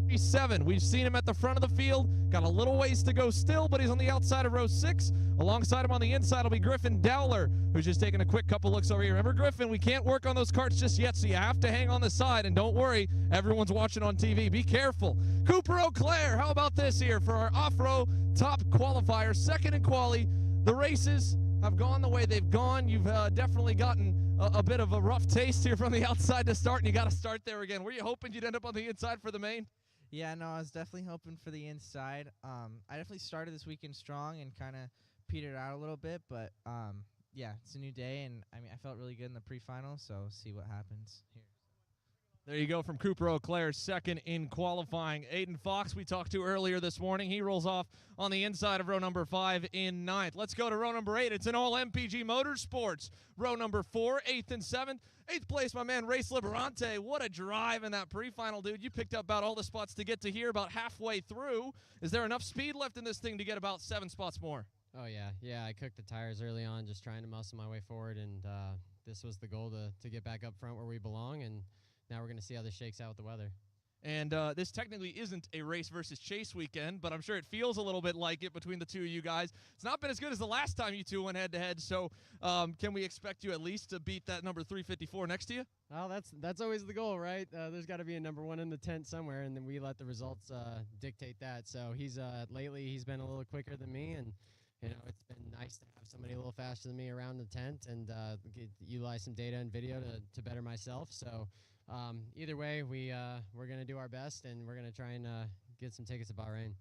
37. We've seen him at the front of the field. Got a little ways to go still, but he's on the outside of row 6. Alongside him on the inside will be Griffin Dowler, who's just taking a quick couple looks over here. Remember, Griffin, we can't work on those karts just yet, so you have to hang on the side. And don't worry, everyone's watching on TV. Be careful. Cooper O'Clair, how about this here for our off-row top qualifier, second in quali. The races have gone the way they've gone. You've definitely gotten a bit of a rough taste here from the outside to start, and you got to start there again. Were you hoping you'd end up on the inside for the main? Yeah, no, I was definitely hoping for the inside. I definitely started this weekend strong and kind of petered out a little bit, but yeah, it's a new day, and I mean, I felt really good in the pre-final, so see what happens here. There you go from Cooper O'Clair, second in qualifying. Aiden Fox, we talked to earlier this morning. He rolls off on the inside of row number 5 in 9th. Let's go to row number 8. It's an all MPG Motorsports. Row number 4, 8th and 7th. 8th place, my man, Race Liberante. What a drive in that pre-final, dude. You picked up about all the spots to get to here, about halfway through. Is there enough speed left in this thing to get about 7 spots more? Oh, yeah. I cooked the tires early on, just trying to muscle my way forward, and this was the goal to get back up front where we belong, and now we're going to see how this shakes out with the weather. And this technically isn't a race versus chase weekend, but I'm sure it feels a little bit like it between the two of you guys. It's not been as good as the last time you two went head-to-head, so can we expect you at least to beat that number 354 next to you? Well, that's always the goal, right? There's got to be a number 1 in the tent somewhere, and then we let the results dictate that. So lately he's been a little quicker than me, and you know, it's been nice to have somebody a little faster than me around the tent and utilize some data and video to better myself. So either way, we're going to do our best, and we're going to try and get some tickets to Bahrain.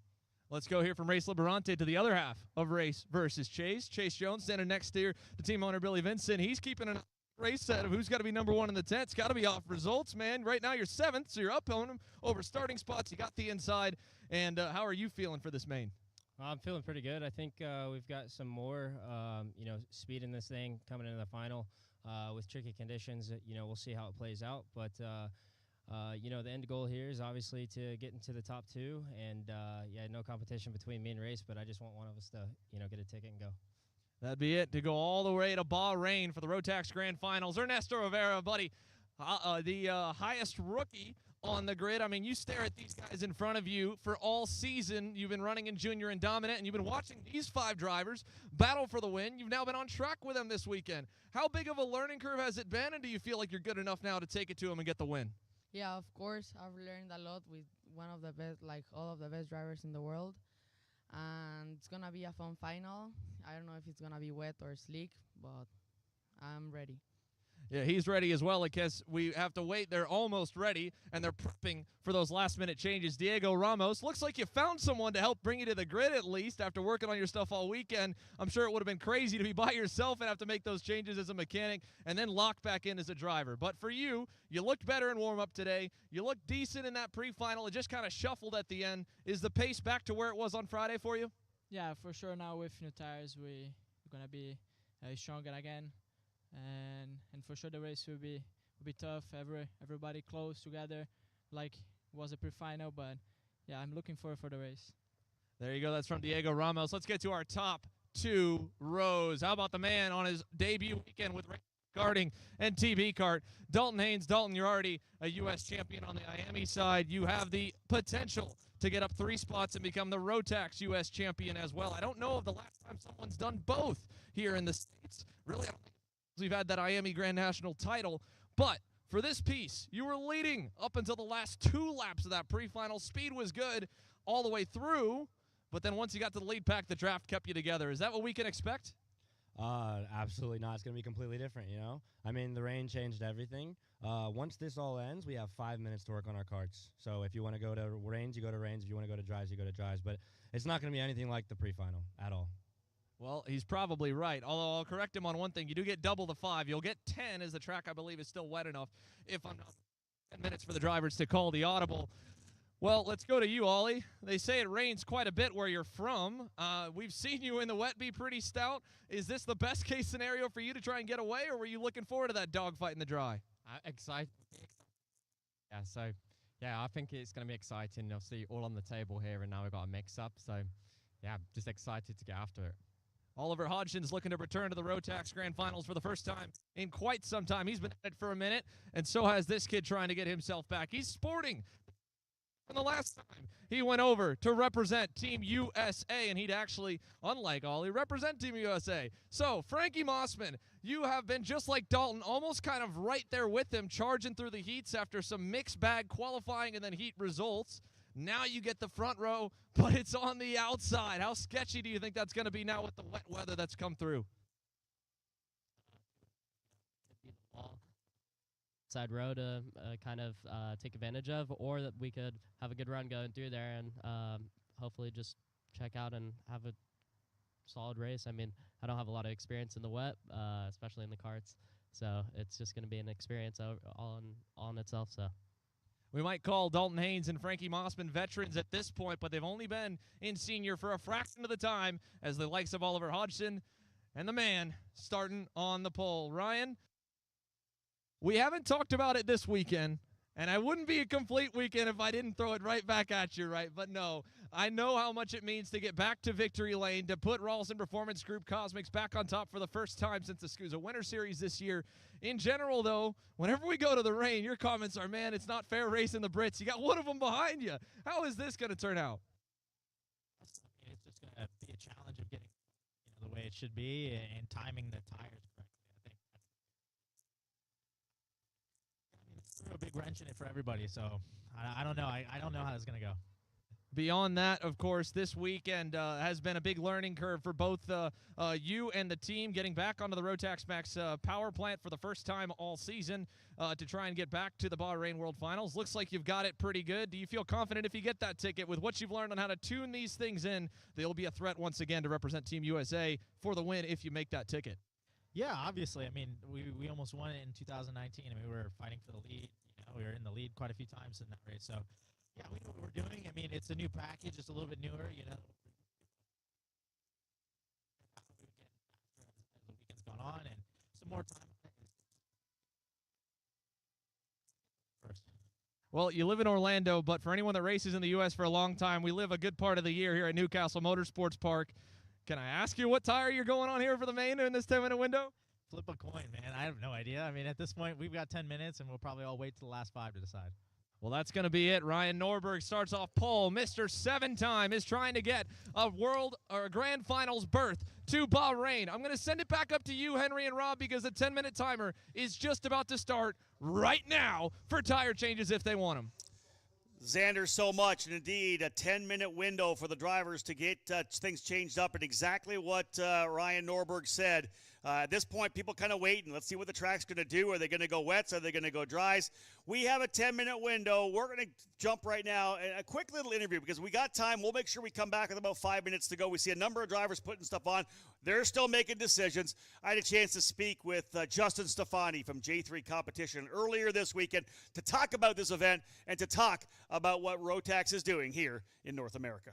Let's go here from Race Liberante to the other half of Race versus Chase. Chase Jones standing next here to team owner Billy Vincent. He's keeping an race set of who's got to be number 1 in the tent. It's got to be off results, man. Right now you're 7th, so you're up on him over starting spots. You got the inside. And how are you feeling for this main? I'm feeling pretty good. I think we've got some more, speed in this thing coming into the final with tricky conditions. We'll see how it plays out. But, the end goal here is obviously to get into the top 2. And, no competition between me and Race, but I just want one of us to, get a ticket and go. That'd be it, to go all the way to Bahrain for the Rotax Grand Finals. Ernesto Rivera, buddy, the highest rookie on the grid. I mean, you stare at these guys in front of you for all season. You've been running in junior and dominant, and you've been watching these 5 drivers battle for the win. You've now been on track with them this weekend. How big of a learning curve has it been, and do you feel like you're good enough now to take it to them and get the win? Yeah, of course. I've learned a lot with one of the best, all of the best drivers in the world. And it's going to be a fun final. I don't know if it's going to be wet or slick, but I'm ready. Yeah, he's ready as well. I guess we have to wait. They're almost ready, and they're prepping for those last-minute changes. Diego Ramos, looks like you found someone to help bring you to the grid at least after working on your stuff all weekend. I'm sure it would have been crazy to be by yourself and have to make those changes as a mechanic and then lock back in as a driver. But for you, you looked better in warm-up today. You looked decent in that pre-final. It just kind of shuffled at the end. Is the pace back to where it was on Friday for you? Yeah, for sure. Now with new tires, we're going to be stronger again. And for sure the race will be tough. Everybody close together, like it was a pre-final. But yeah, I'm looking forward for the race. There you go. That's from Diego Ramos. Let's get to our top 2 rows. How about the man on his debut weekend with karting and TB kart, Dalton Haynes. Dalton, you're already a U.S. champion on the Miami side. You have the potential to get up 3 spots and become the Rotax U.S. champion as well. I don't know of the last time someone's done both here in the States. Really, I don't think we've had that Miami Grand National title, but for this piece, you were leading up until the last 2 laps of that pre-final. Speed was good all the way through, but then once you got to the lead pack, the draft kept you together. Is that what we can expect? Absolutely not. It's going to be completely different, I mean, the rain changed everything. Once this all ends, we have 5 minutes to work on our karts. So if you want to go to range, you go to range. If you want to go to drives, you go to drives. But it's not going to be anything like the pre-final at all. Well, he's probably right, although I'll correct him on one thing. You do get double the 5. You'll get 10 as the track, I believe, is still wet enough, if I'm not 10 minutes for the drivers to call the audible. Well, let's go to you, Ollie. They say it rains quite a bit where you're from. We've seen you in the wet be pretty stout. Is this the best-case scenario for you to try and get away, or were you looking forward to that dogfight in the dry? Excited. Yeah, so Yeah, I think it's going to be exciting. Obviously, all on the table here, and now we've got a mix-up. So, yeah, just excited to get after it. Oliver Hodgson's looking to return to the Rotax Grand Finals for the first time in quite some time. He's been at it for a minute, and so has this kid trying to get himself back. He's sporting. And the last time he went over to represent Team USA, and he'd actually, unlike Ollie, represent Team USA. So, Frankie Mossman, you have been just like Dalton, almost kind of right there with him, charging through the heats after some mixed bag qualifying and then heat results. Now you get the front row, but it's on the outside. How sketchy do you think that's going to be now with the wet weather that's come through? Side row to kind of take advantage of, or that we could have a good run going through there and hopefully just check out and have a solid race. I mean, I don't have a lot of experience in the wet, especially in the karts, so it's just going to be an experience all on itself. So we might call Dalton Haynes and Frankie Mossman veterans at this point, but they've only been in senior for a fraction of the time as the likes of Oliver Hodgson and the man starting on the pole. Ryan, we haven't talked about it this weekend, and I wouldn't be a complete weekend if I didn't throw it right back at you, right? But no, I know how much it means to get back to victory lane, to put Rawlson Performance Group Cosmics back on top for the first time since the SCUSA Winter Series this year. In general, though, whenever we go to the rain, your comments are, man, it's not fair racing the Brits. You got one of them behind you. How is this going to turn out? It's just going to be a challenge of getting the way it should be and timing the tires correctly. I think threw a big wrench in it for everybody, so I don't know. I don't know how it's going to go. Beyond that, of course, this weekend has been a big learning curve for both you and the team, getting back onto the Rotax Max power plant for the first time all season to try and get back to the Bahrain World Finals. Looks like you've got it pretty good. Do you feel confident if you get that ticket with what you've learned on how to tune these things in, they'll be a threat once again to represent Team USA for the win if you make that ticket? Yeah, obviously. I mean, we almost won it in 2019. I mean, we were fighting for the lead. We were in the lead quite a few times in that race. So, yeah, we know what we're doing. I mean, it's a new package. It's a little bit newer, As the weekend's gone on, and some more time. First. Well, you live in Orlando, but for anyone that races in the U.S. for a long time, we live a good part of the year here at Castle Motorsports Park. Can I ask you what tire you're going on here for the main in this 10-minute window? Flip a coin, man. I have no idea. I mean, at this point, we've got 10 minutes, and we'll probably all wait till the last 5 to decide. Well, that's going to be it. Ryan Norberg starts off pole. Mr. 7-time is trying to get a world or a grand finals berth to Bahrain. I'm going to send it back up to you, Henry and Rob, because the 10-minute timer is just about to start right now for tire changes if they want them. Xander, so much, and indeed a 10-minute window for the drivers to get things changed up, and exactly what Ryan Norberg said. At this point, people kind of waiting. Let's see what the track's going to do. Are they going to go wets? Are they going to go dries? We have a 10-minute window. We're going to jump right now. A quick little interview because we got time. We'll make sure we come back with about 5 minutes to go. We see a number of drivers putting stuff on. They're still making decisions. I had a chance to speak with Justin Stefani from J3 Competition earlier this weekend to talk about this event and to talk about what Rotax is doing here in North America.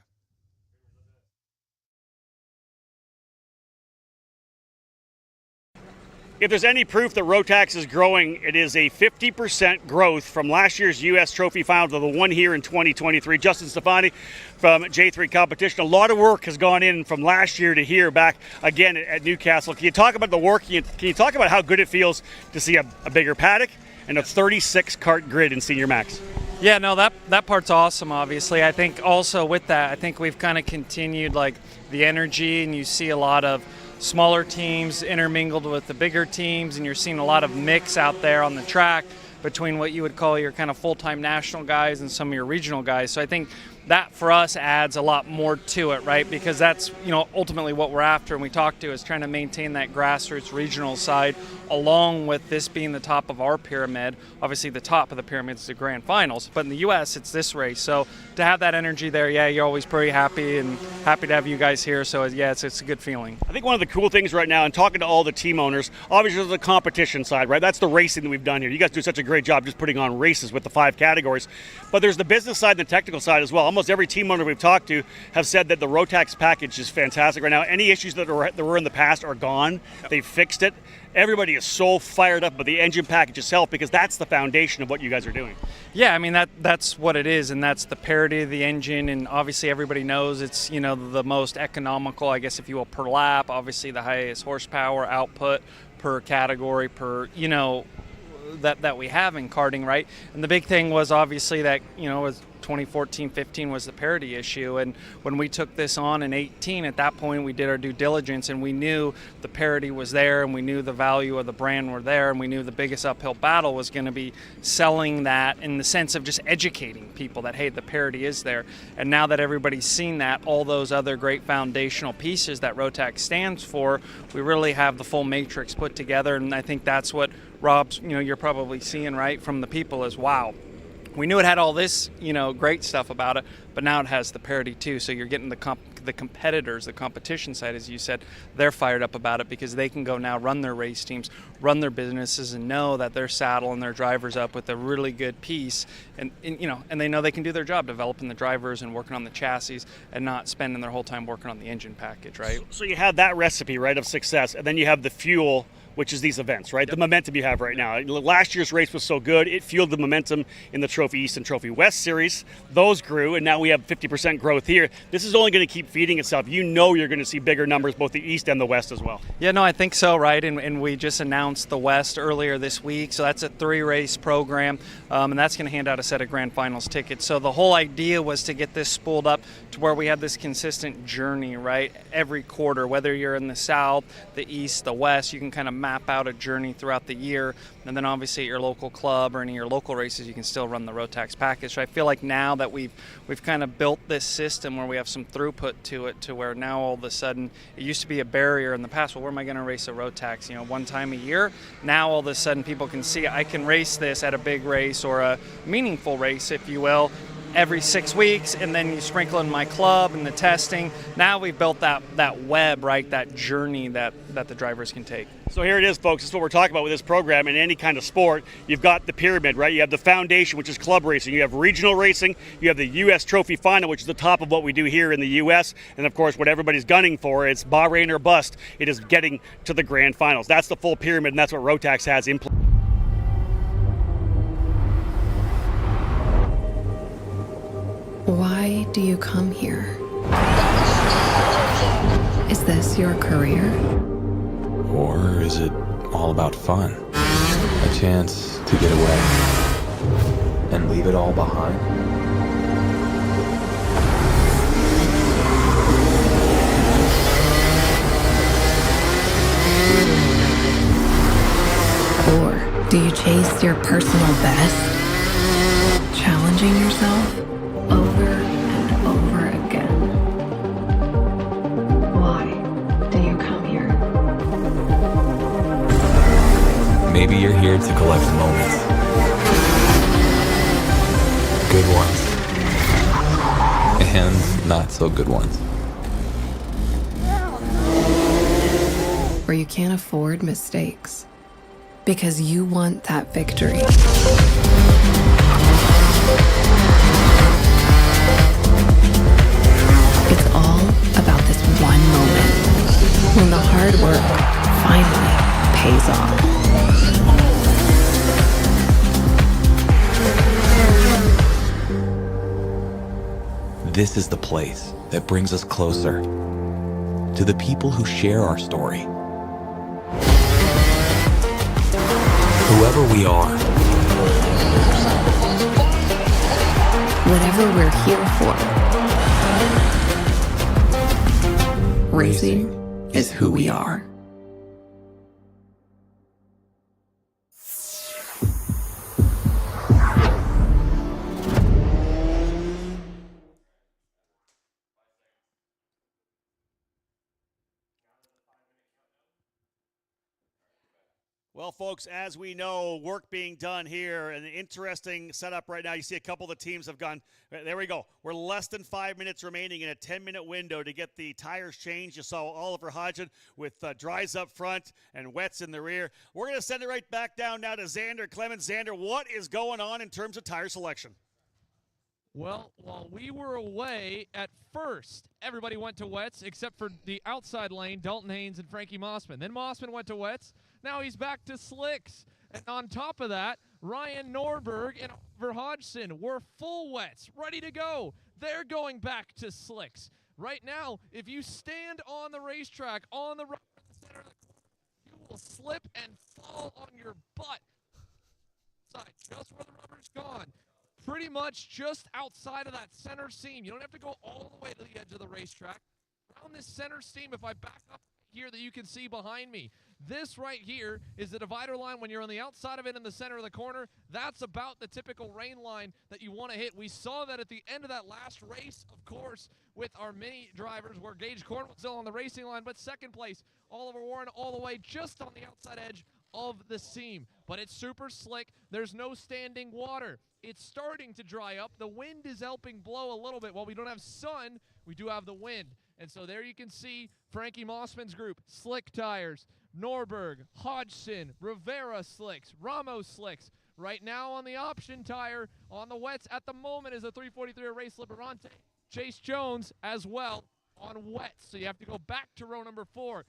If there's any proof that Rotax is growing, it is a 50% growth from last year's US Trophy Final to the one here in 2023. Justin Stefani from J3 Competition. A lot of work has gone in from last year to here back again at Newcastle. Can you talk about the work? Can you talk about how good it feels to see a bigger paddock and a 36 kart grid in Senior Max? Yeah, no, that part's awesome, obviously. I think also with that, I think we've kind of continued like the energy, and you see a lot of smaller teams intermingled with the bigger teams, and you're seeing a lot of mix out there on the track between what you would call your kind of full-time national guys and some of your regional guys. So I think that for us adds a lot more to it, right? Because that's, ultimately what we're after, and we talk to is trying to maintain that grassroots regional side along with this being the top of our pyramid. Obviously the top of the pyramid is the grand finals, but in the US it's this race. So to have that energy there, yeah, you're always pretty happy and happy to have you guys here. So yeah, it's a good feeling. I think one of the cool things right now, and talking to all the team owners, obviously the competition side, right? That's the racing that we've done here. You guys do such a great great job just putting on races with the 5 categories. But there's the business side and the technical side as well. Almost every team owner we've talked to have said that the Rotax package is fantastic right now. Any issues that were in the past are gone. They've fixed it. Everybody is so fired up about the engine package itself because that's the foundation of what you guys are doing. Yeah, I mean that's what it is, and that's the parity of the engine, and obviously everybody knows it's, you know, the most economical, I guess if you will, per lap, obviously the highest horsepower output per category, per, you know, that we have in karting, right? And the big thing was obviously that, you know, was 2014-15 was the parity issue, and when we took this on in 18, at that point we did our due diligence and we knew the parity was there, and we knew the value of the brand were there, and we knew the biggest uphill battle was going to be selling that in the sense of just educating people that, hey, the parity is there. And now that everybody's seen that, all those other great foundational pieces that Rotax stands for, we really have the full matrix put together, and I think that's what Rob's, you know, you're probably seeing, right, from the people is, wow, we knew it had all this, you know, great stuff about it, but now it has the parity too. So you're getting the competitors, the competition side, as you said, they're fired up about it because they can go now run their race teams, run their businesses, and know that they're saddling their drivers up with a really good piece, and you know, and they know they can do their job developing the drivers and working on the chassis and not spending their whole time working on the engine package, right? So you have that recipe, right, of success, and then you have the fuel, which is these events, right? Yep. The momentum you have right now. Last year's race was so good, it fueled the momentum in the Trophy East and Trophy West series. Those grew, and now we have 50% growth here. This is only going to keep feeding itself. You know you're going to see bigger numbers, both the East and the West as well. Yeah, no, I think so, right? And we just announced the West earlier this week, so that's a 3-race program, and that's going to hand out a set of Grand Finals tickets. So the whole idea was to get this spooled up to where we have this consistent journey, right? Every quarter, whether you're in the South, the East, the West, you can kind of map out a journey throughout the year, and then obviously at your local club or any of your local races you can still run the Rotax package. So I feel like now that we've kind of built this system where we have some throughput to it, to where now all of a sudden it used to be a barrier in the past, well, where am I going to race a Rotax, you know, one time a year? Now all of a sudden people can see I can race this at a big race or a meaningful race, if you will, every 6 weeks, and then you sprinkle in my club and the testing. Now we've built that web, right, that journey that the drivers can take. So here it is, folks. This is what we're talking about with this program. In any kind of sport, you've got the pyramid, right? You have the foundation, which is club racing. You have regional racing. You have the US Trophy Final, which is the top of what we do here in the U.S. And, of course, what everybody's gunning for, it's Bahrain or bust. It is getting to the Grand Finals. That's the full pyramid, and that's what Rotax has in place. Why do you come here? Is this your career? Or is it all about fun? A chance to get away and leave it all behind? Or do you chase your personal best? Challenging yourself over and over again. Why do you come here? Maybe you're here to collect moments. Good ones. And not so good ones. Or you can't afford mistakes because you want that victory. It's all about this one moment when the hard work finally pays off. This is the place that brings us closer to the people who share our story. Whoever we are, whatever we're here for, racing is who we are. Well, folks, as we know, work being done here, an interesting setup right now. You see a couple of the teams have gone, there we go. We're less than 5 minutes remaining in a 10-minute window to get the tires changed. You saw Oliver Hodgen with dries up front and wets in the rear. We're going to send it right back down now to Xander Clemens. Xander, what is going on in terms of tire selection? Well, while we were away at first, everybody went to wets except for the outside lane, Dalton Haynes and Frankie Mossman. Then Mossman went to wets. Now he's back to slicks. And on top of that, Ryan Norberg and Oliver Hodgson were full wets, ready to go. They're going back to slicks. Right now, if you stand on the racetrack, on the center of the corner, you will slip and fall on your butt. Just where the rubber's gone. Pretty much just outside of that center seam. You don't have to go all the way to the edge of the racetrack. Around this center seam, if I back up here that you can see behind me, this right here is the divider line. When you're on the outside of it in the center of the corner, that's about the typical rain line that you want to hit. We saw that at the end of that last race, of course, with our mini drivers where Gage Corn was still on the racing line, but second place, Oliver Warren all the way just on the outside edge of the seam. But it's super slick. There's no standing water. It's starting to dry up. The wind is helping blow a little bit. While we don't have sun, we do have the wind. And so there you can see Frankie Mossman's group, slick tires, Norberg, Hodgson, Rivera slicks, Ramos slicks. Right now on the option tire, on the wets at the moment is a 343 Race Liberante. Chase Jones as well on wets. So you have to go back to row number 4.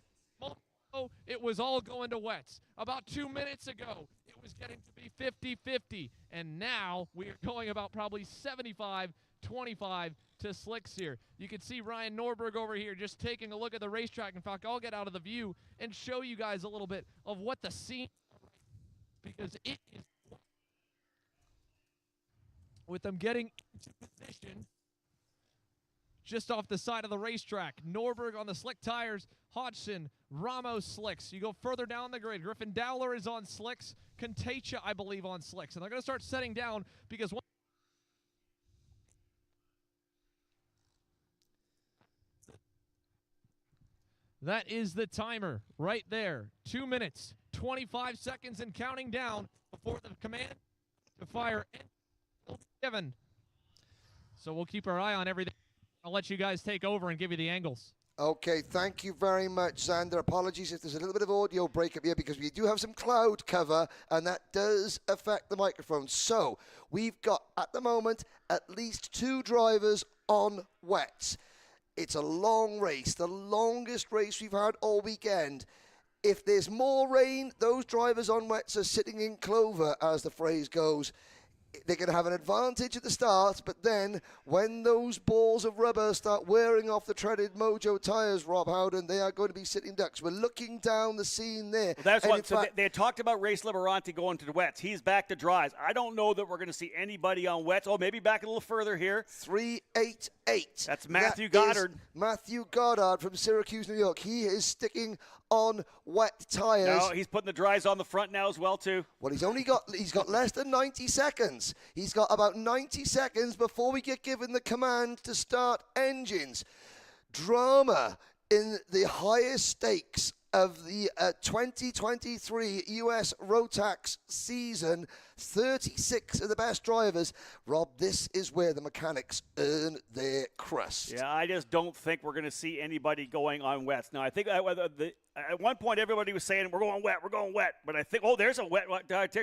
It was all going to wets. About 2 minutes ago, it was getting to be 50-50. And now we are going about probably 75-25 to slicks here. You can see Ryan Norberg over here just taking a look at the racetrack. In fact, I'll get out of the view and show you guys a little bit of what the scene, because it is, with them getting into position just off the side of the racetrack. Norberg on the slick tires, Hodgson, Ramos slicks. You go further down the grid. Griffin Dowler is on slicks. Contagia, I believe, on slicks. And they're going to start setting down because that is the timer right there. 2 minutes, 25 seconds and counting down before the command to fire will be given. So we'll keep our eye on everything. I'll let you guys take over and give you the angles. Okay, thank you very much, Xander. Apologies if there's a little bit of audio breakup here because we do have some cloud cover and that does affect the microphone. So we've got, at the moment, at least 2 drivers on wets. It's a long race, the longest race we've had all weekend. If there's more rain, those drivers on wets are sitting in clover, as the phrase goes. They're going to have an advantage at the start, but then when those balls of rubber start wearing off the treaded Mojo tires, Rob Howden, they are going to be sitting ducks. We're looking down the scene there. Well, that's what. So they talked about Race Liberante going to the wets. He's back to dries. I don't know that we're going to see anybody on wets. Oh, maybe back a little further here. 388. That's Matthew Goddard. Matthew Goddard from Syracuse, New York. He is sticking on wet tires. No, he's putting the dries on the front now as well too. Well, he's got less than 90 seconds. He's got about 90 seconds before we get given the command to start engines. Drama in the highest stakes of the 2023 US Rotax season. 36 of the best drivers. Rob, this is where the mechanics earn their crust. Yeah, I just don't think we're going to see anybody going on wets. Now, I think at one point everybody was saying, we're going wet. But I think, there's a wet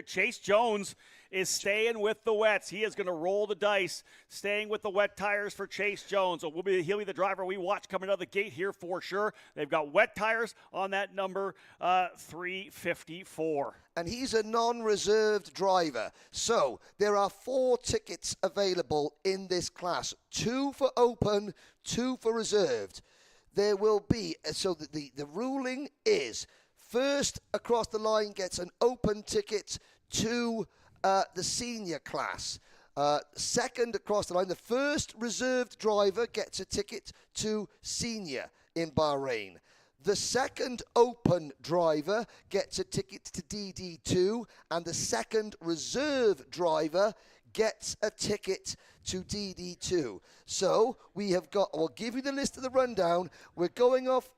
Chase Jones is staying with the wets. He is going to roll the dice, staying with the wet tires for Chase Jones. So he'll be the driver we watch coming out of the gate here for sure. They've got wet tires on that number 354. And he's a non-reserved driver. So there are 4 tickets available in this class. 2 for open, 2 for reserved. There will be, so the ruling is, first across the line gets an open ticket to the senior class. Second across the line, the first reserved driver gets a ticket to senior in Bahrain. The second open driver gets a ticket to DD2, and the second reserve driver gets a ticket to DD2. So we have got, I'll give you the list of the rundown. We're going off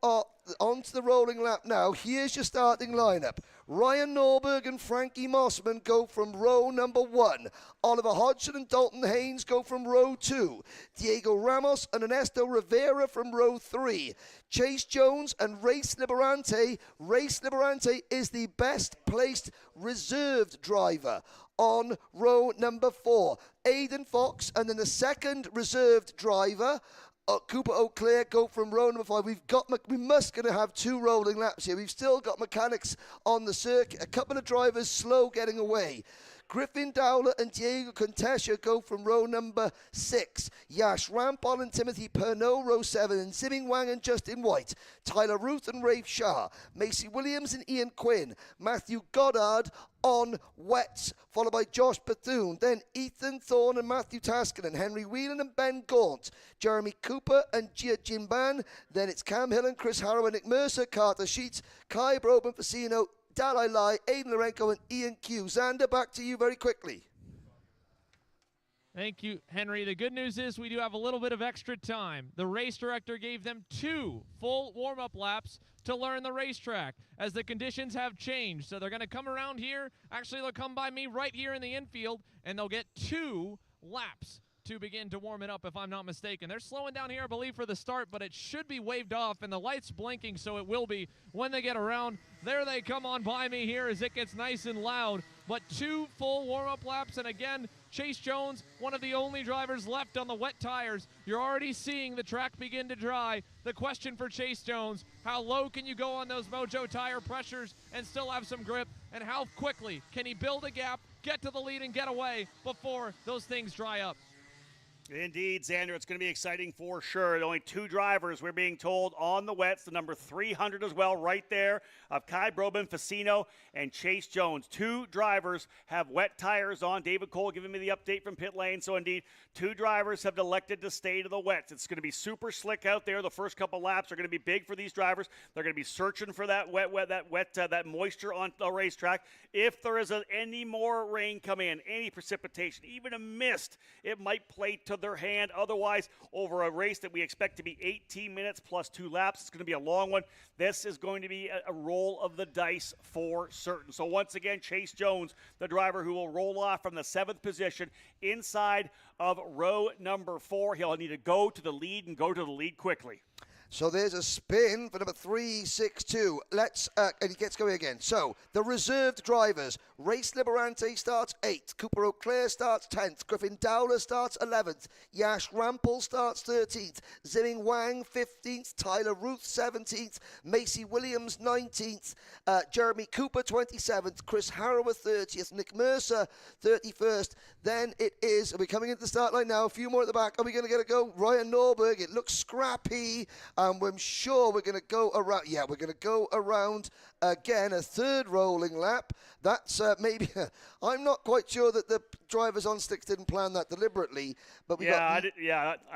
onto the rolling lap now. Here's your starting lineup. Ryan Norberg and Frankie Mossman go from row number 1. Oliver Hodgson and Dalton Haynes go from row 2. Diego Ramos and Ernesto Rivera from row 3. Chase Jones and Race Liberante. Race Liberante is the best placed reserved driver on row number 4. Aidan Fox and then the second reserved driver, Cooper O'Clair, go from row number 5. We must going to have 2 rolling laps here. We've still got mechanics on the circuit. A couple of drivers slow getting away. Griffin Dowler and Diego Contesha go from row number 6. Yash Rampol and Timothy Pernod, row 7. And Zimming Wang and Justin White. Tyler Ruth and Rafe Shah. Macy Williams and Ian Quinn. Matthew Goddard on wets, followed by Josh Bethune. Then Ethan Thorne and Matthew Taskinen. Henry Whelan and Ben Gaunt. Jeremy Cooper and Gia Jinban. Then it's Cam Hill and Chris Harrow and Nick Mercer. Carter Sheets, Kai Broben Facino, Dalai Lai, Aidan Lorenko and Ian Q. Xander, back to you very quickly. Thank you, Henry. The good news is we do have a little bit of extra time. The race director gave them 2 full warm-up laps to learn the racetrack as the conditions have changed. So they're going to come around here. Actually, they'll come by me right here in the infield, and they'll get 2 laps to begin to warm it up, if I'm not mistaken. They're slowing down here, I believe, for the start, but it should be waved off, and the light's blinking, so it will be when they get around. There they come on by me here as it gets nice and loud, but 2 full warm-up laps, and again, Chase Jones, one of the only drivers left on the wet tires. You're already seeing the track begin to dry. The question for Chase Jones, how low can you go on those Mojo tire pressures and still have some grip, and how quickly can he build a gap, get to the lead, and get away before those things dry up? Indeed, Xander, it's going to be exciting for sure. Only 2 drivers, we're being told, on the wets. The number 300 as well, right there, of Kai Broben, Facino, and Chase Jones. 2 drivers have wet tires on. David Cole giving me the update from pit lane. So, indeed, 2 drivers have elected to stay to the wets. It's going to be super slick out there. The first couple laps are going to be big for these drivers. They're going to be searching for that that moisture on the racetrack. If there is any more rain come in, any precipitation, even a mist, it might play to their hand. Otherwise, over a race that we expect to be 18 minutes plus 2 laps, it's going to be a long one. This is going to be a roll of the dice for certain. So once again, Chase Jones, the driver who will roll off from the 7th position inside of row number 4. He'll need to go to the lead and go to the lead quickly. So there's a spin for number 362. And he gets going again. So the reserved drivers. Race Liberante starts 8th. Cooper O'Clair starts 10th. Griffin Dowler starts 11th. Yash Rampol starts 13th. Zimming Wang 15th. Tyler Ruth 17th. Macy Williams 19th. Jeremy Cooper 27th. Chris Harrow 30th. Nick Mercer 31st. Then it is, are we coming into the start line now? A few more at the back. Are we going to get a go? Ryan Norberg. It looks scrappy. I'm sure we're going to go around. Yeah, we're going to go around again, a 3rd rolling lap. That's maybe, I'm not quite sure that the drivers on sticks didn't plan that deliberately. But I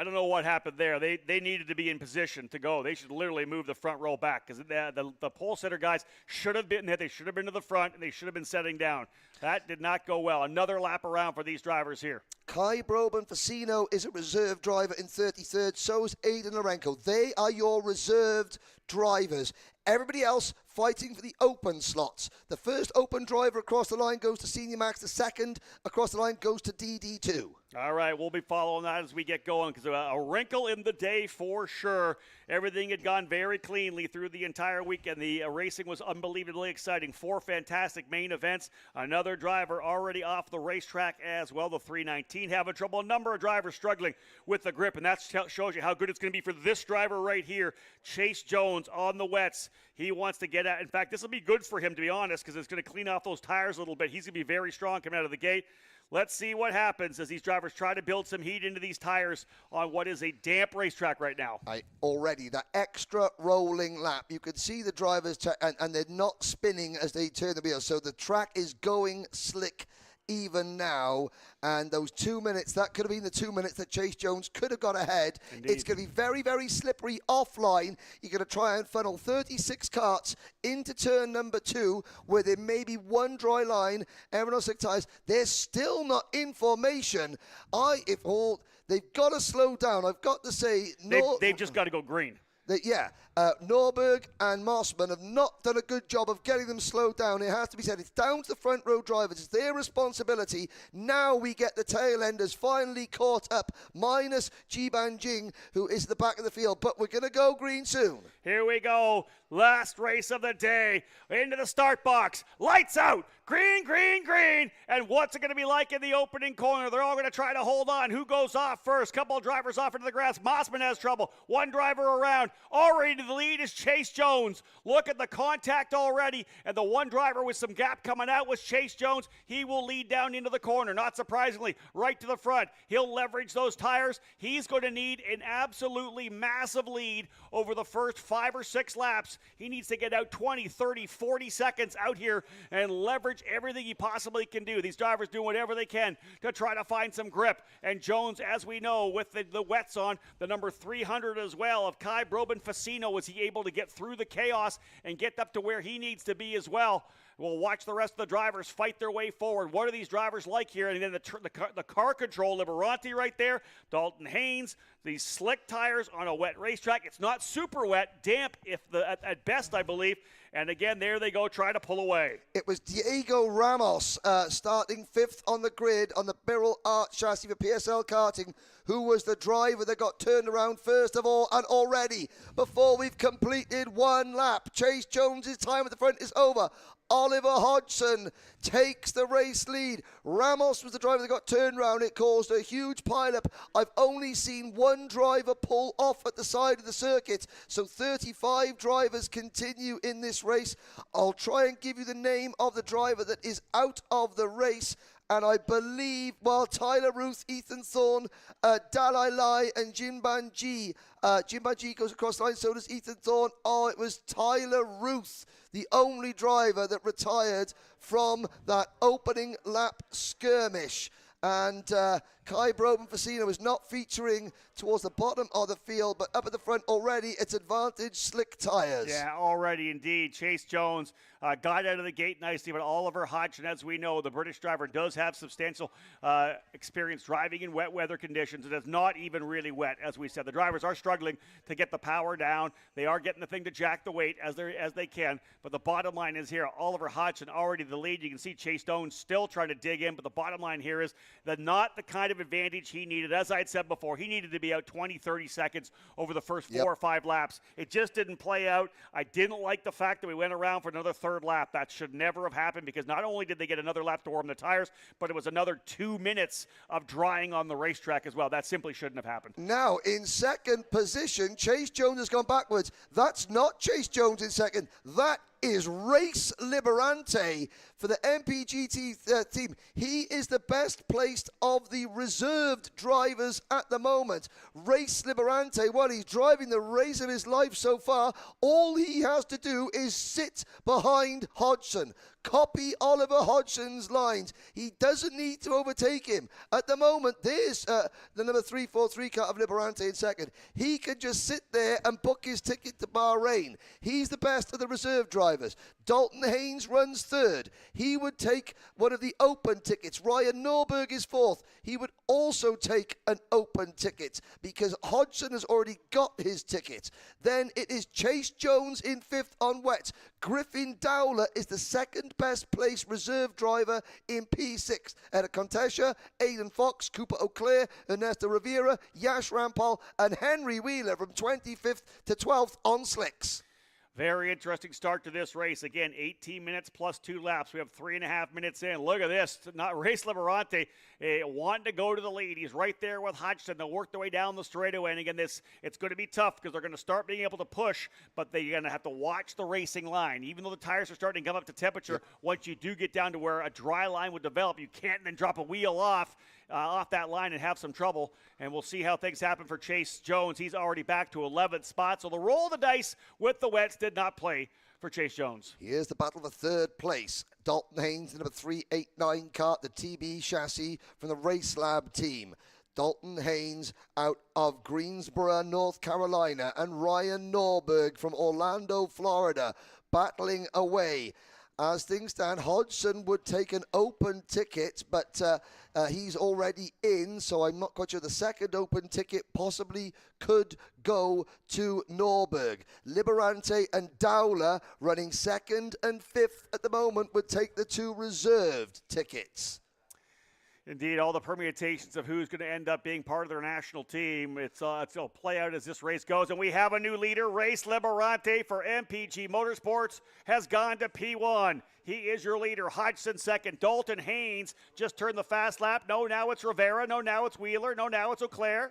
don't know what happened there. They needed to be in position to go. They should literally move the front row back because the pole setter guys should have been there. They should have been to the front, and they should have been setting down. That did not go well. Another lap around for these drivers here. Kai Broben Facino is a reserve driver in 33rd. So is Aidan Lorenko. They are your reserved drivers. Everybody else fighting for the open slots. The first open driver across the line goes to Senior Max. The second across the line goes to DD2. All right, we'll be following that as we get going because a wrinkle in the day for sure. Everything had gone very cleanly through the entire weekend. The racing was unbelievably exciting. 4 fantastic main events. Another driver already off the racetrack as well. The 319 having trouble. A number of drivers struggling with the grip, and that shows you how good it's going to be for this driver right here, Chase Jones on the wets. He wants to get at. In fact, this will be good for him, to be honest, because it's going to clean off those tires a little bit. He's going to be very strong coming out of the gate. Let's see what happens as these drivers try to build some heat into these tires on what is a damp racetrack right now. Already, that extra rolling lap, you could see the drivers, and they're not spinning as they turn the wheel. So the track is going slick even now. And those 2 minutes, that could have been the 2 minutes that Chase Jones could have got ahead. Indeed. It's going to be very, very slippery offline. You're going to try and funnel 36 karts into turn number 2, where there may be one dry line. Everyone else slick tires. They're still not in formation. They've got to slow down. I've got to say, they've just got to go green. Norberg and Mossman have not done a good job of getting them slowed down. It has to be said. It's down to the front row drivers. It's their responsibility. Now we get the tail enders finally caught up, minus Jiban Jing, who is at the back of the field. But we're going to go green soon. Here we go. Last race of the day. Into the start box. Lights out. Green, green, green. And what's it going to be like in the opening corner? They're all going to try to hold on. Who goes off first? Couple of drivers off into the grass. Mossman has trouble. One driver around. Already to the lead is Chase Jones. Look at the contact already. And the one driver with some gap coming out was Chase Jones. He will lead down into the corner. Not surprisingly, right to the front. He'll leverage those tires. He's going to need an absolutely massive lead over the first 5 or 6 laps. He needs to get out 20, 30, 40 seconds out here and leverage everything he possibly can do. These drivers do whatever they can to try to find some grip. And Jones, as we know, with the wets on, the number 300 as well of Kai Broben-Facino, was he able to get through the chaos and get up to where he needs to be as well. We'll watch the rest of the drivers fight their way forward. What are these drivers like here? And then the car control, Liberanti right there, Dalton Haynes, these slick tires on a wet racetrack. It's not super wet, damp at best, I believe. And again, there they go, try to pull away. It was Diego Ramos starting 5th on the grid on the Birrell Art chassis for PSL Karting, who was the driver that got turned around first of all. And already, before we've completed one lap, Chase Jones's time at the front is over. Oliver Hodgson takes the race lead. Ramos was the driver that got turned around. It caused a huge pileup. I've only seen one driver pull off at the side of the circuit. So 35 drivers continue in this race. I'll try and give you the name of the driver that is out of the race. And I believe, Tyler Ruth, Ethan Thorne, Dalai Lai, and Jinban Ji. Jinban Ji goes across the line, so does Ethan Thorne. Oh, it was Tyler Ruth, the only driver that retired from that opening lap skirmish. And Kai Broben-Facino is not featuring towards the bottom of the field, but up at the front already, it's advantage slick tires. Yeah, already indeed. Chase Jones got out of the gate nicely, but Oliver Hodgson, as we know, the British driver does have substantial experience driving in wet weather conditions. It is not even really wet, as we said. The drivers are struggling to get the power down. They are getting the thing to jack the weight as they can, but the bottom line is here, Oliver Hodgson already the lead. You can see Chase Jones still trying to dig in, but the bottom line here is that not the kind of advantage he needed. As I had said before, he needed to be out 20, 30 seconds over the first 4 or 5 laps. It just didn't play out. I didn't like the fact that we went around for another 3rd lap. That should never have happened, because not only did they get another lap to warm the tires, but it was another 2 minutes of drying on the racetrack as well. That simply shouldn't have happened. Now, in second position, Chase Jones has gone backwards. That's not Chase Jones in second. That is Race Liberante for the MPGT team. He is the best placed of the reserved drivers at the moment. Race Liberante, he's driving the race of his life so far. All he has to do is sit behind Hodgson. Copy Oliver Hodgson's lines. He doesn't need to overtake him. At the moment, there's the number 343 car of Liberante in second. He can just sit there and book his ticket to Bahrain. He's the best of the reserve drivers. Dalton Haynes runs 3rd. He would take one of the open tickets. Ryan Norberg is 4th. He would also take an open ticket because Hodgson has already got his ticket. Then it is Chase Jones in 5th on wet. Griffin Dowler is the second best placed reserve driver in P6. Eric Contesha, Aidan Fox, Cooper O'Clair, Ernesto Rivera, Yash Rampal, and Henry Wheeler from 25th to 12th on slicks. Very interesting start to this race. Again, 18 minutes plus 2 laps. We have 3.5 minutes in. Look at this. Not Race Liberante wanting to go to the lead. He's right there with Hodgson. They'll work their way down the straightaway. And again, it's going to be tough because they're going to start being able to push, but they're going to have to watch the racing line. Even though the tires are starting to come up to temperature, once you do get down to where a dry line would develop, you can't then drop a wheel off off that line and have some trouble. And we'll see how things happen for Chase Jones. He's already back to 11th spot. So the roll of the dice with the wets did not play for Chase Jones. Here's the battle for third place. Dalton Haynes, the number 389 kart, the TB chassis from the Race Lab team. Dalton Haynes out of Greensboro, North Carolina, and Ryan Norberg from Orlando, Florida, battling away. As things stand, Hodgson would take an open ticket, but he's already in, so I'm not quite sure. The second open ticket possibly could go to Norberg. Liberante and Dowler running second and fifth at the moment would take the two reserved tickets. Indeed, all the permutations of who's going to end up being part of their national team, it'll play out as this race goes. And we have a new leader. Race Liberante for MPG Motorsports has gone to P1. He is your leader. Hodgson second. Dalton Haynes just turned the fast lap. No, now it's Rivera. No, now it's Wheeler. No, now it's Auclair.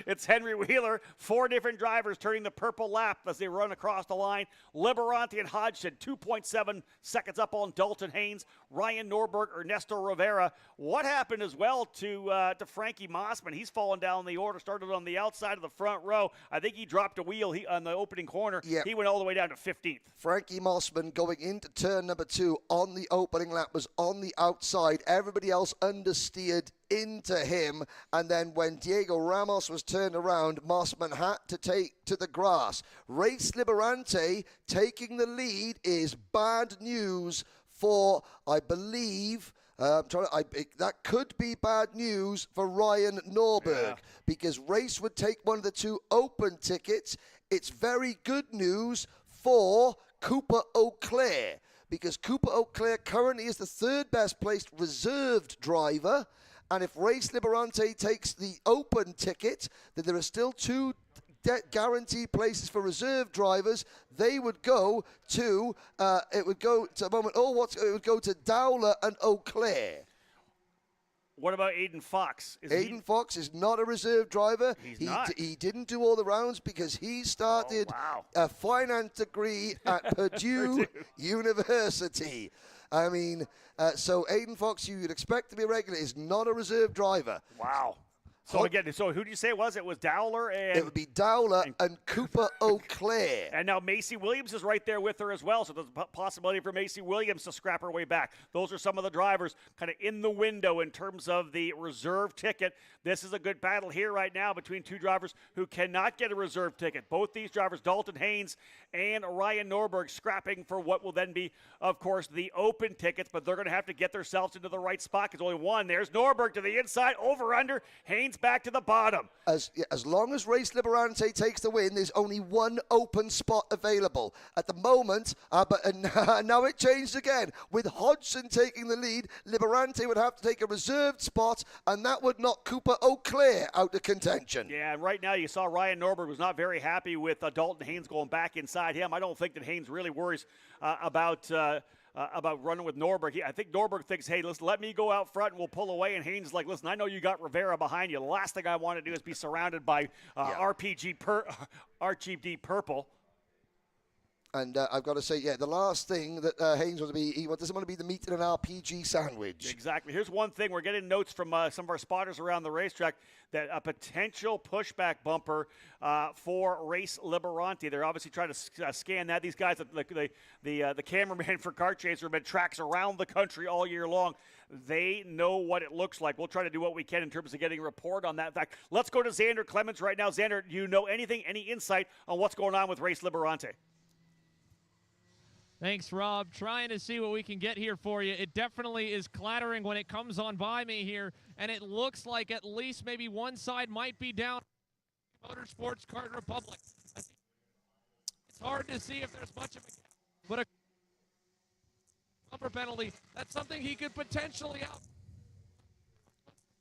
It's Henry Wheeler. 4 different drivers turning the purple lap as they run across the line. Liberante and Hodgson, 2.7 seconds up on Dalton Haynes. Ryan Norberg, Ernesto Rivera. What happened as well to Frankie Mossman? He's fallen down the order, started on the outside of the front row. I think he dropped a wheel on the opening corner. Yep. He went all the way down to 15th. Frankie Mossman going into turn number 2 on the opening lap was on the outside. Everybody else understeered into him, and then when Diego Ramos was turned around, Mossman had to take to the grass. Race Liberante taking the lead is bad news for, I believe, that could be bad news for Ryan Norberg, because Race would take one of the 2 open tickets. It's very good news for Cooper Auclair, because Cooper Auclair currently is the 3rd best placed reserved driver, and if Race Liberante takes the open ticket, then there are still 2 guaranteed places for reserve drivers. They would go to it would go to Dowler and Auclair. What about Aiden Fox? Aiden Fox is not a reserve driver. He's not. He didn't do all the rounds because he started a finance degree at Purdue University. I mean, so Aiden Fox, you'd expect to be a regular, is not a reserve driver. Wow. So again, who did you say it was? It was Dowler and... It would be Dowler and Cooper Auclair. And now Macy Williams is right there with her as well, so there's a possibility for Macy Williams to scrap her way back. Those are some of the drivers kind of in the window in terms of the reserve ticket. This is a good battle here right now between 2 drivers who cannot get a reserve ticket. Both these drivers, Dalton Haynes and Ryan Norberg, scrapping for what will then be, of course, the open tickets, but they're going to have to get themselves into the right spot because only one. There's Norberg to the inside, over, under, Haynes back to the bottom. As long as Race Liberante takes the win, there's only 1 open spot available at the moment. But now it changed again. With Hodgson taking the lead, Liberante would have to take a reserved spot, and that would knock Cooper Auclair out of contention. Yeah, and right now you saw Ryan Norberg was not very happy with Dalton Haynes going back inside him. I don't think that Haynes really worries about running with Norberg. I think Norberg thinks, hey, listen, let me go out front and we'll pull away. And Haynes is like, listen, I know you got Rivera behind you. The last thing I want to do is be surrounded by RGD purple. And I've got to say, the last thing that Haynes wants to be, he doesn't want to be the meat in an RPG sandwich. Exactly. Here's one thing. We're getting notes from some of our spotters around the racetrack that a potential pushback bumper for Race Liberante. They're obviously trying to scan that. These guys, the cameraman for Kart Chaser, have been tracks around the country all year long. They know what it looks like. We'll try to do what we can in terms of getting a report on that. In fact, let's go to Xander Clemens right now. Xander, do you know anything, any insight on what's going on with Race Liberante? Thanks, Rob. Trying to see what we can get here for you. It definitely is clattering when it comes on by me here, and it looks like at least maybe one side might be down. Motorsports Kart Republic. It's hard to see if there's much of a, but a bumper penalty, that's something he could potentially out.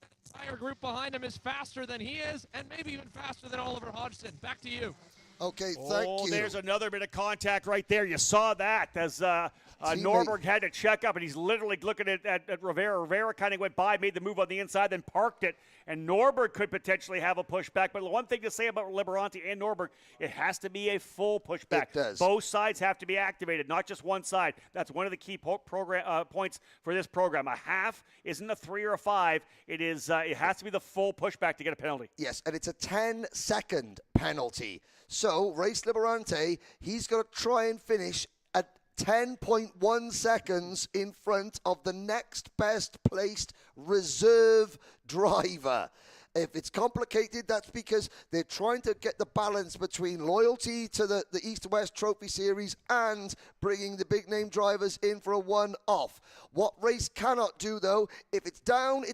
The entire group behind him is faster than he is, and maybe even faster than Oliver Hodgson. Back to you. Okay, thank you. There's another bit of contact right there. You saw that as Norberg had to check up, and he's literally looking at Rivera. Rivera kind of went by, made the move on the inside, then parked it, and Norberg could potentially have a pushback. But the one thing to say about Liberanti and Norberg, it has to be a full pushback. It does. Both sides have to be activated, not just one side. That's one of the key points for this program. A half isn't a 3 or a 5. It has to be the full pushback to get a penalty. Yes, and it's a 10-second penalty. So, Race Liberante, he's got to try and finish at 10.1 seconds in front of the next best placed reserve driver. If it's complicated, that's because they're trying to get the balance between loyalty to the East and West Trophy Series and bringing the big-name drivers in for a one-off. What Race cannot do, though, if it's down,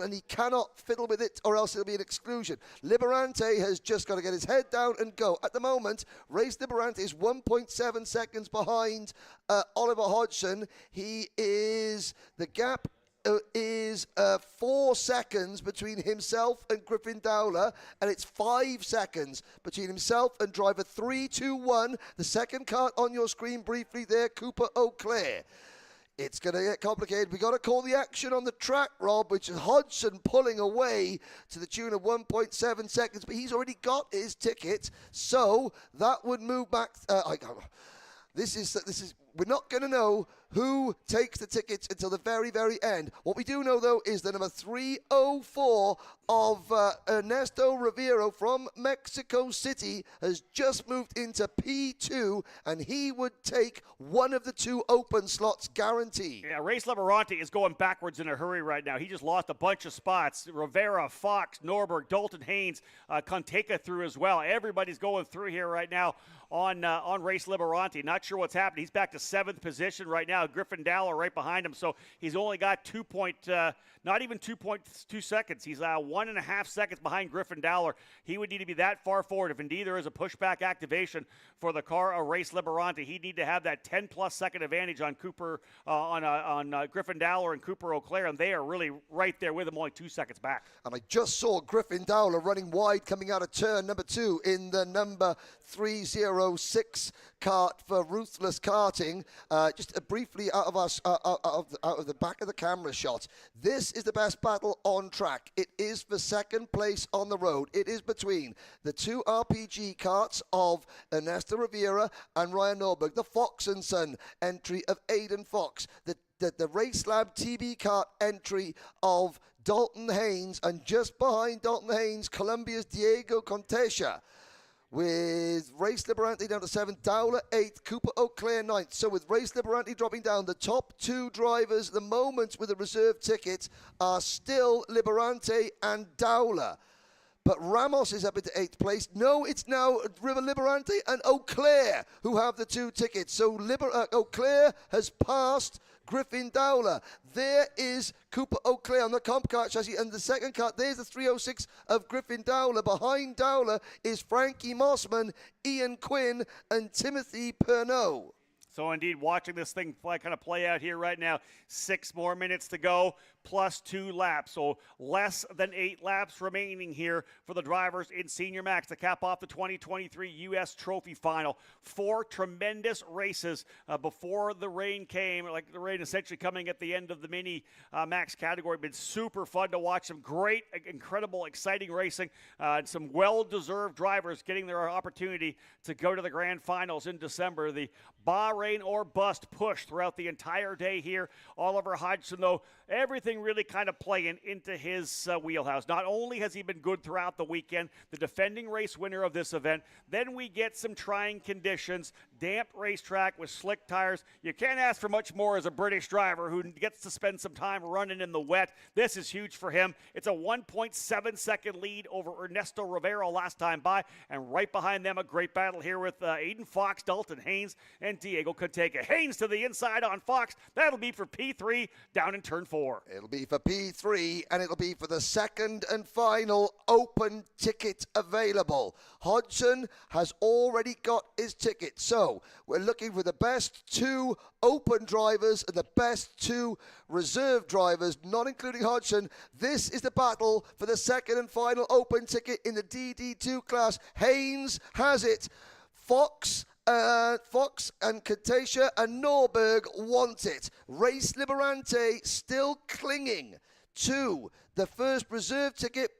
and he cannot fiddle with it, or else it'll be an exclusion. Liberante has just got to get his head down and go. At the moment, Race Liberante is 1.7 seconds behind Oliver Hodgson. The gap is 4 seconds between himself and Griffin Dowler, and it's 5 seconds between himself and driver 321. The second kart on your screen briefly there, Cooper O'Clair. It's going to get complicated. We've got to call the action on the track, Rob, which is Hodgson pulling away to the tune of 1.7 seconds, but he's already got his ticket, so that would move back. We're not going to know who takes the tickets until the very, very end. What we do know, though, is the number 304 of Ernesto Rivero from Mexico City has just moved into P2, and he would take one of the 2 open slots guaranteed. Yeah, Race Liberanti is going backwards in a hurry right now. He just lost a bunch of spots. Rivera, Fox, Norberg, Dalton Haynes, Conteka through as well. Everybody's going through here right now on Race Liberanti. Not sure what's happening. He's back to 7th position right now. Griffin Dowler right behind him, so he's only got not even 2.2 seconds. He's 1.5 seconds behind Griffin Dowler. He would need to be that far forward. If indeed there is a pushback activation for the car of Race Liberanti, he'd need to have that 10-plus second advantage on Griffin Dowler and Cooper O'Clair, and they are really right there with him, only 2 seconds back. And I just saw Griffin Dowler running wide coming out of turn number 2 in the number 306 kart for Ruthless Karting. Just briefly out of the back of the camera shot. This is the best battle on track. It is for second place on the road. It is between the 2 RPG karts of Ernesto Rivera and Ryan Norberg. The Fox & Son entry of Aiden Fox. The Race Lab TB kart entry of Dalton Haynes. And just behind Dalton Haynes, Colombia's Diego Contesha. With Race Liberanti down to 7th, Dowler 8th, Cooper O'Clair 9th. So with Race Liberanti dropping down, the top 2 drivers at the moment with a reserve ticket are still Liberanti and Dowler. But Ramos is up into 8th place. No, it's now River Liberanti and O'Clair who have the 2 tickets. So O'Clair has passed Griffin Dowler. There is Cooper O'Clair on the comp kart chassis, and the second kart, there's the 306 of Griffin Dowler. Behind Dowler is Frankie Mossman, Ian Quinn, and Timothy Pernod. So indeed, watching this thing kind of play out here right now, 6 more minutes to go, plus 2 laps. So less than 8 laps remaining here for the drivers in Senior Max to cap off the 2023 US Trophy Final. 4 tremendous races before the rain came, like the rain essentially coming at the end of the mini Max category. Been super fun to watch. Some great, incredible, exciting racing. And some well-deserved drivers getting their opportunity to go to the Grand Finals in December. The Bahrain or bust push throughout the entire day here. Oliver Hodgson, though, everything really kind of playing into his wheelhouse. Not only has he been good throughout the weekend, the defending race winner of this event, then we get some trying conditions, damp racetrack with slick tires. You can't ask for much more as a British driver who gets to spend some time running in the wet. This is huge for him. It's a 1.7 second lead over Ernesto Rivera last time by, and right behind them a great battle here with Aiden Fox, Dalton Haynes, and Diego Contega. Haynes to the inside on Fox. That'll be for P3 down in turn 4. It'll It'll be for P3, and it'll be for the second and final open ticket available. Hodgson has already got his ticket, so we're looking for the best 2 open drivers and the best 2 reserve drivers, not including Hodgson. This is the battle for the second and final open ticket in the DD2 class. Haynes has it. Fox and Katasha and Norberg want it. Race Liberante still clinging to the first reserve ticket.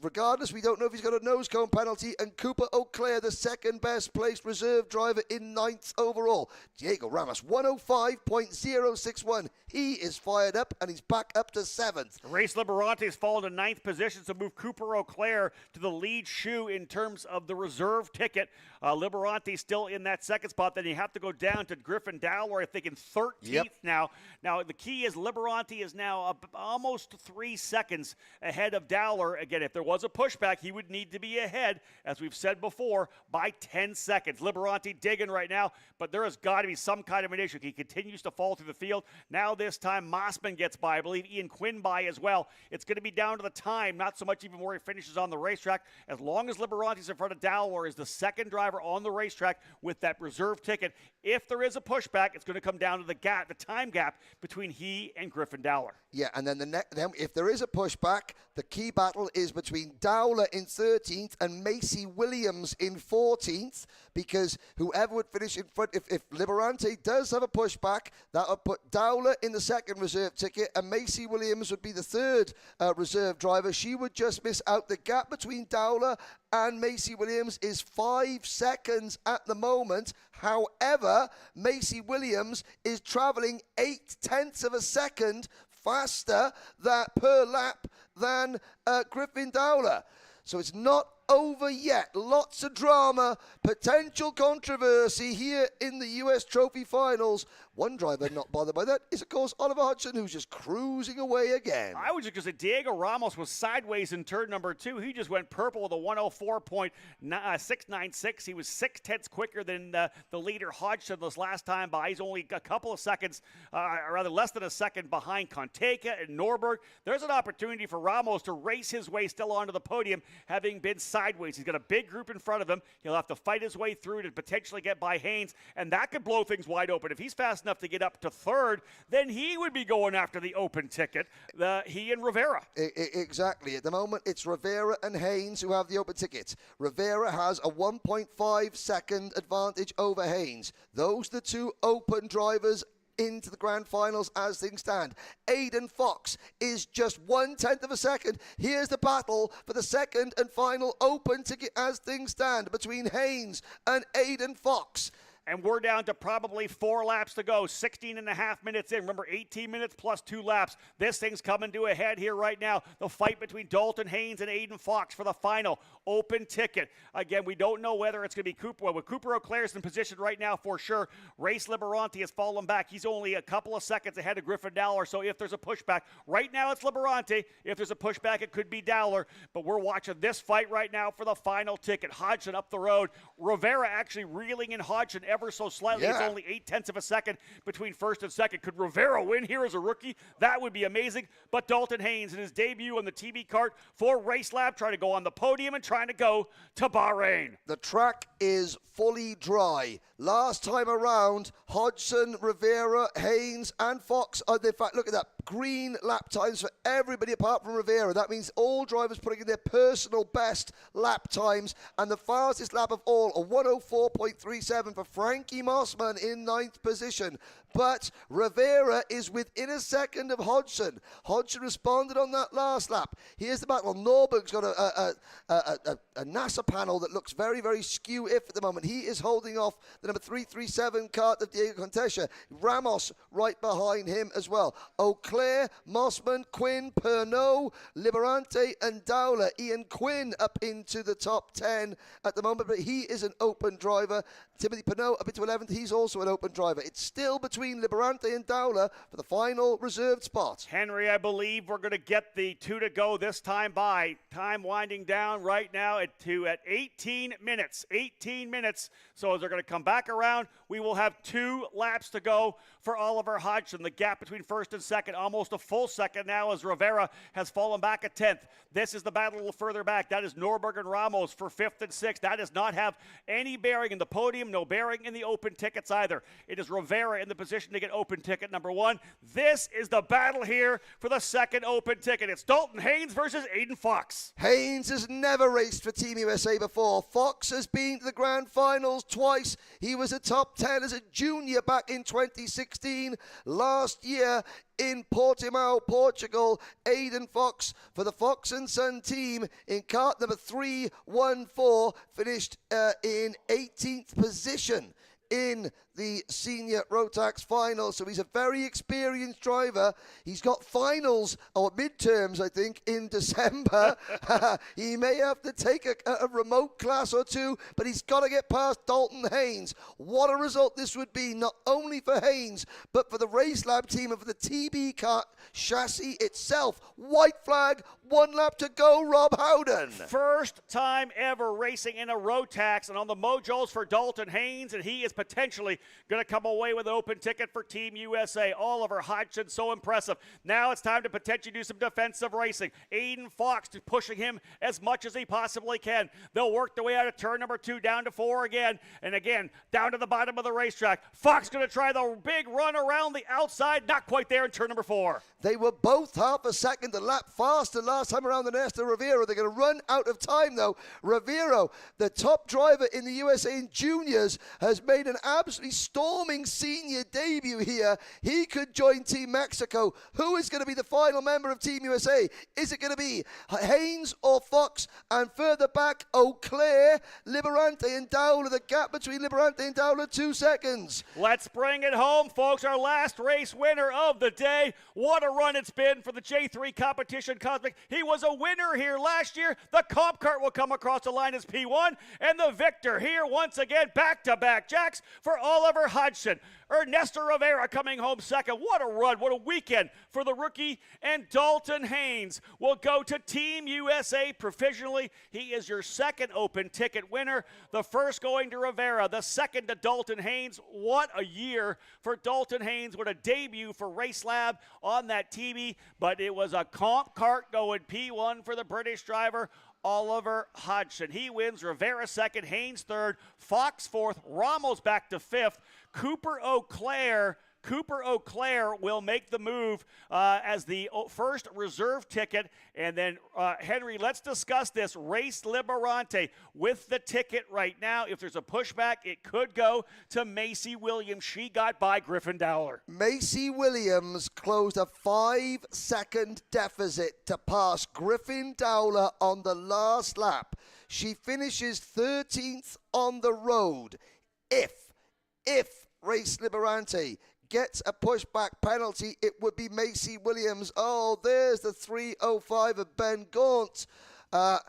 Regardless, we don't know if he's got a nose cone penalty, and Cooper Auclair, the second best placed reserve driver in 9th overall. Diego Ramos, 105.061. He is fired up, and he's back up to 7th. Race Liberante has fallen to 9th position, so move Cooper Auclair to the lead shoe in terms of the reserve ticket. Liberante still in that second spot. Then you have to go down to Griffin Dowler, I think, in 13th now. Now, the key is Liberante is now almost 3 seconds ahead of Dowler. Again, if there was a pushback, he would need to be ahead, as we've said before, by 10 seconds. Liberante digging right now, but there has got to be some kind of an issue. He continues to fall through the field. Now this time, Mossman gets by. I believe Ian Quinn by as well. It's going to be down to the time, not so much even where he finishes on the racetrack. As long as Liberante's in front of Dowler, is the second driver on the racetrack with that reserve ticket. If there is a pushback, it's going to come down to the gap, the time gap between he and Griffin Dowler. Yeah, and then then if there is a pushback, the key battle is between Dowler in 13th and Macy Williams in 14th, because whoever would finish in front, if Liberante does have a pushback, that would put Dowler in the second reserve ticket, and Macy Williams would be the third reserve driver. She would just miss out. The gap between Dowler and Macy Williams is 5 seconds at the moment. However, Macy Williams is traveling 0.8 of a second faster per lap than Griffin Dowler. So it's not over yet. Lots of drama, potential controversy here in the US Trophy Finals. One driver not bothered by that is, of course, Oliver Hodgson, who's just cruising away again. I was just going to say Diego Ramos was sideways in turn number 2. He just went purple with a 104.696. He was 0.6 quicker than the leader Hodgson this last time by. He's only a couple of seconds, or rather less than a second behind Conteka and Norberg. There's an opportunity for Ramos to race his way still onto the podium, having been sideways. He's got a big group in front of him. He'll have to fight his way through to potentially get by Haynes, and that could blow things wide open. If he's fast enough to get up to third, then he would be going after the open ticket, he and Rivera. Exactly. At the moment, it's Rivera and Haynes who have the open ticket. Rivera has a 1.5 second advantage over Haynes. Those are the 2 open drivers into the grand finals as things stand. Aiden Fox is just 0.1 of a second. Here's the battle for the second and final open ticket as things stand between Haynes and Aiden Fox. And we're down to probably 4 laps to go, 16 and a half minutes in. Remember, 18 minutes plus 2 laps. This thing's coming to a head here right now. The fight between Dalton Haynes and Aiden Fox for the final open ticket. Again, we don't know whether it's going to be Cooper. Well, with Cooper Auclair's in position right now for sure. Race Liberante has fallen back. He's only a couple of seconds ahead of Griffin Dowler. So if there's a pushback, right now it's Liberante. If there's a pushback, it could be Dowler. But we're watching this fight right now for the final ticket. Hodgson up the road. Rivera actually reeling in Hodgson ever so slightly. Yeah. It's only 0.8 of a second between first and second. Could Rivera win here as a rookie? That would be amazing. But Dalton Haynes in his debut on the TB Kart for Race Lab, trying to go on the podium and trying to go to Bahrain. The track is fully dry. Last time around, Hodgson, Rivera, Haynes, and Fox are, in fact, look at that, green lap times for everybody apart from Rivera. That means all drivers putting in their personal best lap times, and the fastest lap of all, a 104.37 for Frankie Mossman in 9th position. But Rivera is within a second of Hodgson. Hodgson responded on that last lap. Here's the battle. Norberg's got a NASA panel that looks very, very skew-if at the moment. He is holding off the number 337 Kart of Diego Contesha. Ramos right behind him as well. Auclair, Mossman, Quinn, Pernod, Liberante, and Dowler. Ian Quinn up into the top 10 at the moment, but he is an open driver. Timothy Pernod up into 11th. He's also an open driver. It's still between Liberante and Dowler for the final reserved spot. Henry, I believe we're going to get the 2 to go this time by. Time winding down right now at 18 minutes. 18 minutes. So as they're going to come back around, we will have 2 laps to go for Oliver Hodgson. The gap between first and second almost a full second now as Rivera has fallen back a 10th. This is the battle a little further back. That is Norberg and Ramos for 5th and 6th. That does not have any bearing in the podium, no bearing in the open tickets either. It is Rivera in the position to get open ticket number 1. This is the battle here for the second open ticket. It's Dalton Haynes versus Aiden Fox. Haynes has never raced for Team USA before. Fox has been to the grand finals twice. He was a top 10 as a junior back in 2016. Last year in Portimao, Portugal, Aiden Fox for the Fox & Son team in kart number 314 finished in 18th position in the senior Rotax final. So he's a very experienced driver. He's got finals or midterms, I think, in December. He may have to take a remote class or two, but he's got to get past Dalton Haynes. What a result this would be, not only for Haynes, but for the Race Lab team and for the TB Kart chassis itself. White flag, 1 lap to go, Rob Howden. First time ever racing in a Rotax, and on the mojos for Dalton Haynes, and he is potentially going to come away with an open ticket for Team USA. Oliver Hodgson, so impressive. Now it's time to potentially do some defensive racing. Aiden Fox pushing him as much as he possibly can. They'll work their way out of turn number 2 down to 4 again, and again down to the bottom of the racetrack. Fox going to try the big run around the outside, not quite there in turn number 4. They were both half a second a lap faster last time around than Esther Rivera. They're going to run out of time though. Rivera, the top driver in the USA in juniors, has made an absolutely storming senior debut here. He could join Team Mexico. Who is going to be the final member of Team USA? Is it going to be Haynes or Fox? And further back, Auclair, Liberante and Dowler. The gap between Liberante and Dowler, 2 seconds. Let's bring it home, folks. Our last race winner of the day. What a run it's been for the J3 competition Cosmic. He was a winner here last year. The comp kart will come across the line as P1. And the victor here once again, back-to-back jacks for Oliver Hodgson. Ernesto Rivera coming home second. What a run, what a weekend for the rookie. And Dalton Haynes will go to Team USA provisionally. He is your second open ticket winner. The first going to Rivera, the second to Dalton Haynes. What a year for Dalton Haynes. What a debut for Race Lab on that TV. But it was a comp kart going P1 for the British driver, Oliver Hodgson. He wins. Rivera second, Haynes third, Fox fourth, Ramos back to fifth. Cooper Auclair will make the move as the first reserve ticket. And then, Henry, let's discuss this. Race Liberante with the ticket right now. If there's a pushback, it could go to Macy Williams. She got by Griffin Dowler. Macy Williams closed a 5-second deficit to pass Griffin Dowler on the last lap. She finishes 13th on the road. If Race Liberante gets a pushback penalty, it would be Macy Williams. Oh, there's the 3:05 of Ben Gaunt. I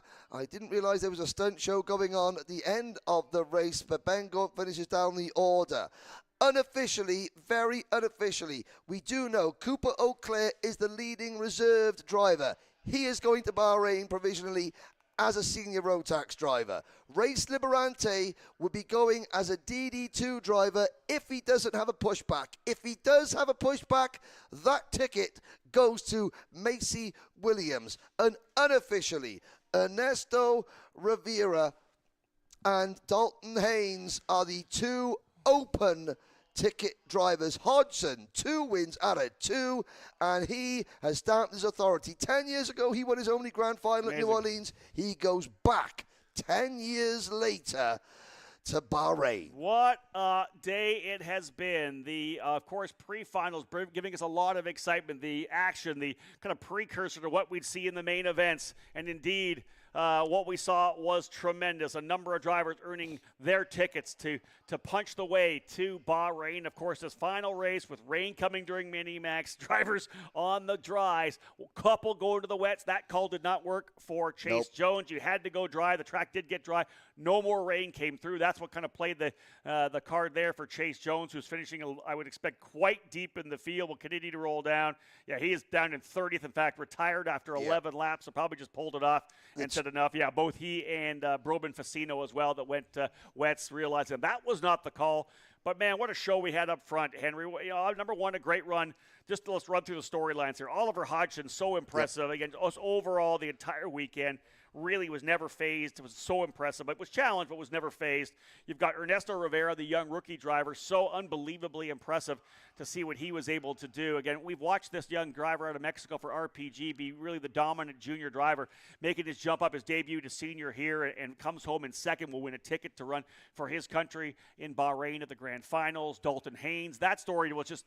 didn't realize there was a stunt show going on at the end of the race, but Ben Gaunt finishes down the order. Unofficially, very unofficially, we do know Cooper Auclair is the leading reserved driver. He is going to Bahrain provisionally as a senior Rotax driver. Race Liberante would be going as a DD2 driver if he doesn't have a pushback. If he does have a pushback, that ticket goes to Macy Williams. And unofficially, Ernesto Rivera and Dalton Haynes are the 2 open ticket drivers. Hodgson, 2 wins out of 2, and he has stamped his authority. 10 years ago, he won his only grand final at New Orleans. He goes back 10 years later to Bahrain. What a day it has been. The, of course, pre-finals giving us a lot of excitement, the action, the kind of precursor to what we'd see in the main events. And indeed, what we saw was tremendous. A number of drivers earning their tickets to punch the way to Bahrain. Of course, this final race with rain coming during Micromax, drivers on the dries, couple going to the wets. That call did not work for Chase Jones. You had to go dry. The track did get dry. No more rain came through. That's what kind of played the card there for Chase Jones, who's finishing, I would expect, quite deep in the field. Will continue to roll down. Yeah, he is down in 30th. In fact, retired after 11 laps, so probably just pulled it off. And said enough. Yeah, both he and Broban Facino as well that went wets, realizing that was not the call. But, man, what a show we had up front, Henry. You know, number one, a great run. Just let's run through the storylines here. Oliver Hodgson, so impressive. Again, us overall the entire weekend. Really was never phased. It was so impressive. It was challenged, but was never phased. You've got Ernesto Rivera, the young rookie driver, so unbelievably impressive to see what he was able to do. Again, we've watched this young driver out of Mexico for RPG be really the dominant junior driver, making his jump up, his debut to senior here, and comes home in second, will win a ticket to run for his country in Bahrain at the Grand Finals. Dalton Haynes, that story was just,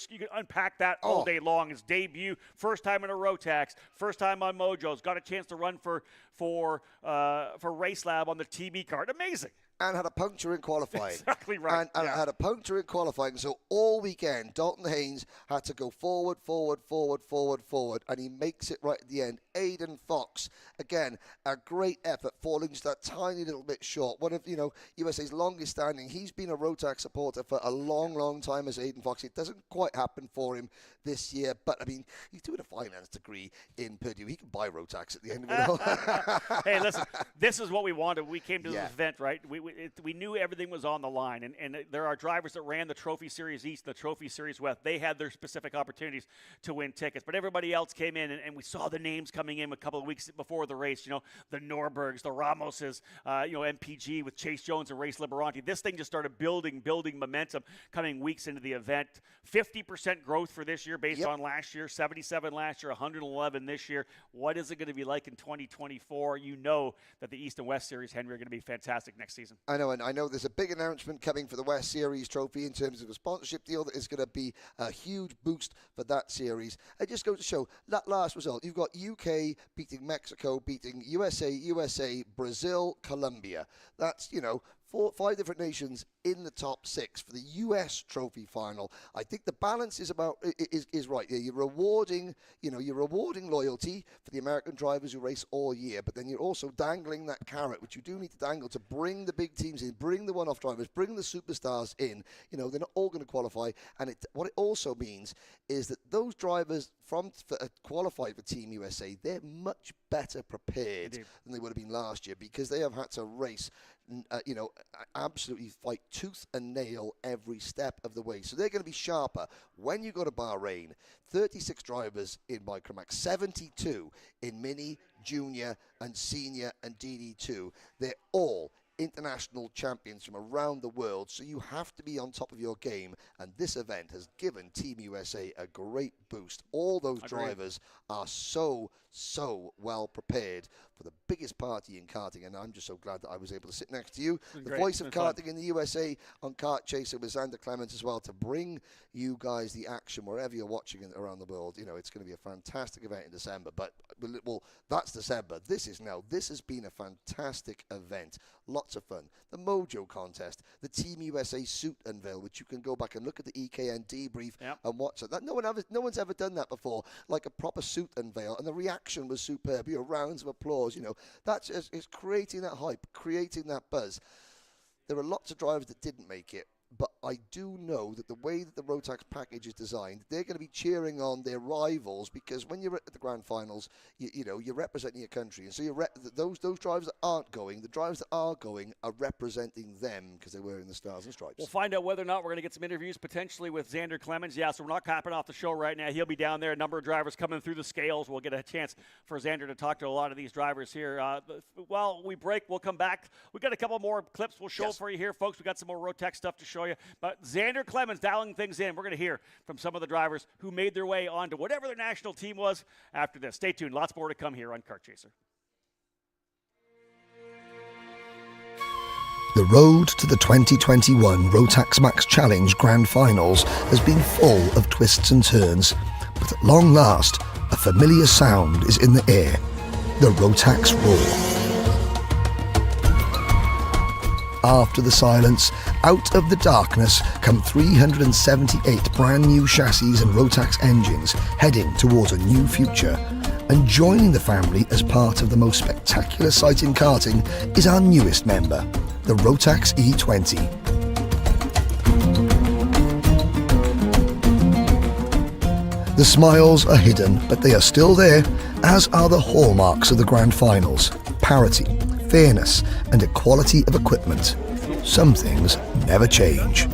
you can unpack that all day long. His debut, first time in a Rotax, first time on Mojo's, got a chance to run for Race Lab on the TB Kart. Amazing. And had a puncture in qualifying. Exactly right. And had a puncture in qualifying. So all weekend, Dalton Haynes had to go forward, and he makes it right at the end. Aidan Fox, again, a great effort, falling just that tiny little bit short. One of, USA's longest standing. He's been a Rotax supporter for a long, long time as Aidan Fox. It doesn't quite happen for him this year, but, I mean, he's doing a finance degree in Purdue. He can buy Rotax at the end of it all. Hey, listen, this is what we wanted. We came to this event, right? We knew everything was on the line, and there are drivers that ran the Trophy Series East and the Trophy Series West. They had their specific opportunities to win tickets, but everybody else came in, and we saw the names coming in a couple of weeks before the race. The Norbergs, the Ramoses, MPG with Chase Jones and Race Liberanti. This thing just started building momentum coming weeks into the event. 50% growth for this year based on last year. 77 last year, 111 this year. What is it going to be like in 2024? You know that the East and West Series, Henry, are going to be fantastic next season. I know, and I know there's a big announcement coming for the West Series Trophy in terms of a sponsorship deal that is going to be a huge boost for that series. It just goes to show that last result. You've got UK beating Mexico, beating USA, Brazil, Colombia. That's, 5 different nations in the top 6 for the US Trophy Final. I think the balance is right. You're rewarding loyalty for the American drivers who race all year, but then you're also dangling that carrot, which you do need to dangle to bring the big teams in, bring the one-off drivers, bring the superstars in. They're not all going to qualify, and what it also means is that those drivers qualified for Team USA, they're much better prepared than they would have been last year because they have had to race absolutely fight tooth and nail every step of the way. So they're going to be sharper. When you go to Bahrain, 36 drivers in Micromax, 72 in Mini, Junior, and Senior, and DD2. They're all international champions from around the world, so you have to be on top of your game, and this event has given Team USA a great boost. All those drivers are so well prepared for the biggest party in karting, and I'm just so glad that I was able to sit next to you, the voice of karting in the USA on Kart Chaser with Xander Clemens as well, to bring you guys the action wherever you're watching it around the world. It's going to be a fantastic event in December, but that's December. This has been a fantastic event. Lots of fun. The Mojo contest, the Team USA suit unveil, which you can go back and look at the EKN debrief and watch it. That no one's ever done that before, like a proper suit unveil, and the reaction was superb. Rounds of applause. That's it's creating that hype, creating that buzz. There are lots of drivers that didn't make it, but I do know that the way that the Rotax package is designed, they're going to be cheering on their rivals, because when you're at the Grand Finals, you're representing your country, and so those drivers that aren't going, the drivers that are going are representing them because they're wearing the stars and stripes. We'll find out whether or not we're going to get some interviews potentially with Xander Clemens. Yeah, so we're not capping off the show right now. He'll be down there. A number of drivers coming through the scales. We'll get a chance for Xander to talk to a lot of these drivers here. While we break, we'll come back. We've got a couple more clips we'll show for you here, folks. We've got some more Rotax stuff to show you. But Xander Clemens dialing things in. We're going to hear from some of the drivers who made their way onto whatever their national team was after this. Stay tuned. Lots more to come here on Kart Chaser. The road to the 2021 Rotax Max Challenge Grand Finals has been full of twists and turns, but at long last, a familiar sound is in the air, the Rotax roar. After the silence, out of the darkness come 378 brand new chassis and Rotax engines heading towards a new future. And joining the family as part of the most spectacular sight in karting is our newest member, the Rotax E20. The smiles are hidden, but they are still there, as are the hallmarks of the Grand Finals. parity, fairness, and equality of equipment. Some things never change.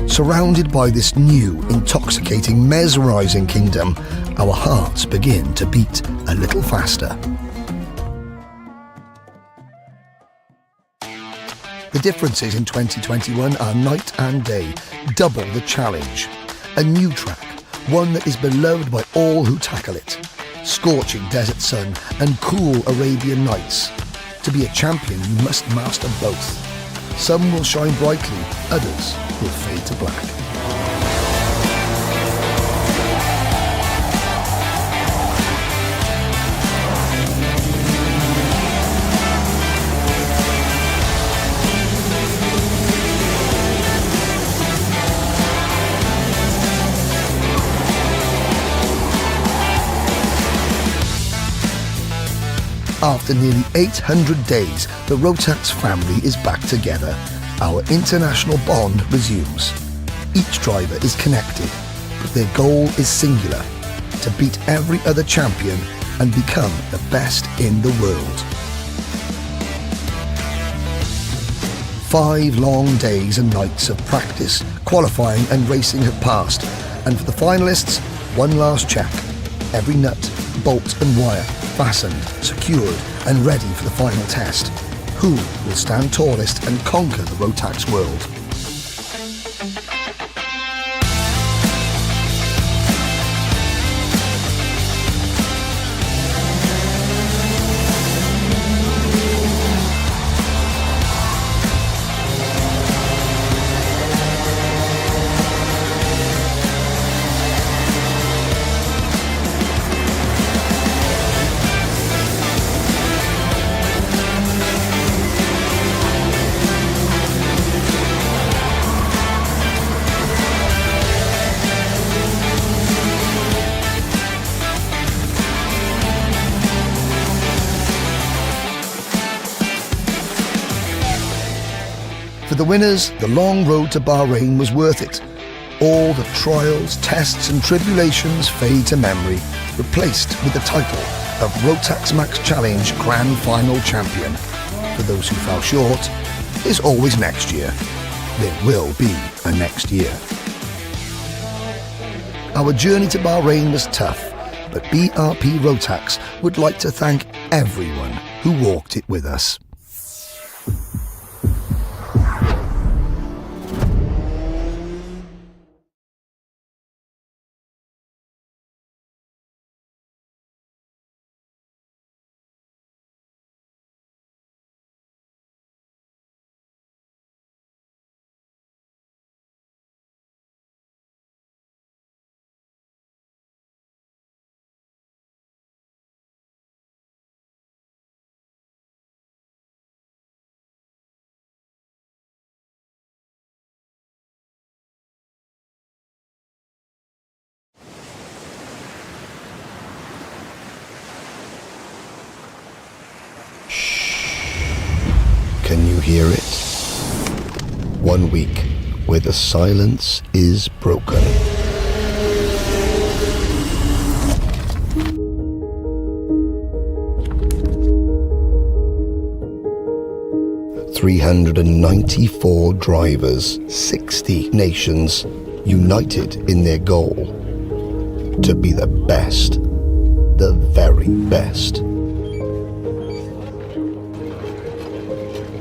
Surrounded by this new, intoxicating, mesmerizing kingdom, our hearts begin to beat a little faster. The differences in 2021 are night and day, double the challenge. A new track, one that is beloved by all who tackle it. Scorching desert sun and cool Arabian nights. To be a champion, you must master both. Some will shine brightly, others will fade to black. After nearly 800 days, the Rotax family is back together. Our international bond resumes. Each driver is connected, but their goal is singular: to beat every other champion and become the best in the world. 5 long days and nights of practice, qualifying and racing have passed, and for the finalists, one last check. Every nut, bolt and wire fastened, secured and ready for the final test. Who will stand tallest and conquer the Rotax world? For the winners, the long road to Bahrain was worth it. All the trials, tests and tribulations fade to memory, replaced with the title of Rotax Max Challenge Grand Final Champion. For those who fell short, there's always next year. There will be a next year. Our journey to Bahrain was tough, but BRP Rotax would like to thank everyone who walked it with us. Can you hear it? 1 week where the silence is broken. "394 drivers, 60 nations, united in their goal to be the best, the very best."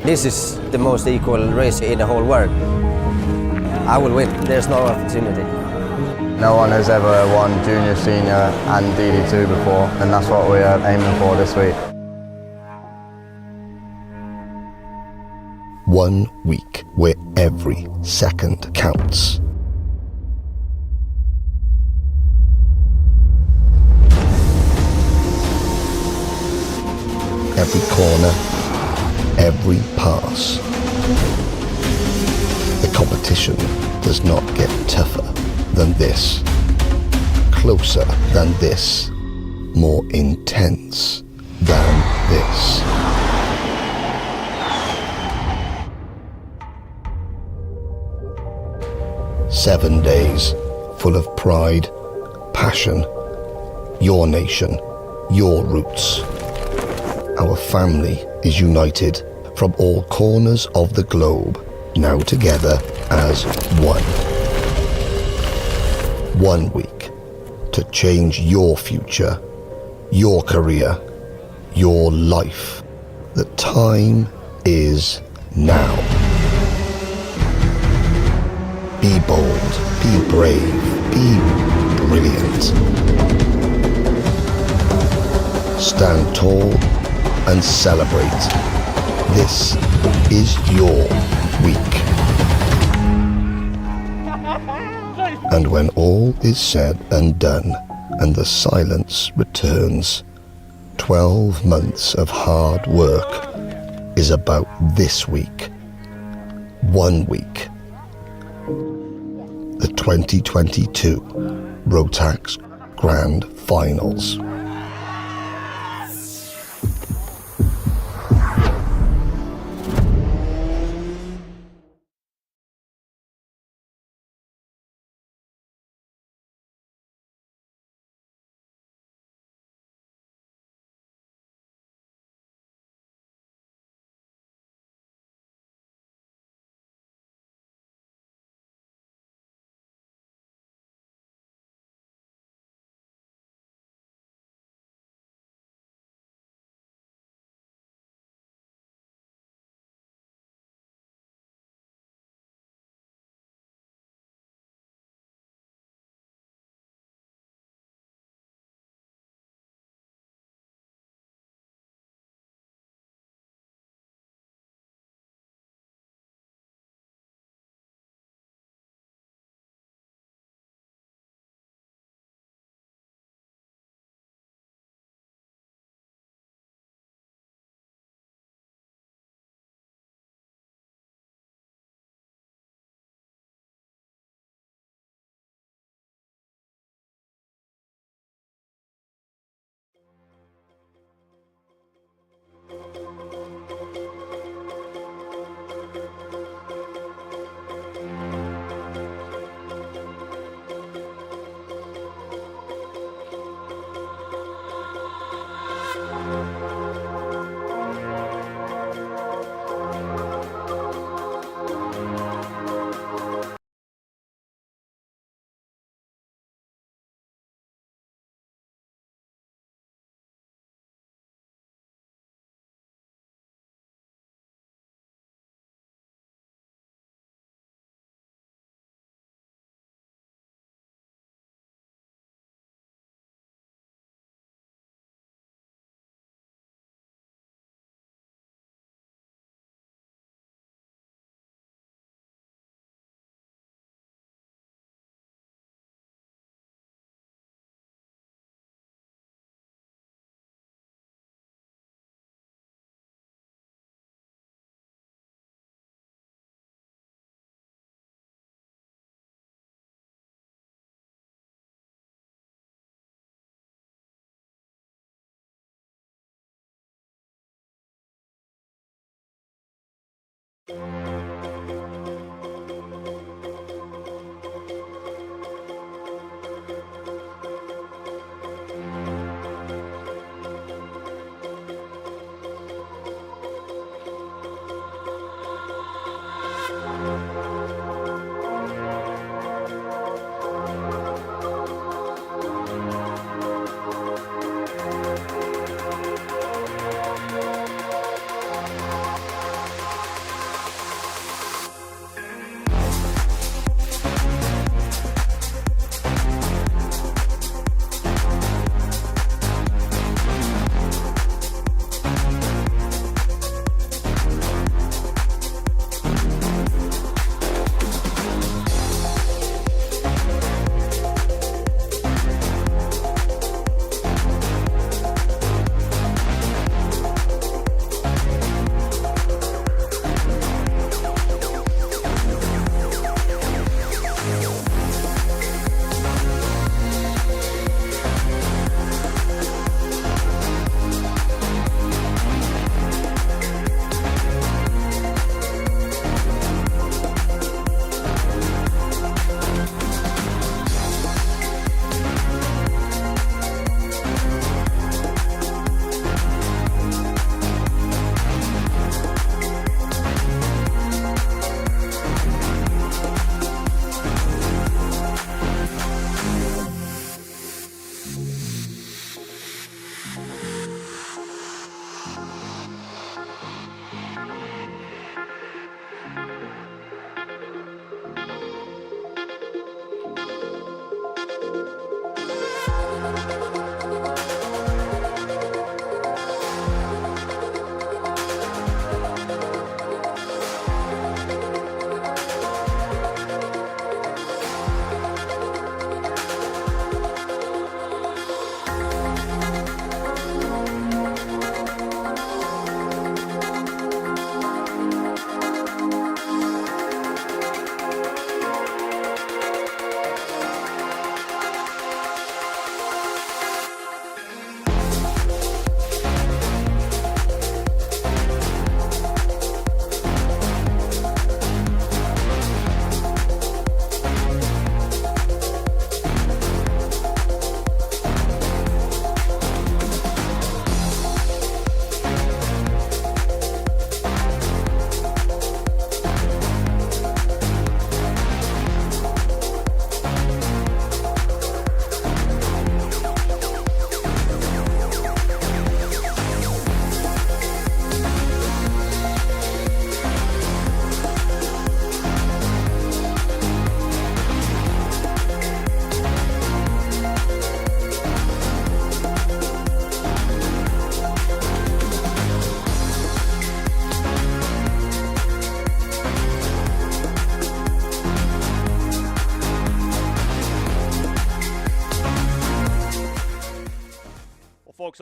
This is the most equal race in the whole world. I will win. There's no opportunity. No one has ever won junior, senior and DD2 before, and that's what we are aiming for this week. 1 week where every second counts. Every corner, every pass. The competition does not get tougher than this, closer than this, more intense than this. "7 days full of pride, passion, your nation, your roots. Our family is united from all corners of the globe, now together as one. 1 week to change your future, your career, your life. The time is now. Be bold, be brave, be brilliant. Stand tall and celebrate. This is your week. And when all is said and done, and the silence returns, 12 months of hard work is about this week. 1 week. The 2022 Rotax Grand Finals.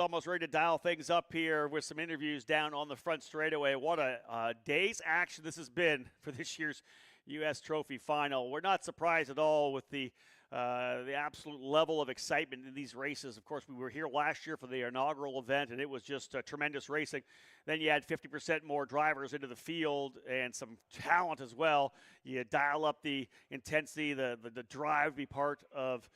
almost ready to dial things up here with some interviews down on the front straightaway. What a day's action this has been for this year's U.S. Trophy Final. We're not surprised at all with the absolute level of excitement in these races. Of course, we were here last year for the inaugural event, and it was just tremendous racing. Then you add 50% more drivers into the field and some talent as well. You dial up the intensity, the drive to be part of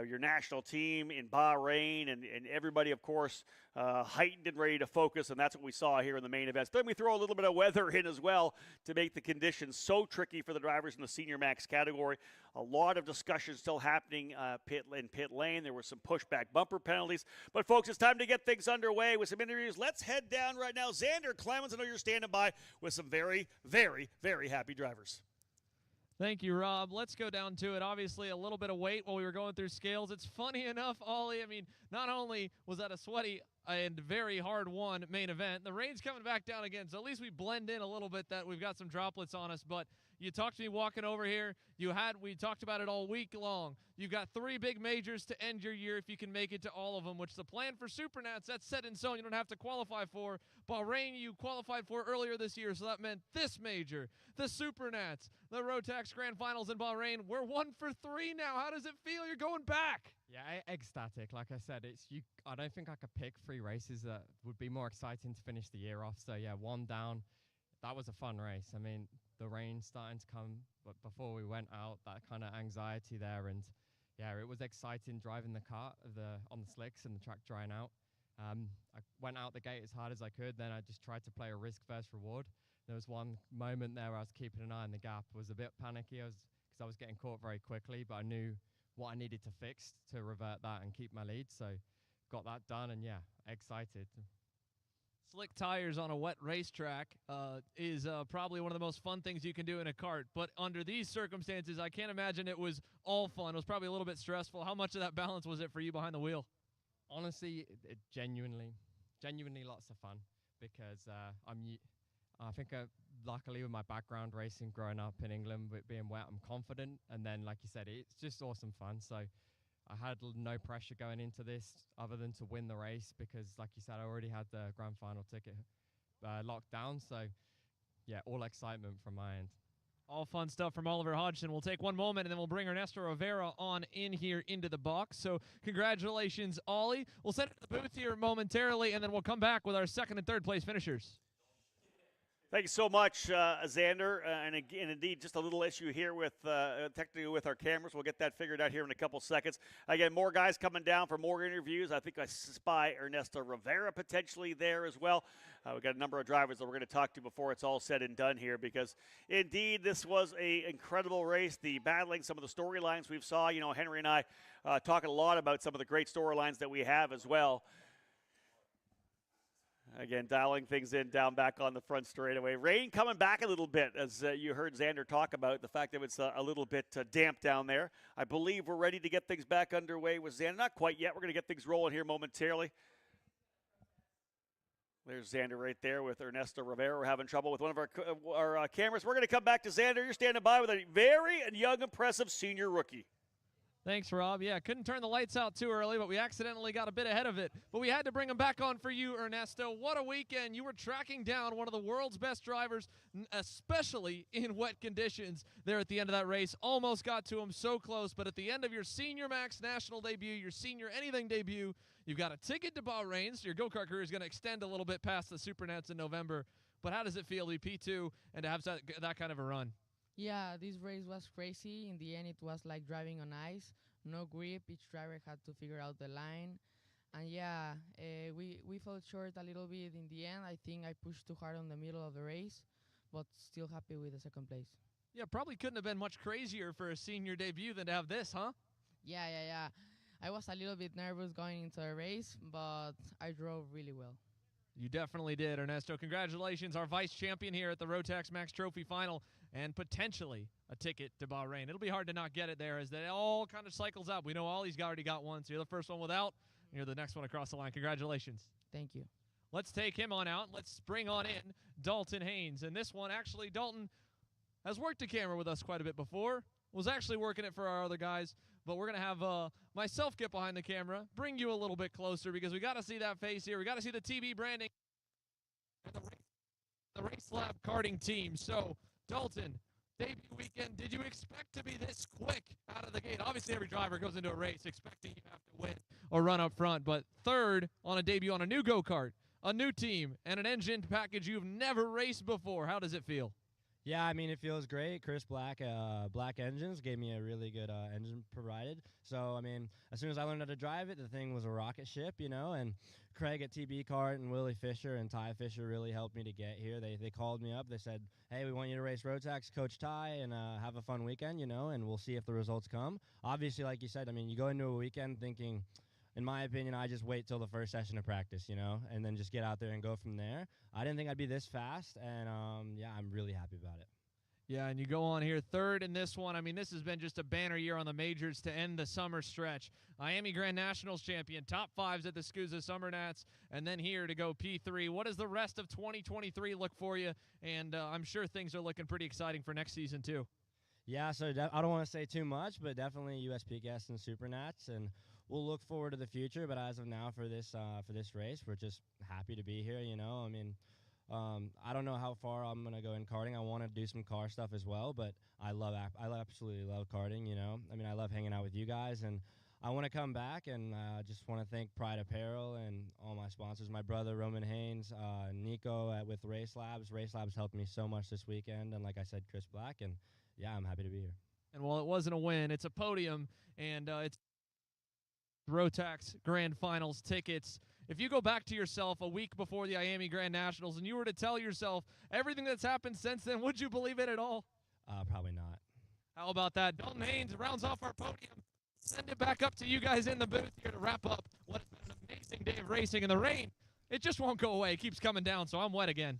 your national team in Bahrain, and everybody, of course, heightened and ready to focus, and that's what we saw here in the main events. Then we throw a little bit of weather in as well to make the conditions so tricky for the drivers in the Senior Max category. A lot of discussion still happening in pit lane. There were some pushback bumper penalties. But, folks, it's time to get things underway with some interviews. Let's head down right now. Xander Clemens, I know you're standing by with some very, very, very happy drivers. Thank you, Rob. Let's go down to it. Obviously, a little bit of weight while we were going through scales. It's funny enough, Ollie, I mean, not only was that a sweaty and very hard-won main event, the rain's coming back down again, so at least we blend in a little bit that we've got some droplets on us. But you talked to me walking over here. We talked about it all week long. You've got 3 big majors to end your year if you can make it to all of them, which the plan for Supernats, that's set in stone. You don't have to qualify for. Bahrain, you qualified for earlier this year, so that meant this major, the Supernats, the Rotax Grand Finals in Bahrain. We're 1 for 3 now. How does it feel? You're going back. Yeah, ecstatic. Like I said, I don't think I could pick 3 races that would be more exciting to finish the year off. So yeah, 1 down. That was a fun race. I mean, the rain starting to come, but before we went out, that kind of anxiety there, and yeah, it was exciting driving the kart on the slicks and the track drying out. I went out the gate as hard as I could. Then I just tried to play a risk versus reward. There was one moment there where I was keeping an eye on the gap. I was a bit panicky because I was getting caught very quickly, but I knew what I needed to fix to revert that and keep my lead. So got that done, and yeah, excited. Slick tires on a wet racetrack is probably one of the most fun things you can do in a kart. But under these circumstances, I can't imagine it was all fun. It was probably a little bit stressful. How much of that balance was it for you behind the wheel? Honestly, it genuinely lots of fun because I think luckily with my background racing growing up in England, with being wet, I'm confident. And then, like you said, it's just awesome fun. So I had no pressure going into this other than to win the race because, like you said, I already had the grand final ticket locked down. So, yeah, all excitement from my end. All fun stuff from Oliver Hodgson. We'll take one moment, and then we'll bring Ernesto Rivera on in here into the box. So congratulations, Ollie. We'll set it to the booth here momentarily, and then we'll come back with our 2nd and 3rd place finishers. Thank you so much, Xander. And indeed, just a little issue here with technically with our cameras. We'll get that figured out here in a couple seconds. Again, more guys coming down for more interviews. I think I spy Ernesto Rivera potentially there as well. We've got a number of drivers that we're going to talk to before it's all said and done here because, indeed, this was an incredible race. The battling, some of the storylines we've saw. You know, Henry and I talking a lot about some of the great storylines that we have as well. Again, dialing things in down back on the front straightaway. Rain coming back a little bit, as you heard Xander talk about, the fact that it's a little bit damp down there. I believe we're ready to get things back underway with Xander. Not quite yet. We're going to get things rolling here momentarily. There's Xander right there with Ernesto Rivera. We're having trouble with one of our cameras. We're going to come back to Xander. You're standing by with a very young, impressive senior rookie. Thanks, Rob. Yeah, couldn't turn the lights out too early, but we accidentally got a bit ahead of it. But we had to bring them back on for you, Ernesto. What a weekend. You were tracking down one of the world's best drivers, especially in wet conditions there at the end of that race. Almost got to him, so close. But at the end of your Senior Max national debut, your senior anything debut, you've got a ticket to Bahrain, so your go-kart career is going to extend a little bit past the Supernats in November. But how does it feel to be P2 and to have that kind of a run? Yeah, this race was crazy. In the end, it was like driving on ice. No grip. Each driver had to figure out the line. And yeah, we fell short a little bit in the end. I think I pushed too hard on the middle of the race, but still happy with the 2nd place. Yeah, probably couldn't have been much crazier for a senior debut than to have this, huh? Yeah. I was a little bit nervous going into the race, but I drove really well. You definitely did, Ernesto. Congratulations, our vice champion here at the Rotax Max Trophy Final, and potentially a ticket to Bahrain. It'll be hard to not get it there as it all kind of cycles up. We know Ollie's already got one, so you're the first one without, and you're the next one across the line. Congratulations. Thank you. Let's take him on out. Let's bring on in Dalton Haynes. And this one, actually, Dalton has worked a camera with us quite a bit before, was actually working it for our other guys, but we're going to have myself get behind the camera, bring you a little bit closer because we got to see that face here. We got to see the TB branding and the Race Lab karting team. So, Dalton, debut weekend, did you expect to be this quick out of the gate? Obviously, every driver goes into a race expecting you have to win or run up front, but third on a debut on a new go-kart, a new team, and an engine package you've never raced before. How does it feel? Yeah, I mean, it feels great. Chris Black Engines gave me a really good engine provided. So, I mean, as soon as I learned how to drive it, the thing was a rocket ship, you know, and Craig at TB Kart and Willie Fisher and Ty Fisher really helped me to get here. They called me up. They said, hey, we want you to race Rotax, Coach Ty, and have a fun weekend, you know, and we'll see if the results come. Obviously, like you said, I mean, you go into a weekend thinking, in my opinion, I just wait till the first session of practice, you know, and then just get out there and go from there. I didn't think I'd be this fast, and, yeah, I'm really happy about it. Yeah, and you go on here third in this one. I mean, this has been just a banner year on the majors to end the summer stretch. Miami Grand Nationals champion, top fives at the SCUSA Summer Nats, and then here to go P3. What does the rest of 2023 look for you? And I'm sure things are looking pretty exciting for next season, too. Yeah, so I don't want to say too much, but definitely USPGS and Super Nats, and we'll look forward to the future. But as of now, for this race, we're just happy to be here, you know. I mean, I don't know how far I'm going to go in karting. I want to do some car stuff as well, but I absolutely love karting, you know. I mean, I love hanging out with you guys, and I want to come back, and just want to thank Pride Apparel and all my sponsors, my brother Roman Haynes, Nico with Race Labs. Race Labs helped me so much this weekend, and like I said, Chris Black, and yeah, I'm happy to be here. And while it wasn't a win, it's a podium, and it's Rotax Grand Finals tickets. If you go back to yourself a week before the Miami Grand Nationals and you were to tell yourself everything that's happened since then, would you believe it at all? Probably not. How about that? Dalton Haynes rounds off our podium. Send it back up to you guys in the booth here to wrap up what has been an amazing day of racing in the rain. It just won't go away. It keeps coming down, so I'm wet again.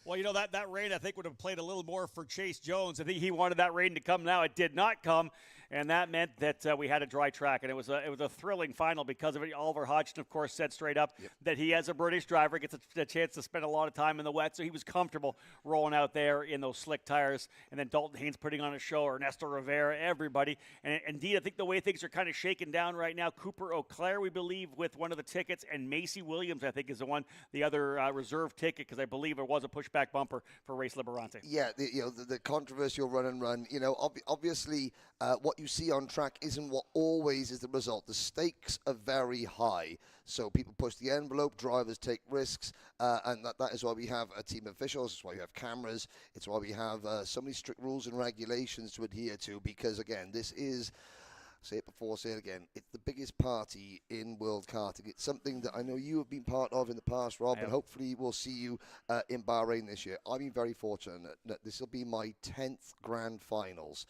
Well, you know, that rain, I think, would have played a little more for Chase Jones. I think he wanted that rain to come now. It did not come, and that meant that we had a dry track, and it was a thrilling final because of it. Oliver Hodgson, of course, said straight up that he, as a British driver, gets a chance to spend a lot of time in the wet, so he was comfortable rolling out there in those slick tires. And then Dalton Haynes putting on a show, Ernesto Rivera, everybody. And indeed, I think the way things are kind of shaken down right now, Cooper O'Clair, we believe, with one of the tickets, and Macy Williams, I think, is the other reserve ticket, because I believe there was a pushback bumper for Race Liberante. Yeah, the controversial run and run. You know, obviously, what you see on track isn't what always is the result. The stakes are very high, so people push the envelope, drivers take risks, and that is why we have team officials. It's why we have cameras. It's why we have so many strict rules and regulations to adhere to, because, again, this is, say it before, say it again, it's the biggest party in world karting. It's something that I know you have been part of in the past, Rob, and hopefully we'll see you in Bahrain this year. I've been very fortunate that this will be my 10th Grand Finals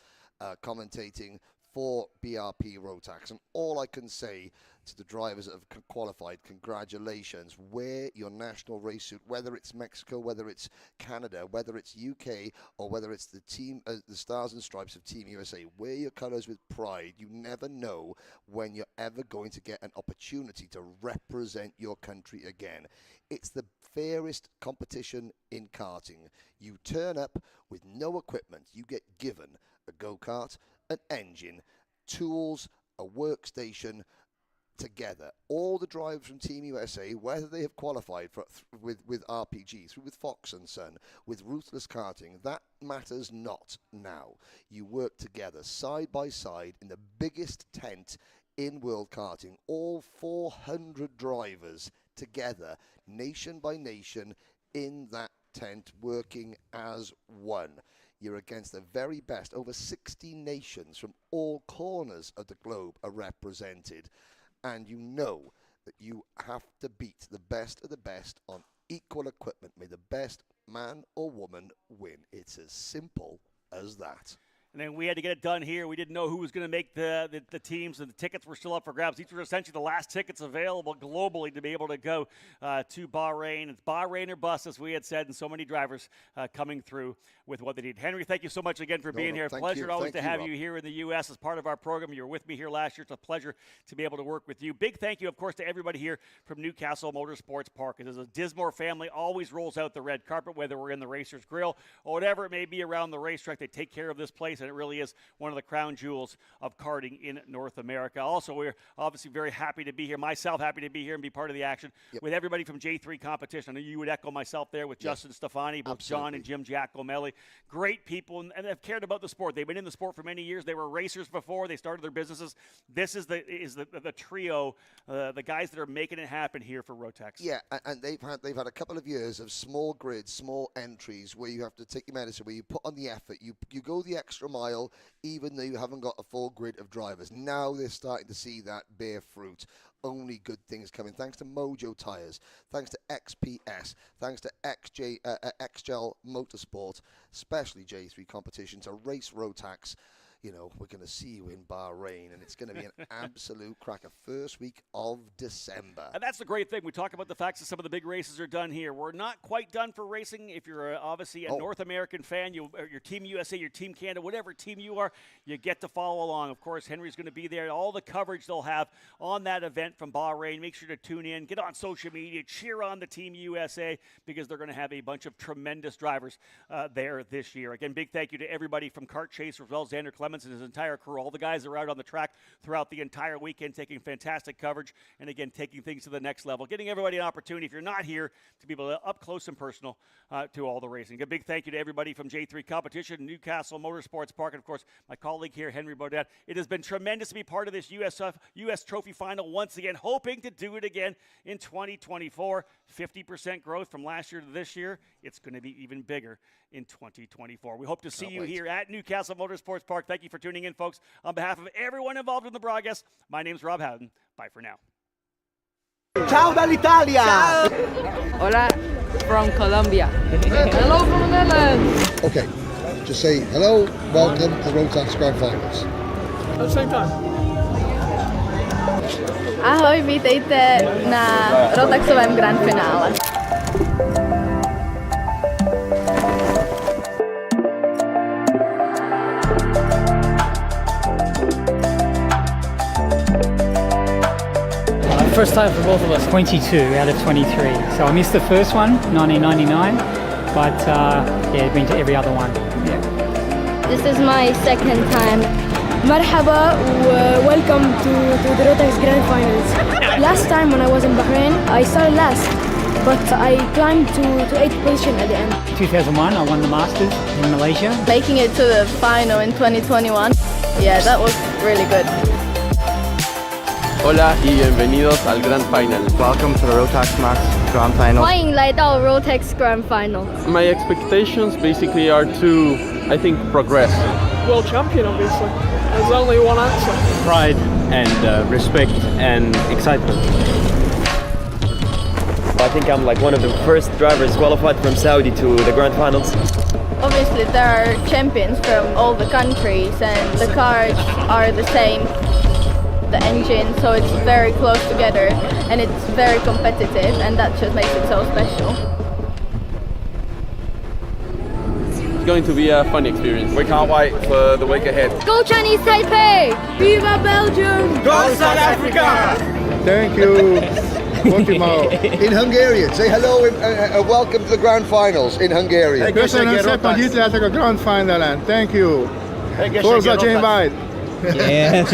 commentating for BRP Rotax, and all I can say to the drivers that have qualified, congratulations. Wear your national race suit, whether it's Mexico, whether it's Canada, whether it's UK, or whether it's the team, the Stars and Stripes of Team USA. Wear your colors with pride. You never know when you're ever going to get an opportunity to represent your country again. It's the fairest competition in karting. You turn up with no equipment. You get given a go-kart, an engine, tools, a workstation, together. All the drivers from Team USA, whether they have qualified with RPG, through with Fox and Son, with Ruthless Karting, that matters not now. You work together, side by side, in the biggest tent in world karting. All 400 drivers together, nation by nation, in that tent, working as one. You're against the very best. Over 60 nations from all corners of the globe are represented. And you know that you have to beat the best of the best on equal equipment. May the best man or woman win. It's as simple as that. And then we had to get it done here. We didn't know who was going to make the teams, and the tickets were still up for grabs. These were essentially the last tickets available globally to be able to go to Bahrain. It's Bahrain or bust, as we had said, and so many drivers coming through with what they need. Henry, thank you so much again for being here. Pleasure always to have you here in the U.S. as part of our program. You were with me here last year. It's a pleasure to be able to work with you. Big thank you, of course, to everybody here from Newcastle Motorsports Park. As a Dismore family always rolls out the red carpet, whether we're in the Racers Grill or whatever it may be around the racetrack. They take care of this place. and it really is one of the crown jewels of karting in North America. Also, we're obviously very happy to be here, myself happy to be here and be part of the action with everybody from J3 Competition. I know you would echo myself there with Justin Stefani, both John and Jim Giacomelli. Great people, and have cared about the sport. They've been in the sport for many years. They were racers before they started their businesses. This is the trio, the guys that are making it happen here for Rotax. Yeah, and they've had a couple of years of small grids, small entries where you have to take your medicine, where you put on the effort, you go the extra mile, even though you haven't got a full grid of drivers. Now they're starting to see that bear fruit. Only good things coming. Thanks to Mojo Tires, thanks to XPS, thanks to XGel Motorsport, especially J3 Competition, to Race Rotax. You know, we're going to see you in Bahrain, and it's going to be an absolute cracker. First week of December. And that's the great thing. We talk about the facts that some of the big races are done here. We're not quite done for racing. If you're obviously a North American fan, your Team USA, your Team Canada, whatever team you are, you get to follow along. Of course, Henry's going to be there. All the coverage they'll have on that event from Bahrain. Make sure to tune in, get on social media, cheer on the Team USA, because they're going to have a bunch of tremendous drivers there this year. Again, big thank you to everybody from Kart Chaser as well as Xander Clemens and his entire crew. All the guys that are out on the track throughout the entire weekend, taking fantastic coverage, and again, taking things to the next level, getting everybody an opportunity, if you're not here, to be able to up close and personal to all the racing. A big thank you to everybody from J3 Competition, Newcastle Motorsports Park, and of course, my colleague here, Henry Baudet. It has been tremendous to be part of this US Trophy Final once again, hoping to do it again in 2024. 50% growth from last year to this year. It's going to be even bigger in 2024. We hope to see you here at Newcastle Motorsports Park. Thank you for tuning in, folks. On behalf of everyone involved in the broadcast, my name's Rob Howden. Bye for now. Ciao dall'Italia! Ciao. Hola from Colombia. Hello from the Netherlands. Okay, just say hello, welcome to the Rotax Grand Finals. At the same time. Ahoj, vítejte na Rotaxovém Grand Finále. First time for both of us. 22 out of 23. So I missed the first one, 1999, but yeah, been to every other one. Yeah. This is my second time. Marhaba, welcome to the Rotax Grand Finals. Last time when I was in Bahrain, I started last, but I climbed to 8th position at the end. 2001, I won the Masters in Malaysia. Making it to the final in 2021, yeah, that was really good. Hola y bienvenidos al Grand Final. Welcome to the Rotax Max Grand Final. 欢迎来到 Rotax Grand Final. My expectations basically are to, I think, progress. World champion, obviously. There's only one answer. Pride and respect and excitement. I think I'm like one of the first drivers qualified from Saudi to the Grand Finals. Obviously there are champions from all the countries and the cars are the same, the engine, so it's very close together and it's very competitive, and that just makes it so special. It's going to be a fun experience. We can't wait for the week ahead. Go Chinese Taipei! Viva Belgium! Go South Africa! Thank you. In Hungarian, say hello and welcome to the Grand Finals in Hungarian. Köszönöm szépen, hogy itt lehetek a Grand Finalen. Thank you. Forza Jane White. Yes.